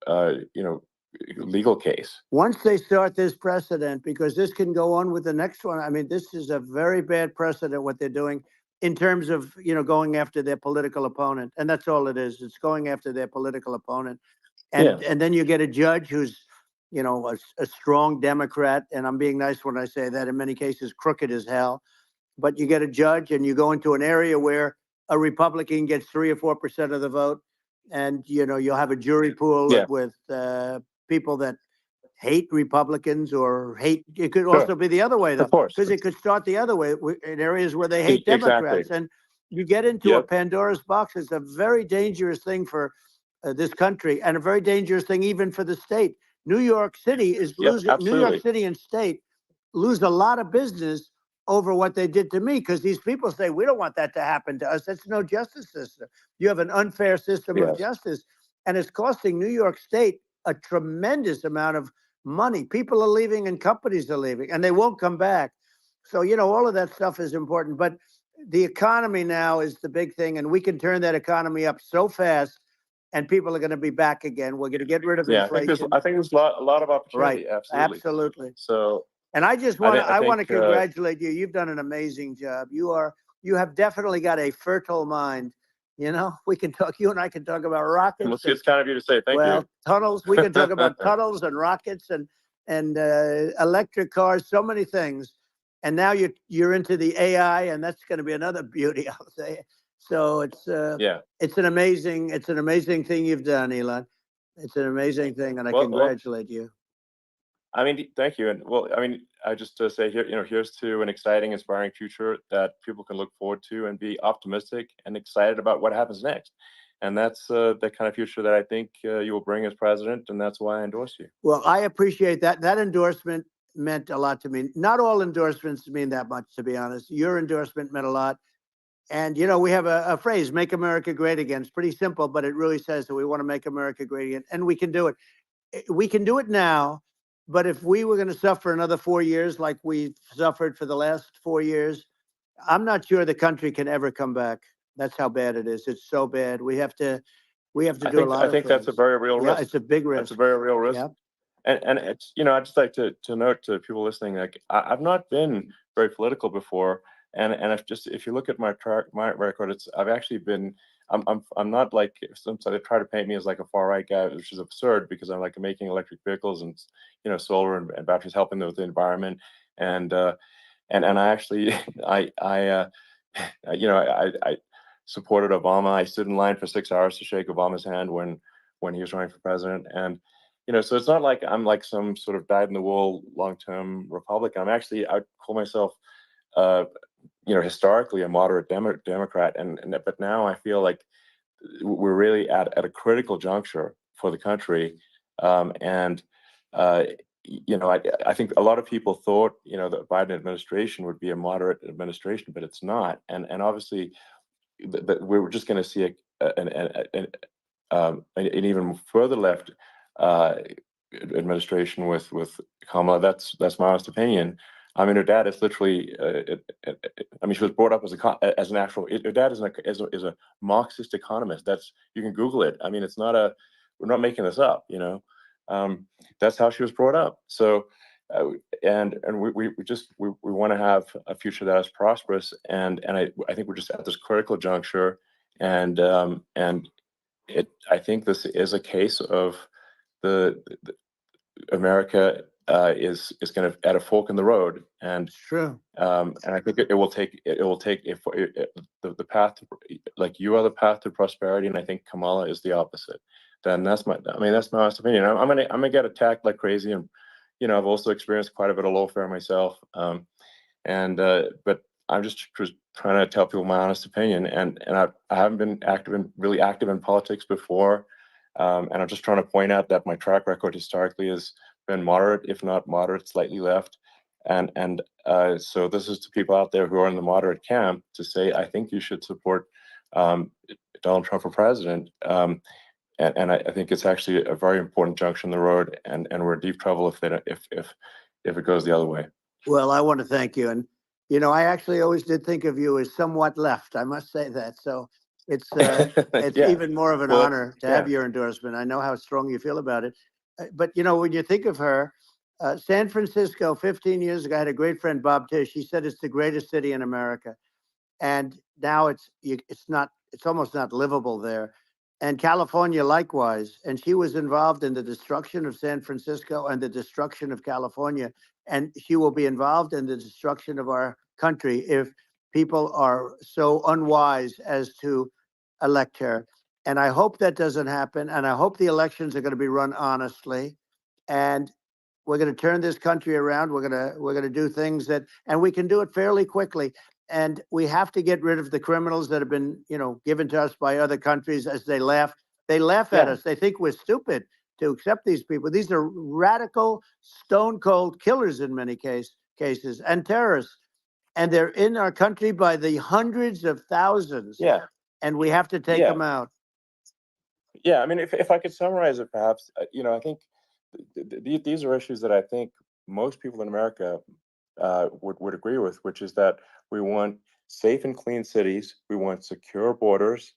legal case. Once they start this precedent, because this can go on with the next one. I mean, this is a very bad precedent, what they're doing in terms of, going after their political opponent. And that's all it is. It's going after their political opponent. And then you get a judge who's, a strong Democrat. And I'm being nice when I say that, in many cases, crooked as hell. But you get a judge and you go into an area where a Republican gets 3 or 4% of the vote. And, you'll have a jury pool with people that hate Republicans or hate. It could also be the other way, though, because it could start the other way in areas where they hate Democrats. And you get into a Pandora's box. It's a very dangerous thing for this country, and a very dangerous thing even for the state. New York City is losing. New York City and state lose a lot of business over what they did to me, because these people say, we don't want that to happen to us. That's no justice system. You have an unfair system of justice, and it's costing New York State a tremendous amount of money. People are leaving and companies are leaving, and they won't come back. So, all of that stuff is important. But the economy now is the big thing, and we can turn that economy up so fast, and people are going to be back again. We're going to get rid of inflation. I think there's a lot of opportunity. Right. Absolutely. So, and I just want to congratulate you. You've done an amazing job. You have definitely got a fertile mind. We can talk. You and I can talk about rockets. Well, it's kind of you to say. Thank you. Tunnels. We can talk about tunnels and rockets and electric cars. So many things. And now you're into the AI, and that's going to be another beauty, I'll say. So it's an amazing thing you've done, Elon. It's an amazing thing, and I congratulate you. I mean, thank you. And I just say here, here's to an exciting, inspiring future that people can look forward to and be optimistic and excited about what happens next. And that's the kind of future that I think you will bring as president, and that's why I endorse you. Well, I appreciate that. That endorsement meant a lot to me. Not all endorsements mean that much, to be honest. Your endorsement meant a lot. And, we have a phrase, make America great again. It's pretty simple, but it really says that we want to make America great again. And we can do it. We can do it now. But if we were going to suffer another 4 years like we've suffered for the last 4 years, I'm not sure the country can ever come back. That's how bad it is. It's so bad. We have to do a lot of things. I think that's a very real risk. It's a big risk. It's a very real risk. Yeah. And it's, I'd just like to note to people listening, like I've not been very political before. And if you look at my record, I've actually been, I'm not like, sometimes they try to paint me as like a far right guy, which is absurd, because I'm like making electric vehicles and solar and batteries, helping with the environment, and I actually I supported Obama. I stood in line for 6 hours to shake Obama's hand when he was running for president, and so it's not like I'm like some sort of dyed-in-the-wool long-term Republican. I'd call myself, uh, historically a moderate Democrat, but now I feel like we're really at a critical juncture for the country, and uh, I think a lot of people thought the Biden administration would be a moderate administration, but it's not, and obviously we're just going to see an even further left uh, administration with Kamala. That's my honest opinion. I mean, her dad is literally. I mean, she was brought up as an actual. Her dad is a Marxist economist. You can Google it. I mean, it's not a. We're not making this up. That's how she was brought up. So, and we want to have a future that is prosperous. And I think we're just at this critical juncture, and I think this is a case of the America is kind of at a fork in the road, True. and I think it will take if the path to, like you are the path to prosperity, and I think Kamala is the opposite. Then that's my honest opinion. I'm gonna get attacked like crazy, and I've also experienced quite a bit of lawfare myself, and but I'm just trying to tell people my honest opinion, and I haven't been really active in politics before, and I'm just trying to point out that my track record historically has been moderate, if not moderate, slightly left, and so this is to people out there who are in the moderate camp to say I think you should support um, Donald Trump for president. And I think it's actually a very important junction in the road, and we're in deep trouble if it goes the other way. Well, I want to thank you. And, I actually always did think of you as somewhat left. I must say that. So it's Yeah. even more of an Well, honor to have your endorsement. I know how strong you feel about it. But, when you think of her, San Francisco 15 years ago, I had a great friend, Bob Tish. He said it's the greatest city in America. And now it's almost not livable there. And California likewise. And she was involved in the destruction of San Francisco and the destruction of California. And she will be involved in the destruction of our country if people are so unwise as to elect her. And I hope that doesn't happen. And I hope the elections are going to be run honestly. And we're going to turn this country around. We're going to do things and we can do it fairly quickly. And we have to get rid of the criminals that have been, given to us by other countries as they laugh. They laugh at us. They think we're stupid to accept these people. These are radical, stone cold killers in many cases and terrorists. And they're in our country by the hundreds of thousands. Yeah. And we have to take them out. Yeah. I mean, if I could summarize it, perhaps, I think these are issues that I think most people in America would agree with, which is that we want safe and clean cities, we want secure borders,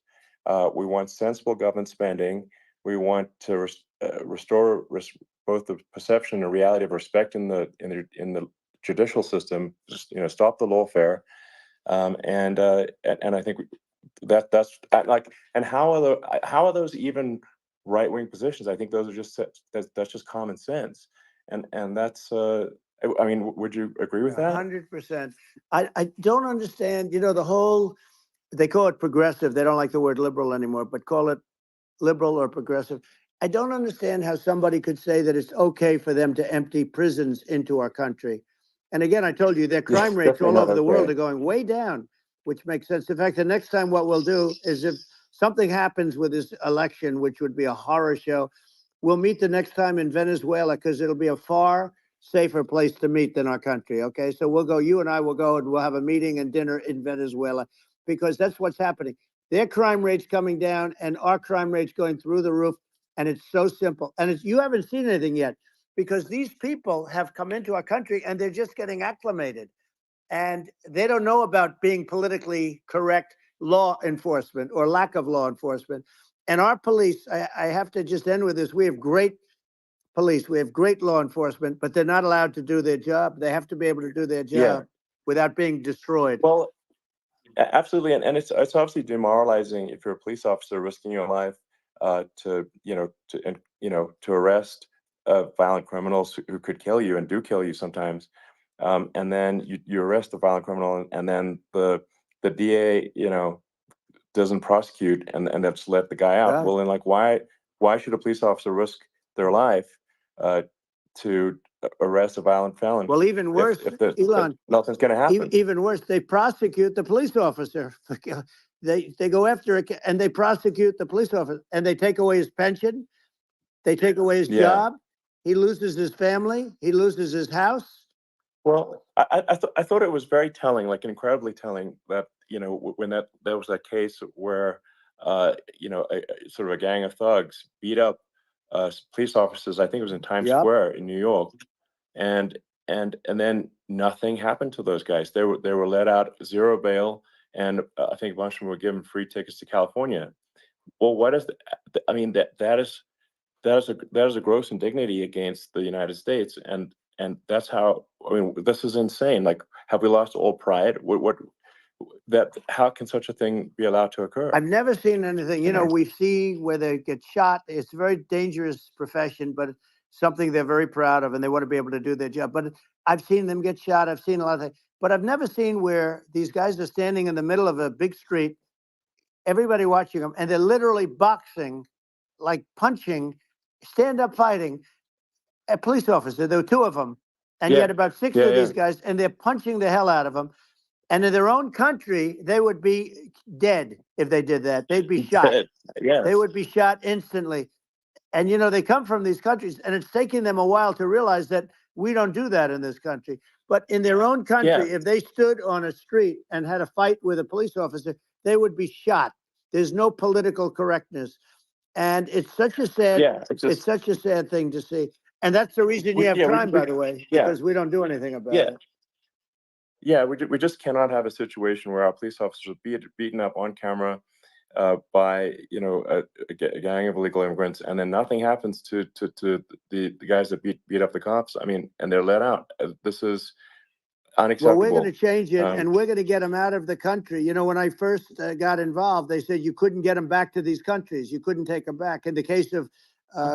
we want sensible government spending, we want to restore both the perception and reality of respect in the judicial system, just stop the lawfare, and I think that's like, and how are those even right-wing positions? I think those are just that's just common sense, and that's I mean, would you agree with that? 100%. I don't understand, the whole, they call it progressive. They don't like the word liberal anymore, but call it liberal or progressive. I don't understand how somebody could say that it's okay for them to empty prisons into our country. And again, I told you their crime rates all over the world are going way down, which makes sense. In fact, the next time what we'll do is if something happens with this election, which would be a horror show, we'll meet the next time in Venezuela because it'll be a far safer place to meet than our country. Okay. So you and I will go and we'll have a meeting and dinner in Venezuela because that's what's happening. Their crime rate's coming down and our crime rate's going through the roof. And it's so simple. And you haven't seen anything yet because these people have come into our country and they're just getting acclimated. And they don't know about being politically correct law enforcement or lack of law enforcement. And our police, I have to just end with this. We have great police. We have great law enforcement, but they're not allowed to do their job. They have to be able to do their job without being destroyed. Well, absolutely, and it's obviously demoralizing if you're a police officer risking your life to arrest violent criminals who could kill you and do kill you sometimes, and then you arrest the violent criminal, and then the DA doesn't prosecute and that's let the guy out. Well, then, like, why should a police officer risk their life to arrest a violent felon. Well, even worse, if Elon, nothing's going to happen. even worse, they prosecute the police officer. They go after it and they prosecute the police officer, and they take away his pension, they take away his job, he loses his family, he loses his house. Well, I thought it was very telling, like incredibly telling, that when there was that case where sort of a gang of thugs beat up police officers. I think it was in Times Square in New York, and then nothing happened to those guys. They were let out, zero bail, and I think a bunch of them were given free tickets to California. Well, what is I mean, that is a gross indignity against the United States, and that's how, I mean, this is insane. Like, have we lost all pride? How can such a thing be allowed to occur? I've never seen anything. We see where they get shot. It's a very dangerous profession, but it's something they're very proud of, and they want to be able to do their job. But I've seen them get shot. I've seen a lot of things, but I've never seen where these guys are standing in the middle of a big street, everybody watching them, and they're literally boxing, like punching, stand-up fighting a police officer. There were two of them, and you had about six of these guys, and they're punching the hell out of them. And in their own country, they would be dead if they did that. They'd be shot. They would be shot instantly. And, they come from these countries, and it's taking them a while to realize that we don't do that in this country. But in their own country, if they stood on a street and had a fight with a police officer, they would be shot. There's no political correctness. And it's such a sad, it's such a sad thing to see. And that's the reason you have crime, by the way, because we don't do anything about it. Yeah, we just cannot have a situation where our police officers are beaten up on camera by a gang of illegal immigrants, and then nothing happens to the guys that beat up the cops. I mean, and they're let out. This is unacceptable. Well, we're going to change it, and we're going to get them out of the country. When I first got involved, they said you couldn't get them back to these countries. You couldn't take them back. In the case of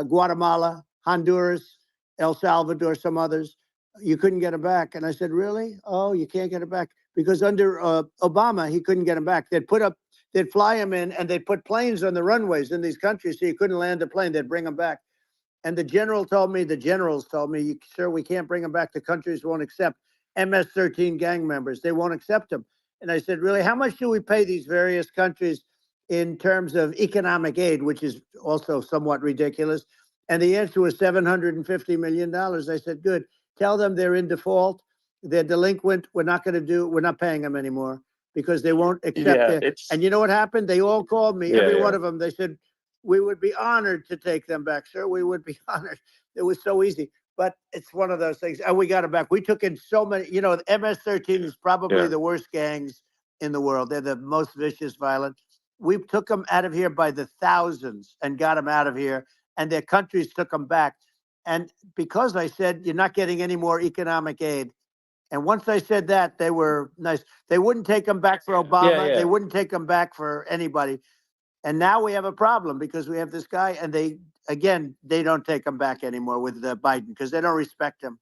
Guatemala, Honduras, El Salvador, some others, you couldn't get them back. And I said, really? Oh, you can't get them back? Because under Obama, he couldn't get them back. They'd fly them in, and they'd put planes on the runways in these countries so you couldn't land a plane. They'd bring them back. And the generals told me, sir, we can't bring them back. The countries won't accept MS-13 gang members. They won't accept them. And I said, really, how much do we pay these various countries in terms of economic aid, which is also somewhat ridiculous? And the answer was $750 million. I said, good. Tell them they're in default. They're delinquent. We're not paying them anymore because they won't accept it. And you know what happened? They all called me, every one of them. They said, we would be honored to take them back, sir. We would be honored. It was so easy. But it's one of those things. And we got them back. We took in so many, the MS-13 is probably the worst gangs in the world. They're the most vicious, violent. We took them out of here by the thousands and got them out of here. And their countries took them back. And because I said, you're not getting any more economic aid. And once I said that, they were nice. They wouldn't take them back for Obama. They wouldn't take them back for anybody. And now we have a problem because we have this guy, and they don't take him back anymore with Biden because they don't respect him.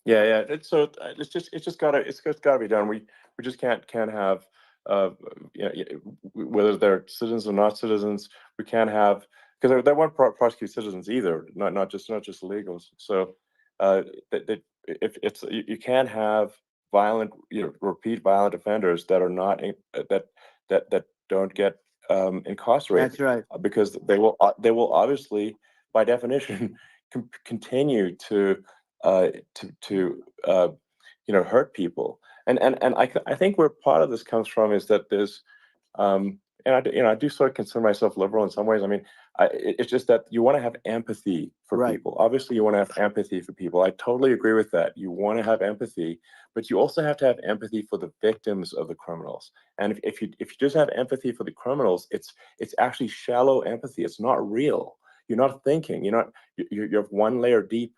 It's just gotta be done. We just can't have whether they're citizens or not citizens. We can't have, because they won't prosecute citizens either, not just illegals. So if it's, you can't have violent, repeat violent offenders that are not that don't get incarcerated. That's right. Because they will obviously, by definition, continue to hurt people. And I think where part of this comes from is that there's and I do sort of consider myself liberal in some ways. I mean, it's just that you want to have empathy for people. Obviously, you want to have empathy for people. I totally agree with that. You want to have empathy, but you also have to have empathy for the victims of the criminals. And if you just have empathy for the criminals, it's actually shallow empathy. It's not real. You're not thinking. You have one layer deep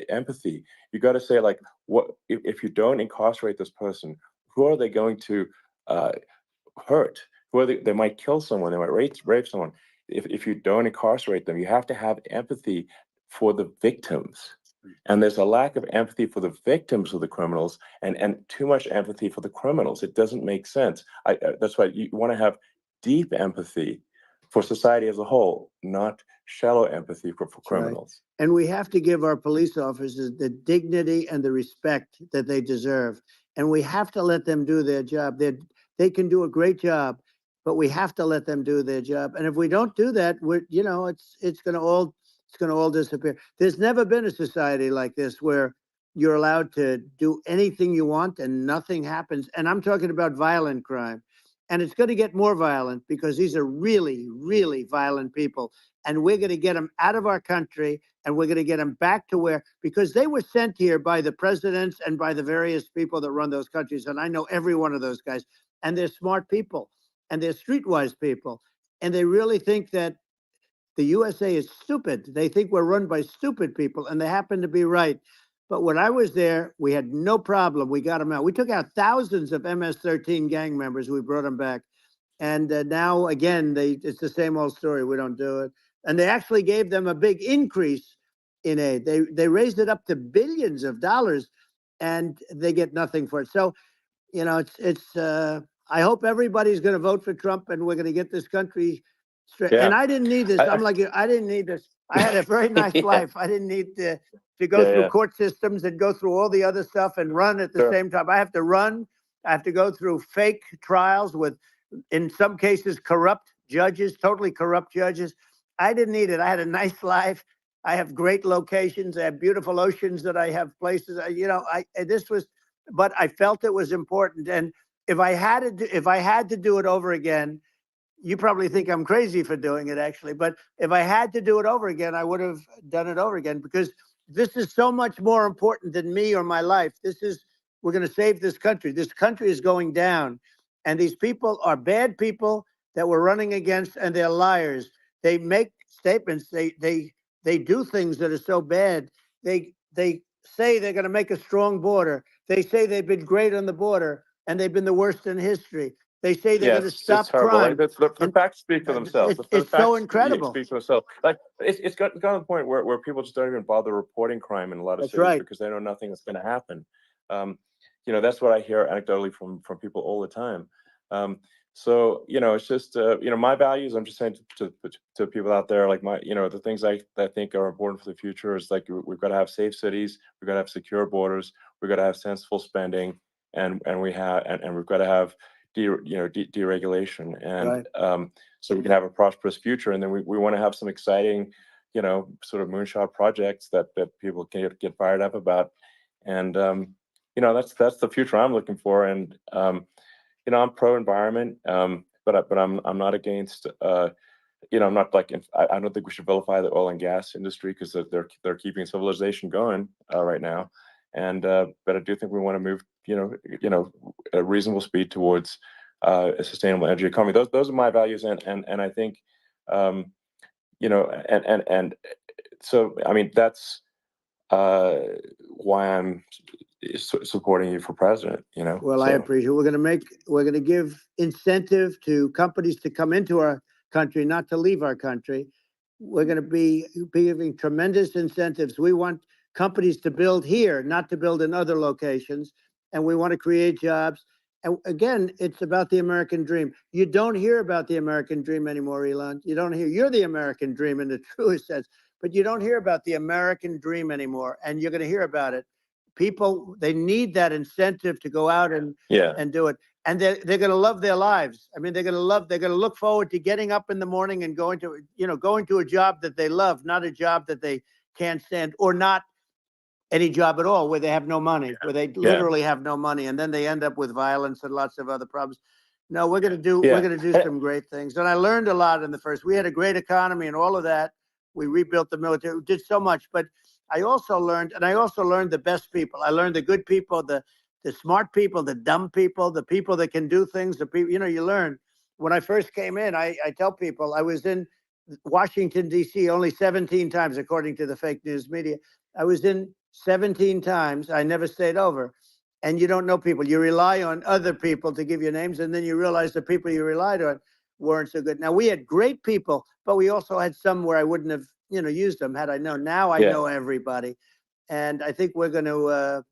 empathy. You got to say, like, what if you don't incarcerate this person? Who are they going to hurt? They might kill someone, they might rape someone. If you don't incarcerate them, you have to have empathy for the victims. And there's a lack of empathy for the victims of the criminals, and too much empathy for the criminals. It doesn't make sense. That's why you want to have deep empathy for society as a whole, not shallow empathy for Right. criminals. And we have to give our police officers the dignity and the respect that they deserve. And we have to let them do their job. They can do a great job, but we have to let them do their job. And if we don't do that, it's going to all disappear. There's never been a society like this where you're allowed to do anything you want and nothing happens. And I'm talking about violent crime. And it's going to get more violent because these are really, really violent people. And we're going to get them out of our country, and we're going to get them back to because they were sent here by the presidents and by the various people that run those countries. And I know every one of those guys, and they're smart people and they're streetwise people. And they really think that the USA is stupid. They think we're run by stupid people, and they happen to be right. But when I was there, we had no problem. We got them out. We took out thousands of MS-13 gang members. We brought them back. And now, again, it's the same old story. We don't do it. And they actually gave them a big increase in aid. They raised it up to billions of dollars, and they get nothing for it. So, I hope everybody's going to vote for Trump, and we're going to get this country straight. Yeah. And I didn't need this. I'm like you. I didn't need this. I had a very nice life. I didn't need to go through court systems and go through all the other stuff and run at the same time. I have to run. I have to go through fake trials with, in some cases, corrupt judges, totally corrupt judges. I didn't need it. I had a nice life. I have great locations. I have beautiful oceans that I have places. But I felt it was important. And if I had to do it over again, you probably think I'm crazy for doing it, actually. But if I had to do it over again, I would have done it over again, because this is so much more important than me or my life. We're going to save this country. This country is going down. And these people are bad people that we're running against, and they're liars. They make statements. They do things that are so bad. They say they're going to make a strong border. They say they've been great on the border, and they've been the worst in history. They say they're going to stop crime. Like, the facts speak for themselves. It's so incredible. Speak for themselves. Like it's got to the point where people just don't even bother reporting crime in a lot of cities because they know nothing is going to happen. That's what I hear anecdotally from people all the time. So it's just my values. I'm just saying to people out there, like the things I think are important for the future is like we've got to have safe cities, we've got to have secure borders, we've got to have sensible spending, and we've got to have deregulation, and so we can have a prosperous future. And then we want to have some exciting, sort of moonshot projects that people can get fired up about. And that's the future I'm looking for. And I'm pro environment, but I'm not against. I'm not like I don't think we should vilify the oil and gas industry because they're keeping civilization going right now. And but I do think we want to move at a reasonable speed towards a sustainable energy economy. Those are my values, and I think and so I mean that's why I'm supporting you for president. Well, I appreciate it. We're going to give incentive to companies to come into our country, not to leave our country. We're going to be giving tremendous incentives. We want companies to build here, not to build in other locations. And we want to create jobs. And again, it's about the American dream. You don't hear about the American dream anymore, Elon. You don't hear. You're the American dream in the truest sense, but you don't hear about the American dream anymore. And you're going to hear about it. People, they need that incentive to go out and do it. And they're going to love their lives. I mean, they're going to look forward to getting up in the morning and going to a job that they love, not a job that they can't stand, or not any job at all where they have no money, where they literally have no money. And then they end up with violence and lots of other problems. No, we're going to do some great things. And I learned a lot in the first. We had a great economy and all of that. We rebuilt the military. We did so much. But I also learned the best people. I learned the good people, the smart people, the dumb people, the people that can do things. The people, you learn. When I first came in, I tell people I was in Washington, D.C. only 17 times, according to the fake news media. I was in 17 times. I never stayed over. And you don't know people. You rely on other people to give you names, and then you realize the people you relied on weren't so good. Now, we had great people, but we also had some where I wouldn't have, used them had I known. Now I know everybody. And I think we're going to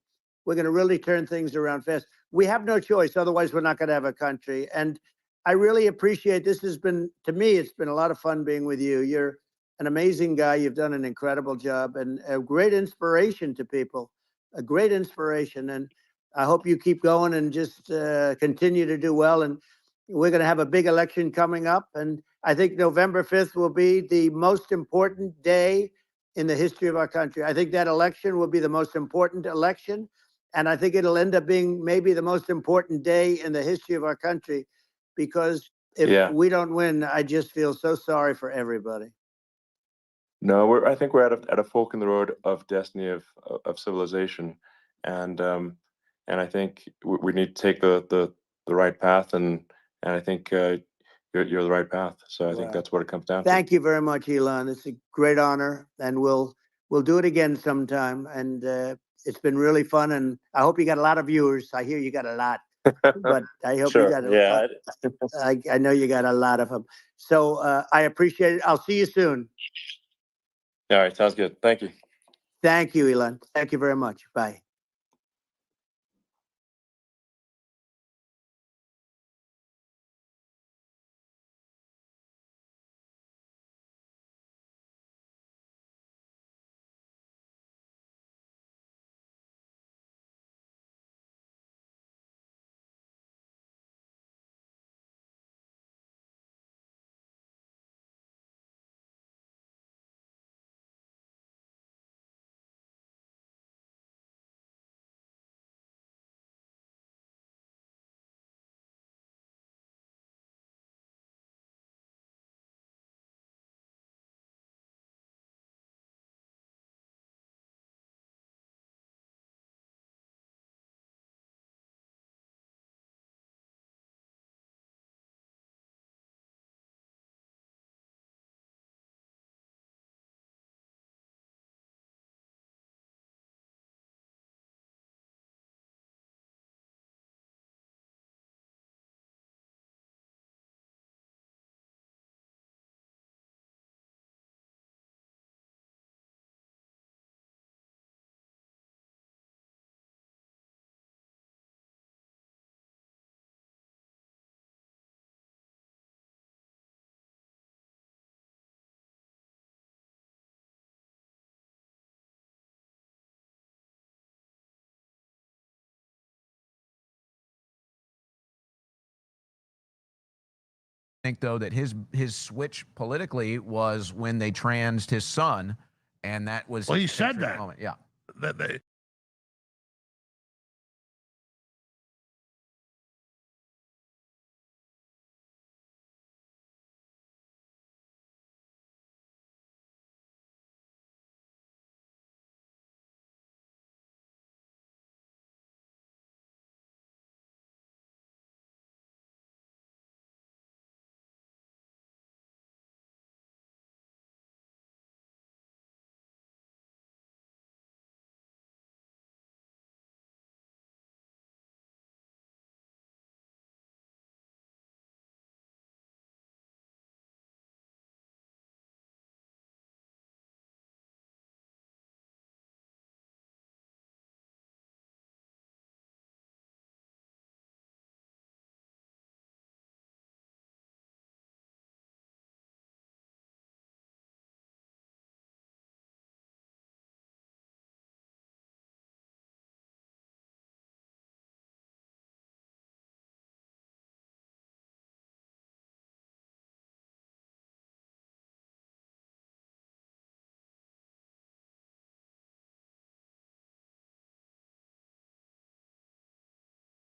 really turn things around fast. We have no choice. Otherwise, we're not going to have a country. And I really appreciate this. To me, it's been a lot of fun being with you. You're an amazing guy. You've done an incredible job and a great inspiration to people, a great inspiration. And I hope you keep going and just continue to do well. And we're going to have a big election coming up. And I think November 5th will be the most important day in the history of our country. I think that election will be the most important election. And I think it'll end up being maybe the most important day in the history of our country, because if we don't win, I just feel so sorry for everybody. No, I think we're at a fork in the road of destiny of civilization, and I think we need to take the right path, and I think you're the right path. So I think that's what it comes down to. Thank you very much, Elon. It's a great honor, and we'll do it again sometime. And it's been really fun, and I hope you got a lot of viewers. I hear you got a lot, but I hope you got. I know you got a lot of them. So I appreciate it. I'll see you soon. All right, sounds good. Thank you. Thank you, Elon. Thank you very much. Bye. Think though that his switch politically was when they transed his son, and that was Well, he said that. moment. Yeah, That